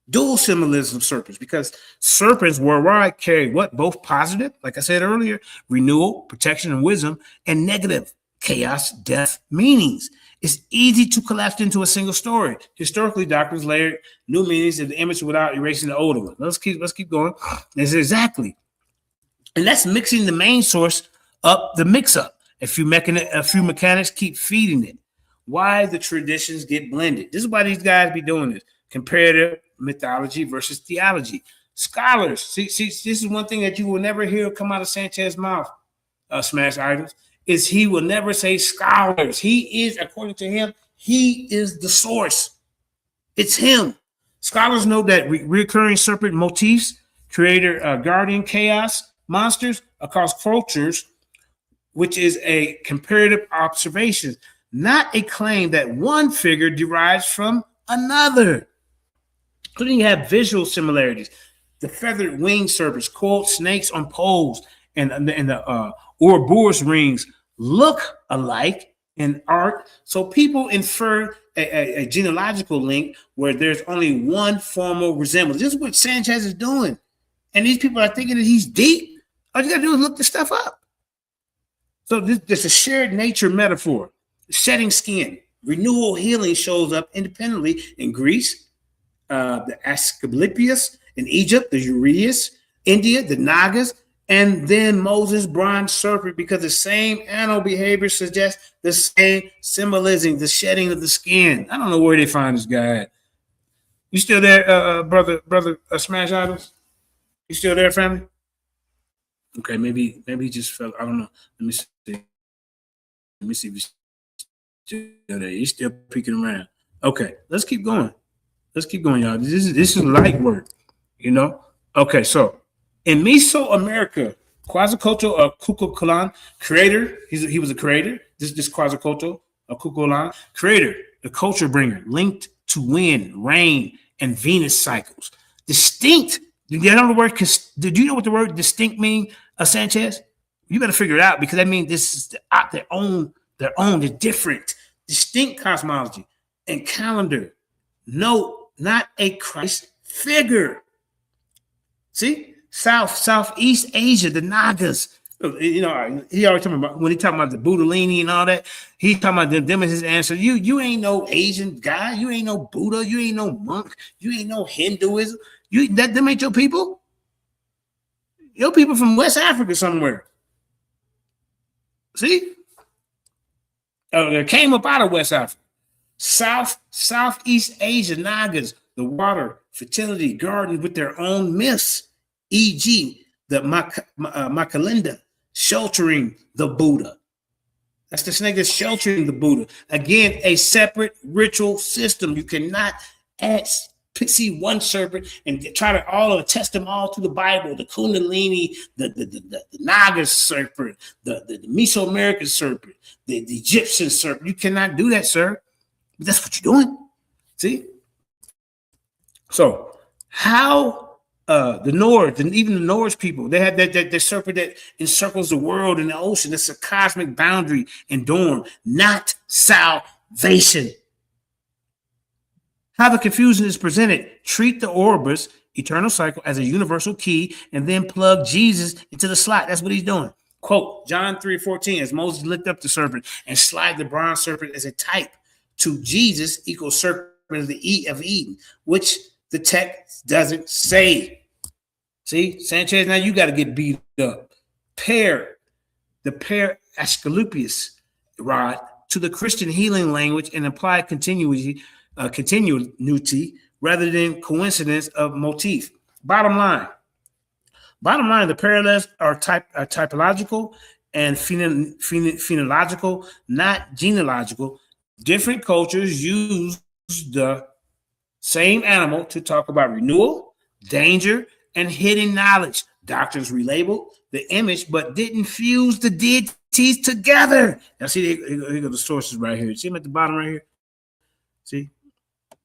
Speaker 2: Dual symbolism of serpents, because serpents worldwide carry what? Both positive, like I said earlier, renewal, protection, and wisdom, and negative, chaos, death, meanings. It's easy to collapse into a single story. Historically, doctrines layered new meanings of the image without erasing the older one. Let's keep going. That's exactly. And that's mixing the main source up the mix-up. A few mechanics keep feeding it. Why the traditions get blended. This is why these guys be doing this. Comparative mythology versus theology. Scholars, see, this is one thing that you will never hear come out of Sanchez's mouth, Smash Items, is he will never say scholars. He is, according to him, he is the source. It's him. Scholars know that recurring serpent motifs, creator, guardian, chaos, monsters across cultures, which is a comparative observation, not a claim that one figure derives from another. Then you have visual similarities. the feathered winged serpents, coiled snakes on poles, and the Ouroboros rings look alike in art. So people infer a genealogical link where there's only one formal resemblance. This is what Sanchez is doing. And these people are thinking that he's deep. All you gotta do is look this stuff up. So there's a shared nature metaphor. Shedding skin, renewal, healing shows up independently in Greece, the Asclepius, in Egypt, the Urias, India, the Nagas, and then Moses' bronze serpent, because the same animal behavior suggests the same symbolism, the shedding of the skin. I don't know where they find this guy at. You still there, brother Smash Idols? You still there, family? Okay, maybe he just fell. I don't know. Let me see if he's still there. He's still peeking around. Okay, let's keep going. Y'all. This is light work, you know. Okay, so in Mesoamerica, Quetzalcoatl of Kukulkan, creator. He was a creator. This Quetzalcoatl of Kukulkan, creator, the culture bringer, linked to wind, rain, and Venus cycles. Distinct. Do you know the word? Did you know what the word distinct mean, Sanchez? You better figure it out, because that means this is their own, the different, distinct cosmology and calendar. No, not a Christ figure. See, Southeast Asia, the Nagas. You know, he always talking about, when he talking about the Kundalini and all that, he's talking about them as his answer. You ain't no Asian guy. You ain't no Buddha. You ain't no monk. You ain't no Hinduism. Them ain't your people. Your people from West Africa somewhere. See? They came up out of West Africa. Southeast Asia, Nagas, the water, fertility, garden with their own myths, e.g., the Makalinda, sheltering the Buddha. That's the snake that's sheltering the Buddha. Again, a separate ritual system. You cannot see one serpent and try to all attest them all to the Bible. The Kundalini, the Naga serpent, the Mesoamerican serpent, the Egyptian serpent. You cannot do that, sir. But that's what you're doing. See? So how the North, and even the Norse people, they have that serpent that encircles the world and the ocean. It's a cosmic boundary and dorm, not salvation. How the confusion is presented: treat the Ouroboros, eternal cycle, as a universal key, and then plug Jesus into the slot. That's what he's doing. Quote, John 3:14, as Moses lifted up the serpent and slide the bronze serpent as a type to Jesus equals serpent of Eden, which the text doesn't say. See, Sanchez, now you got to get beat up. The pair Asclepius rod to the Christian healing language and apply continuity rather than coincidence of motif. Bottom line, the parallels are typological and phenological, not genealogical. Different cultures use the same animal to talk about renewal, danger, and hidden knowledge. Doctors relabeled the image, but didn't fuse the deities together. Now, see, here go the sources right here. See them at the bottom right here? See?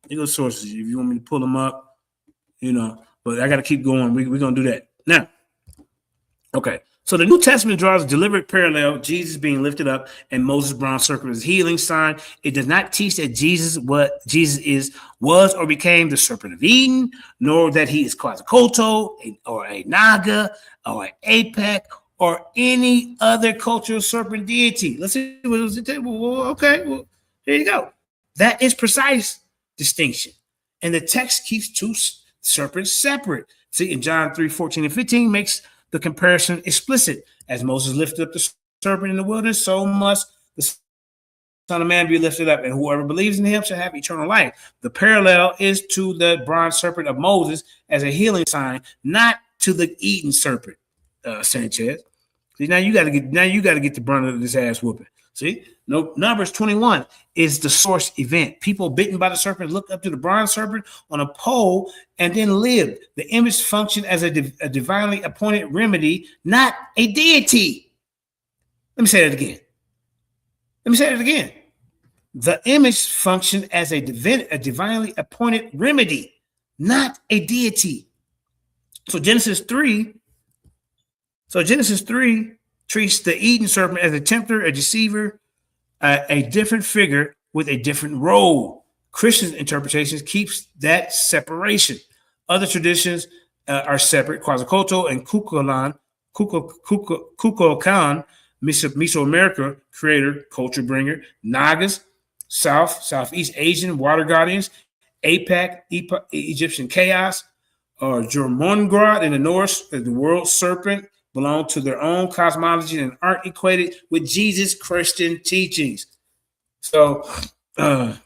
Speaker 2: Here go sources. If you want me to pull them up, you know, but I got to keep going. We're going to do that. Now, okay. So the New Testament draws a deliberate parallel, Jesus being lifted up and Moses' bronze serpent as healing sign. It does not teach that Jesus was or became the serpent of Eden, nor that he is Quetzalcoatl or a Naga or an Apex or any other cultural serpent deity. Let's see what was it. Okay, well, here you go. That is precise distinction. And the text keeps two serpents separate. See, in John 3:14 and 15 makes the comparison explicit. As Moses lifted up the serpent in the wilderness, so must the Son of Man be lifted up, and whoever believes in him shall have eternal life. The parallel is to the bronze serpent of Moses as a healing sign, not to the Eden serpent, Sanchez. See, now you got to get the brunt of this ass whooping. See, no, Numbers 21 is the source event. People bitten by the serpent looked up to the bronze serpent on a pole and then lived. The image functioned as a divinely appointed remedy, not a deity. Let me say that again. The image functioned as a divinely appointed remedy, not a deity. So Genesis 3 treats the Eden serpent as a tempter, a deceiver, a different figure with a different role. Christian interpretations keeps that separation. Other traditions are separate. Quetzalcoatl and Kukulkan, Mesoamerica creator, culture bringer. Nagas, Southeast Asian water guardians. APAC, Egyptian chaos. Or Jormungandr in the Norse, the world serpent, belong to their own cosmology and aren't equated with Jesus' Christian teachings. So, all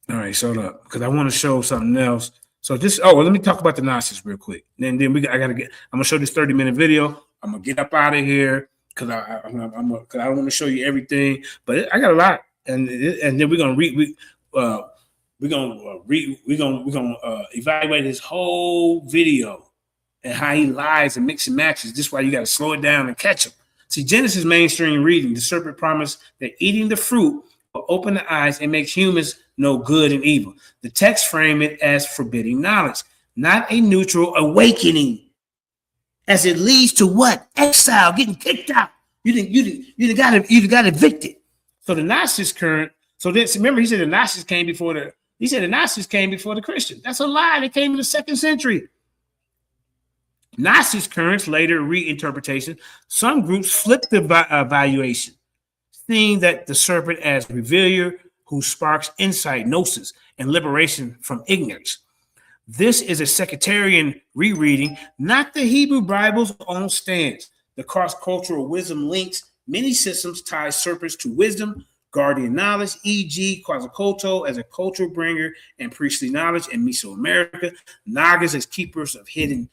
Speaker 2: right, so because I want to show something else. So this, let me talk about the Gnostics real quick. Then I'm gonna show this 30-minute video. I'm gonna get up out of here because I don't want to show you everything, but I got a lot, and then we're gonna evaluate his whole video and how he lies and mix and matches. This is why you got to slow it down and catch him. See, Genesis mainstream reading, the serpent promised that eating the fruit will open the eyes and make humans know good and evil. The text frame it as forbidding knowledge, not a neutral awakening, as it leads to what? Exile, getting kicked out. You got evicted. So the Gnostics current. So this, remember, he said the Gnostics came before the Christians. That's a lie. They came in the 2nd century. Gnostics currents later reinterpretation. Some groups flip the evaluation, seeing that the serpent as revealer who sparks insight, gnosis, and liberation from ignorance. This is a sectarian rereading, not the Hebrew Bible's own stance. The cross-cultural wisdom links many systems, ties serpents to wisdom, guardian knowledge, e.g., Quetzalcoatl as a cultural bringer and priestly knowledge in Mesoamerica, Nagas as keepers of hidden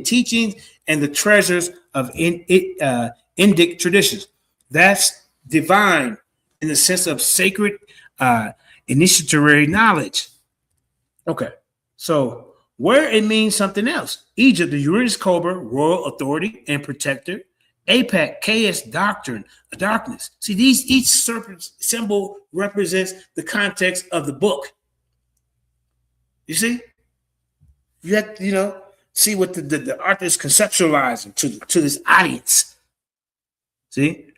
Speaker 2: teachings, and the treasures of Indic traditions. That's divine in the sense of sacred initiatory knowledge. Okay, so where it means something else. Egypt, the Uranus Cobra, royal authority and protector. APAC, chaos, doctrine, darkness. See, each serpent symbol represents the context of the book. You see? You have to, see what the author is conceptualizing to this audience. See?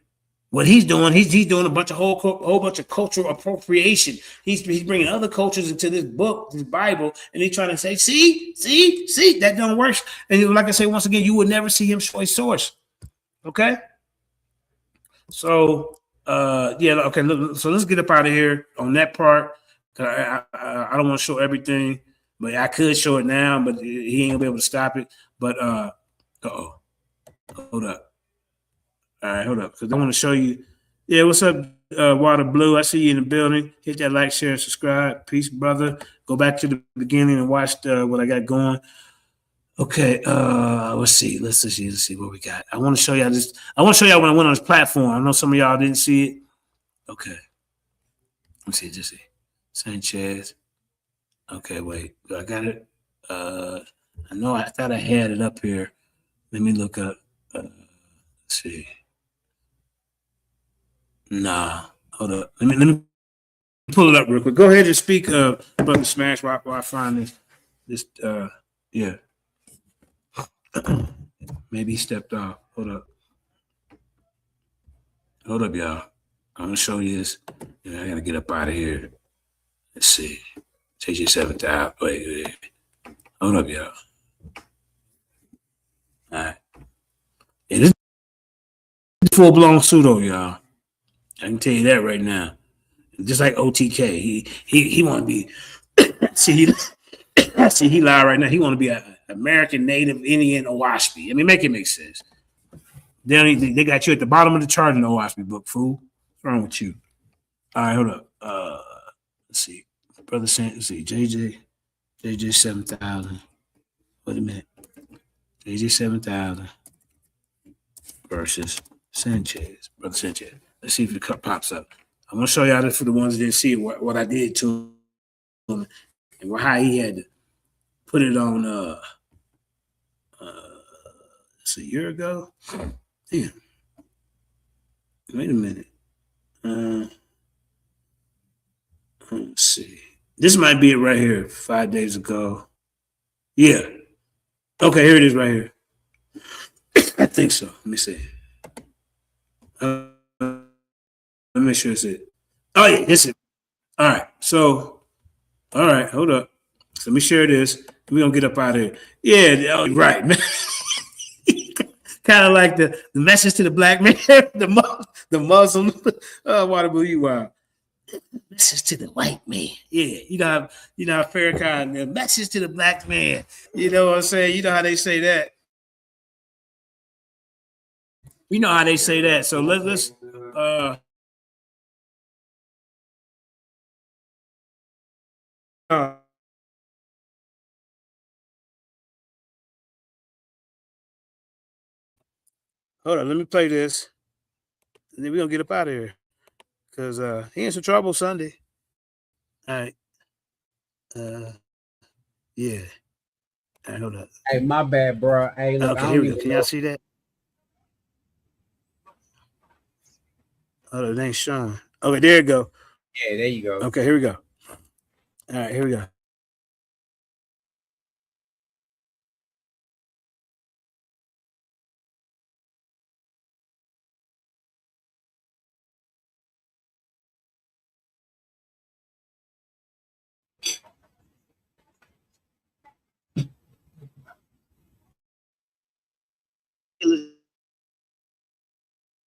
Speaker 2: What he's doing, he's doing a whole bunch of cultural appropriation. He's bringing other cultures into this book, this Bible, and he's trying to say, see, that don't work. And like I say, once again, you would never see him show a source. Okay. So, okay. So let's get up out of here on that part. I don't want to show everything, but I could show it now, but he ain't gonna be able to stop it. But hold up. All right, hold up, because I want to show you. Yeah, what's up, Water Blue? I see you in the building. Hit that like, share, and subscribe. Peace, brother. Go back to the beginning and watch what I got going. Okay, let's see what we got. I want to show y'all this. I want to show y'all when I went on this platform. I know some of y'all didn't see it. Okay, let's see, just see. Sanchez. Okay, wait, I got it. I thought I had it up here. Let me look up. Let's see. Nah, hold up. Let me pull it up real quick. Go ahead and speak, Brother Smash, while I find this. Yeah. Maybe he stepped off. Hold up, y'all. I'm gonna show you this. Yeah, I gotta get up out of here. Let's see. JJ 7000. Wait. Hold up, y'all. All right. Yeah, this is full-blown pseudo, y'all. I can tell you that right now. Just like OTK, he want to be. See, he lied right now. He want to be a American Native Indian Owaspy. I mean, make it make sense. They got you at the bottom of the chart in the Owaspy book, fool. What's wrong with you? All right, hold up. Let's see. Brother Sanchez, let's see. JJ 7000. Wait a minute. JJ 7000 versus Sanchez. Brother Sanchez. Let's see if the cup pops up. I'm going to show y'all this for the ones that didn't see what I did to him and how he had to put it on it's a year ago. Damn. Wait a minute. Let's see. This might be it right here. 5 days ago. Yeah. Okay, here it is right here. I think so. Let me see. Let me make sure it's it. Oh, yeah, this is it. All right. So, all right, hold up. So let me share this. We're going to get up out of here. Yeah, right. Kind of like the message to the black man, the Muslim. Why the you are. Message to the white man. Yeah, you know Farrakhan, the message to the black man. You know what I'm saying? You know how they say that. You know how they say that. So let's hold on, let me play this. And then we're gonna get up out of here. Cause he in some trouble Sunday. All right. Yeah. All right, hold up.
Speaker 10: Hey, my bad, bro. Hey, look,
Speaker 2: Okay, here we go. Can y'all see that? Oh, it ain't showing. Okay, there you go.
Speaker 10: Yeah, there you go.
Speaker 2: Okay, here we go. All right, here we go.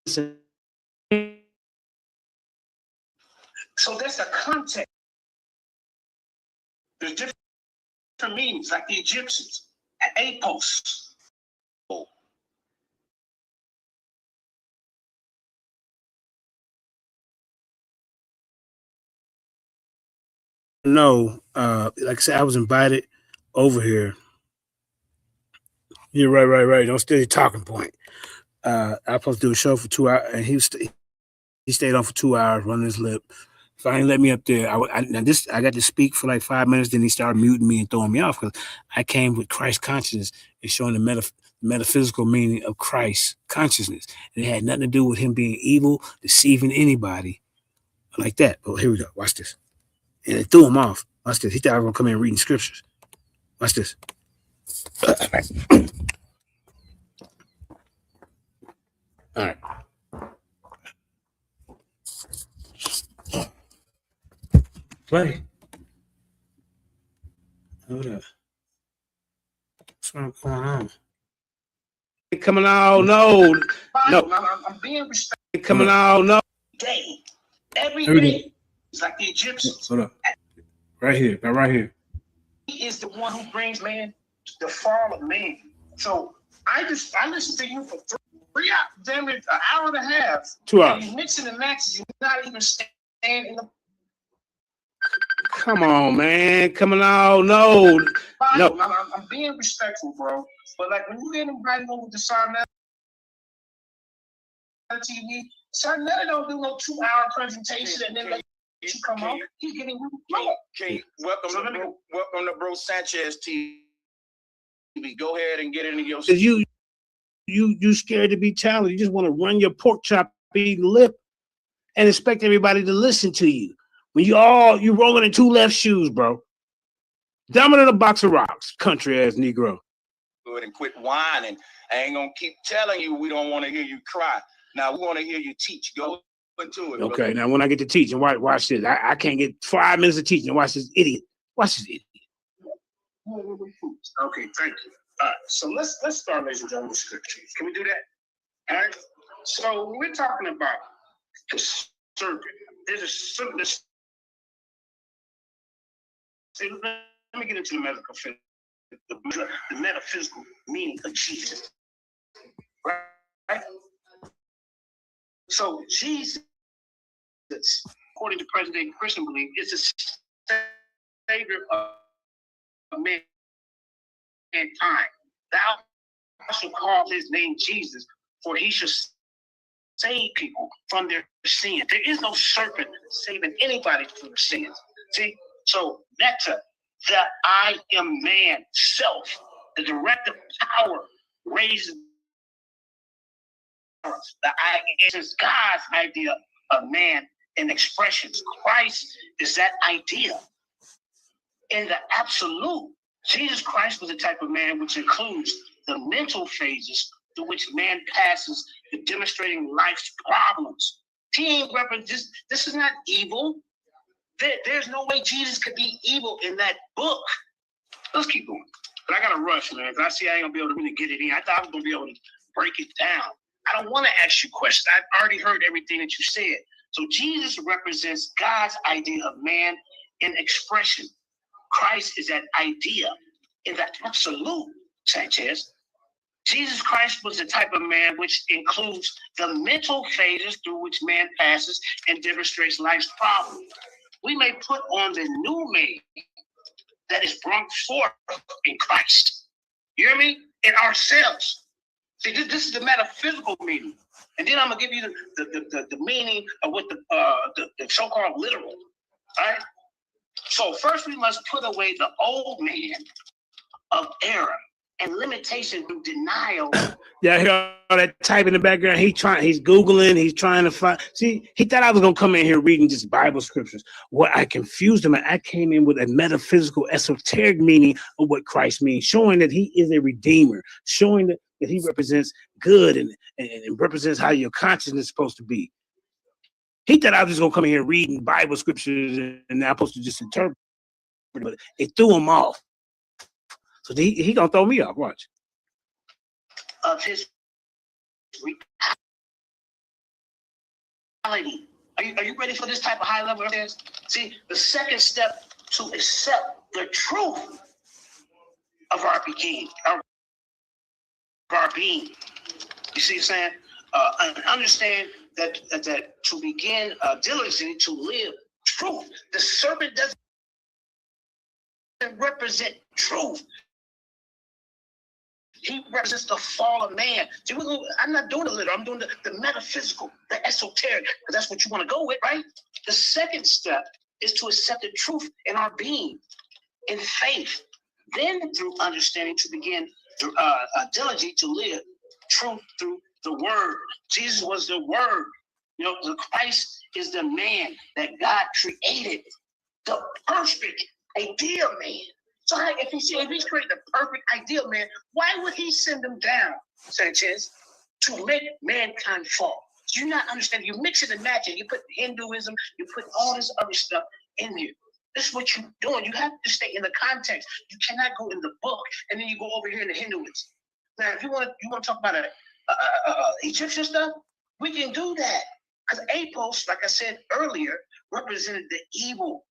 Speaker 2: Listen.
Speaker 3: So that's a context. There's different meanings, like the Egyptians, apos.
Speaker 2: No, like I said, I was invited over here. You're right. Don't steal your talking point. I was supposed to do a show for 2 hours, and he stayed on for 2 hours, running his lip. Finally let me up there. I got to speak for like 5 minutes. Then he started muting me and throwing me off because I came with Christ consciousness and showing the metaphysical meaning of Christ consciousness. And it had nothing to do with him being evil, deceiving anybody like that. But here we go. Watch this. And it threw him off. Watch this. He thought I was going to come in reading scriptures. Watch this. All right. Play. Hold up. What's going on? They coming out, no.
Speaker 3: I'm being respectful.
Speaker 2: They coming out, no.
Speaker 3: Day. Every day. It's like the Egyptians.
Speaker 2: Hold up. Right here.
Speaker 3: He is the one who brings man to the fall of man. So I listened to you for 3 hours, damn it, an hour and a half.
Speaker 2: 2 hours.
Speaker 3: And you mixing and matching, you're not even standing in the.
Speaker 2: Come on, man. Coming out, no.
Speaker 3: I'm being respectful, bro. But like when you get invited over to Sarnetta TV, Sarnetta don't do no 2-hour presentation and then you come on. He's getting
Speaker 6: welcome to Bro Sanchez TV. Go ahead and get into your.
Speaker 2: You scared to be challenged. You just want to run your pork chop eating lip and expect everybody to listen to you. When you rolling in 2 left shoes, bro. Dumber than a box of rocks, country ass Negro.
Speaker 6: Good and quit whining. I ain't gonna keep telling you we don't want to hear you cry. Now we want to hear you teach. Go into it.
Speaker 2: Okay, now when I get to teaching, watch this. I can't get 5 minutes of teaching. Watch this idiot.
Speaker 3: Okay, thank you. All right, so let's start, ladies and gentlemen, with scripture. Can we do that? All right. So we're talking about the serpent. There's a serpent. Let me get into the metaphysical meaning of Jesus. Right? So Jesus, according to present-day Christian belief, is the savior of mankind. Thou shalt call his name Jesus, for he shall save people from their sins. There is no serpent saving anybody from their sins. See? So that's the I am man self, the directive power raises the I is God's idea of man in expressions. Christ is that idea in the absolute. Jesus Christ was the type of man which includes the mental phases through which man passes to demonstrating life's problems. He ain't this is not evil. There's no way Jesus could be evil in that book. Let's keep going. But I gotta rush, man, because I see I ain't gonna be able to really get it in. I thought I was gonna be able to break it down. I don't want to ask you questions. I've already heard everything that you said. So Jesus represents God's idea of man in expression. Christ is that idea in the absolute, Sanchez. Jesus Christ was the type of man which includes the mental phases through which man passes and demonstrates life's problems. We may put on the new man that is brought forth in Christ. You hear me? In ourselves. See, this is the metaphysical meaning. And then I'm going to give you the meaning of what the so-called literal. All right? So first we must put away the old man of error and limitation through denial.
Speaker 2: Yeah, I hear all that type in the background. He's Googling, he's trying to find. See, he thought I was going to come in here reading just Bible scriptures. What I confused him, I came in with a metaphysical, esoteric meaning of what Christ means, showing that he is a redeemer, showing that he represents good and represents how your consciousness is supposed to be. He thought I was just going to come in here reading Bible scriptures and I'm supposed to just interpret it, but it threw him off. So he gonna throw me off. Watch.
Speaker 3: Of his reality. Are you ready for this type of high level? See, the second step to accept the truth of our being, our being. You see what I'm saying? And understand that to begin diligently to live truth. The serpent doesn't represent truth. He represents the fall of man. See, I'm not doing the literal. I'm doing the metaphysical, the esoteric, because that's what you want to go with, right? The second step is to accept the truth in our being, in faith. Then through understanding to begin diligently to live truth through the word. Jesus was the word. You know, the Christ is the man that God created, the perfect ideal man. So if he's creating the perfect ideal man, why would he send them down, Sanchez, to make mankind fall? Do you not understand? You mix it and match it. You put Hinduism, you put all this other stuff in there. This is what you're doing. You have to stay in the context. You cannot go in the book and then you go over here in the Hinduism. Now, if you want to talk about Egyptian stuff, we can do that. Because Apos, like I said earlier, represented the evil,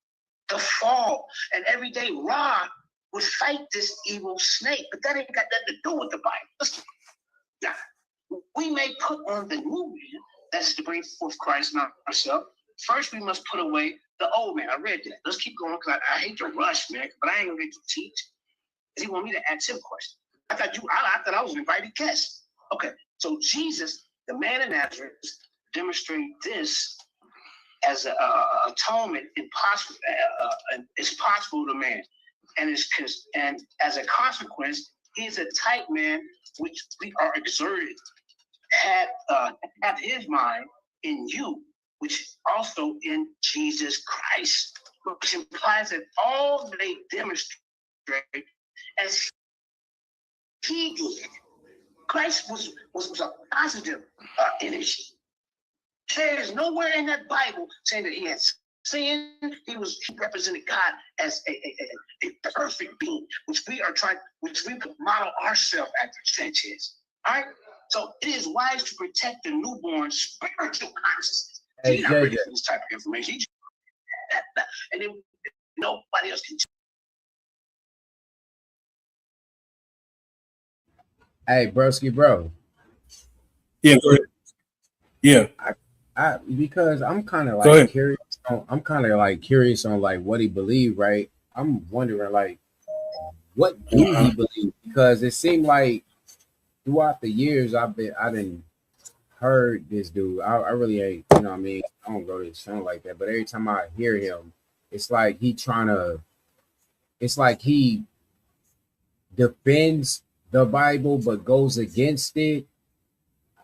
Speaker 3: the fall, and every day Ra would fight this evil snake, but that ain't got nothing to do with the Bible. Now, we may put on the new man, that's to bring forth Christ, not ourselves. First, we must put away the old man. I read that. Let's keep going, because I hate to rush, man, but I ain't gonna get to teach. He want me to ask him questions. I thought I was an invited guest. Okay, so Jesus, the man in Nazareth, demonstrated this as an atonement impossible, is possible to man. And as a consequence, he's a type man which we are exerted, have his mind in you, which also in Jesus Christ, which implies that all they demonstrate as he did. Christ was a positive energy. There is nowhere in that Bible saying that he had sin. He represented God as a perfect being, which we model ourselves after Sanchez. All right. So it is wise to protect the newborn spiritual consciousness. He's not ready for this type of information. And then nobody else can.
Speaker 10: Hey, broski, bro.
Speaker 2: Yeah, go ahead. Yeah.
Speaker 10: Because I'm kind of like curious. I'm kind of like curious on like what he believed, right? I'm wondering like what do he believe? Because it seemed like throughout the years I didn't heard this dude. I really ain't, you know what I mean? I don't go to his show like that, but every time I hear him, it's like he defends the Bible but goes against it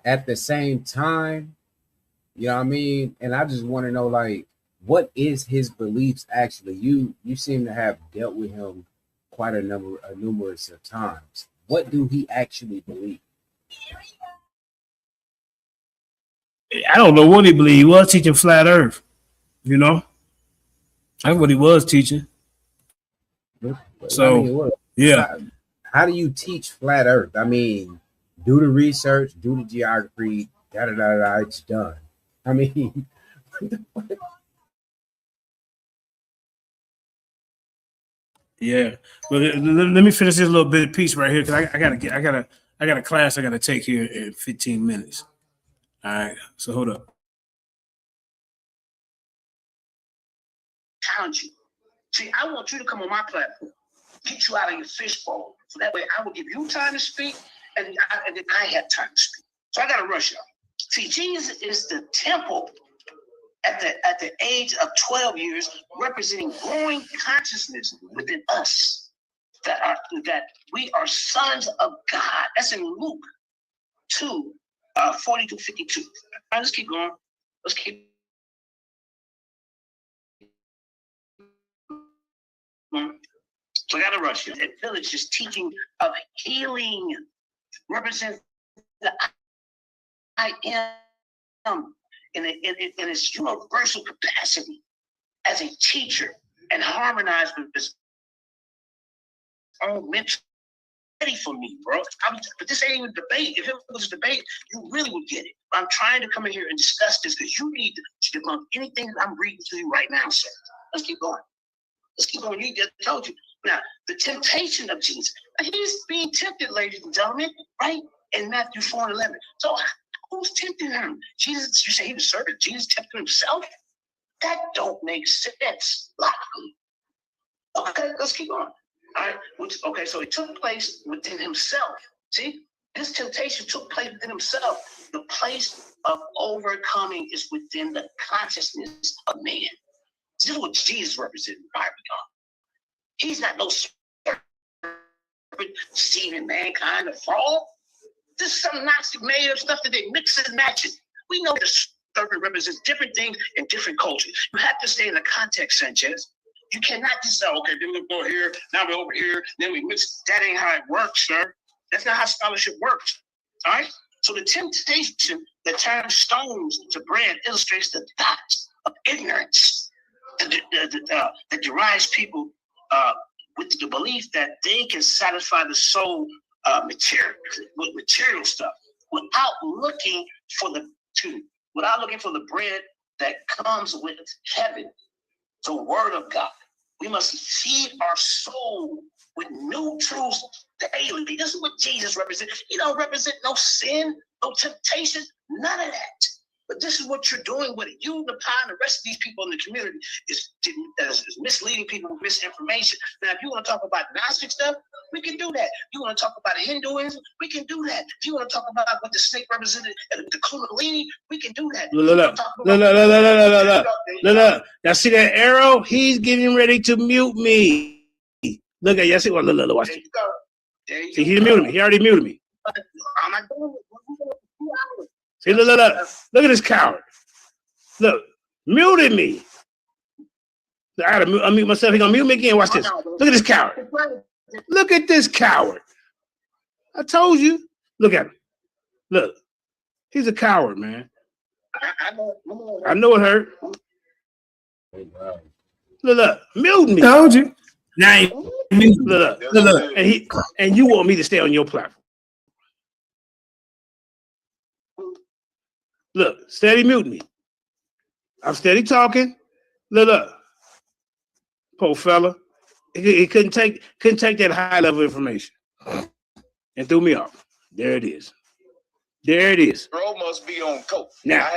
Speaker 10: at the same time. You know what I mean? And I just want to know, like, what is his beliefs actually? You seem to have dealt with him quite a numerous of times. What do he actually believe?
Speaker 2: I don't know what he believed. He was teaching flat Earth. You know, that's what he was teaching. So,
Speaker 10: I mean,
Speaker 2: yeah.
Speaker 10: How do you teach flat Earth? I mean, do the research, do the geography, it's done. I mean,
Speaker 2: yeah. But let me finish this little bit of piece right here because I got a class I gotta take here in 15 minutes. All right. So hold up.
Speaker 11: Challenge you. See, I want you to come on my platform, get you out of your fishbowl, so that way I will give you time to speak, and then I have time to speak. So I gotta rush y'all. See, Jesus is the temple at the age of 12 years, representing growing consciousness within us that we are sons of God. That's in Luke 2, 40 to 52. All right, let's keep going. Let's keep. So I gotta rush you. That village is teaching of healing, represents the I am in its universal capacity as a teacher and harmonize with this own mental. Ready for me, bro. But this ain't even a debate. If it was a debate, you really would get it. I'm trying to come in here and discuss this because you need to debunk anything that I'm reading to you right now, sir. Let's keep going. Let's keep going. You just told you. Now, the temptation of Jesus. He's being tempted, ladies and gentlemen, right? In Matthew 4:11. So who's tempting him? Jesus, you say he was serpent. Jesus tempted himself? That don't make sense logically. Okay, let's keep going. All right. Okay, so it took place within himself. See, this temptation took place within himself. The place of overcoming is within the consciousness of man. This is what Jesus represented in the Bible. He's not no serpent deceiving mankind to fall. This is some Gnostic made up stuff that they mix and match it. We know the serpent represents different things in different cultures. You have to stay in the context, Sanchez. You cannot just say, okay, then we'll go here, now we're over here, then we mix. That ain't how it works, sir. That's not how scholarship works. All right? So the temptation that turns stones to bread illustrates the dots of ignorance that derives people with the belief that they can satisfy the soul with material stuff without looking for the bread that comes with heaven, the word of God. We must feed our soul with new truths daily. This is what Jesus represents. He don't represent no sin, no temptation, none of that. But this is what you're doing with it. You, Napah, and the rest of these people in the community is misleading people with misinformation. Now, if you want to talk about Gnostic stuff, we can do that. You want to talk about Hinduism, we can do that. If you want to talk about what the snake represented, the Kundalini, we can do that.
Speaker 2: Look. Y'all see that arrow? He's getting ready to mute me. Look at y'all see what? Look, watch it. See, he muted me. He already muted me.
Speaker 11: I'm not doing it.
Speaker 2: See, look at this coward. Look, muted me. I gotta unmute myself. He gonna mute me again. Watch this. Look at this coward. Look at this coward. I told you. Look at him. Look, he's a coward, man. I know it hurt. Look, mute me.
Speaker 8: Told you.
Speaker 2: Now, look, and you want me to stay on your platform. Look, steady mute me. I'm steady talking. Look. Poor fella. He couldn't take that high level information. And threw me off. There it is.
Speaker 9: Bro must be on coke.
Speaker 2: Now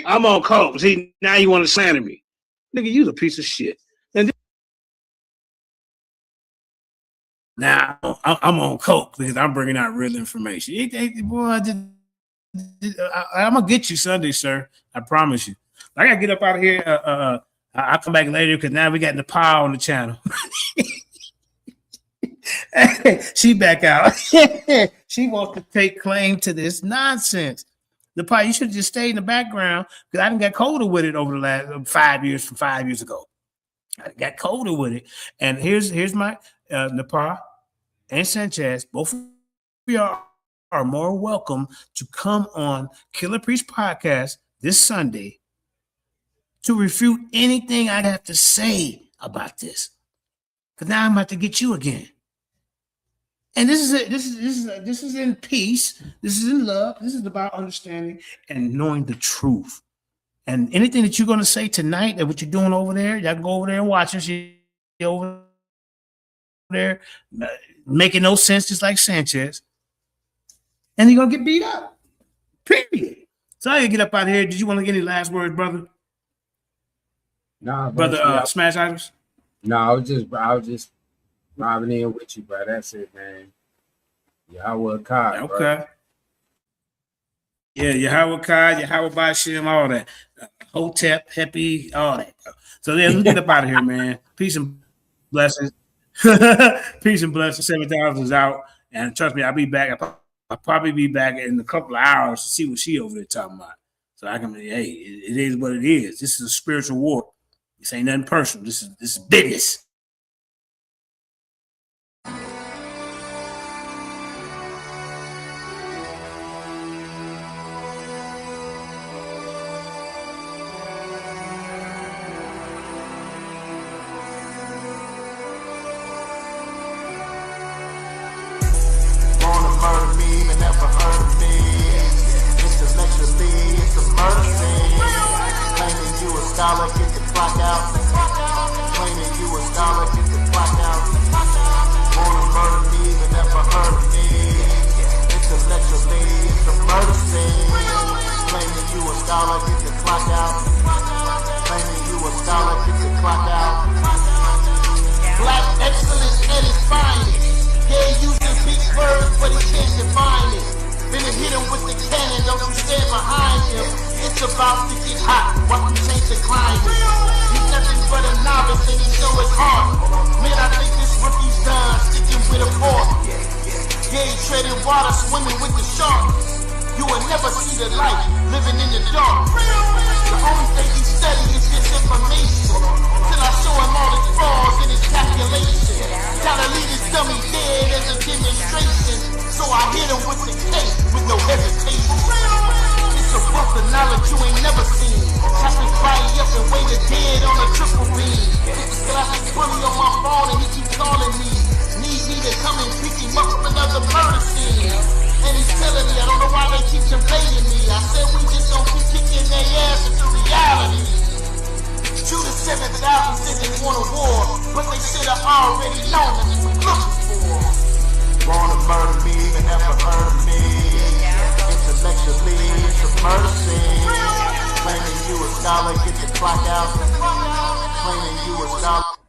Speaker 2: I'm on coke. See, now you want to slander me. Nigga, you's a piece of shit. And now I'm on coke because I'm bringing out real information. Boy, I'm gonna get you Sunday, sir. I promise you. I gotta get up out of here. I'll come back later because now we got Napah on the channel. She back out. She wants to take claim to this nonsense. Napah, you should have just stayed in the background because I didn't get colder with it over the last 5 years from 5 years ago. I got colder with it. And here's my Napah and Sanchez. Both of y'all are more welcome to come on Killer Priest Podcast this Sunday to refute anything I have to say about this. Because now I'm about to get you again. And this is it. This is in peace. This is in love. This is about understanding and knowing the truth. And anything that you're going to say tonight, that what you're doing over there, y'all can go over there and watch us. You're over there making no sense, just like Sanchez. And you're going to get beat up. Period. So I can get up out of here. Did you want to get any last words, brother?
Speaker 10: Nah,
Speaker 2: brother. Smash Items.
Speaker 10: No, I was just robbing in with you, bro. That's it, man. Yahweh Kai.
Speaker 2: Okay.
Speaker 10: Bro.
Speaker 2: Yeah, Yahweh Kai, Yahweh Bashim, all that. Hotep, Hepi, all that. So yeah, let's get up out of here, man. Peace and blessings. Peace and blessings. 7,000 is out. And trust me, I'll be back. I'll probably be back in a couple of hours to see what she over there talking about. So I can, hey, it is what it is. This is a spiritual war. This ain't nothing personal. This is business.
Speaker 1: Murder me, but never hurt me. Intellectually, it's a murder scene. Claiming you a scholar, get the clock out. Claiming you a scholar, get the clock out. Wanna murder me, but never hurt me. Intellectually, it's a murder scene. Claiming you a scholar, get the clock out. Claiming you a scholar, get the clock out. Black excellence at its finest. Yeah, using big words, but he can't define it. Then hit him with the cannon, don't you stand behind him. It's about to get hot, while you change the climate. He's nothing but a novice and he show his heart. Man, I think this rookie's done, sticking with a fork. Yeah, he treading water, swimming with the sharks. You will never see the light, living in the dark. The only thing he study is this information. Till I show him all his flaws and his calculation. Gotta leave this dummy dead as a demonstration. So I hit him with the case with no hesitation. It's a wealth of knowledge you ain't never seen. Chop his body up and weigh the dead on a triple beam. This galactic bully on my phone and he keeps calling me. Need me to come and pick him up from another murder scene. And he's telling me I don't know why they keep invading me. I said we just don't keep kicking their ass into reality. Judah 7,000 said they want a war, but they should have already known that we were looking for. Wanna murder me, but never hurt me. Intellectually, it's a murder scene. Claiming you a scholar, get the clock out. Claiming you a scholar.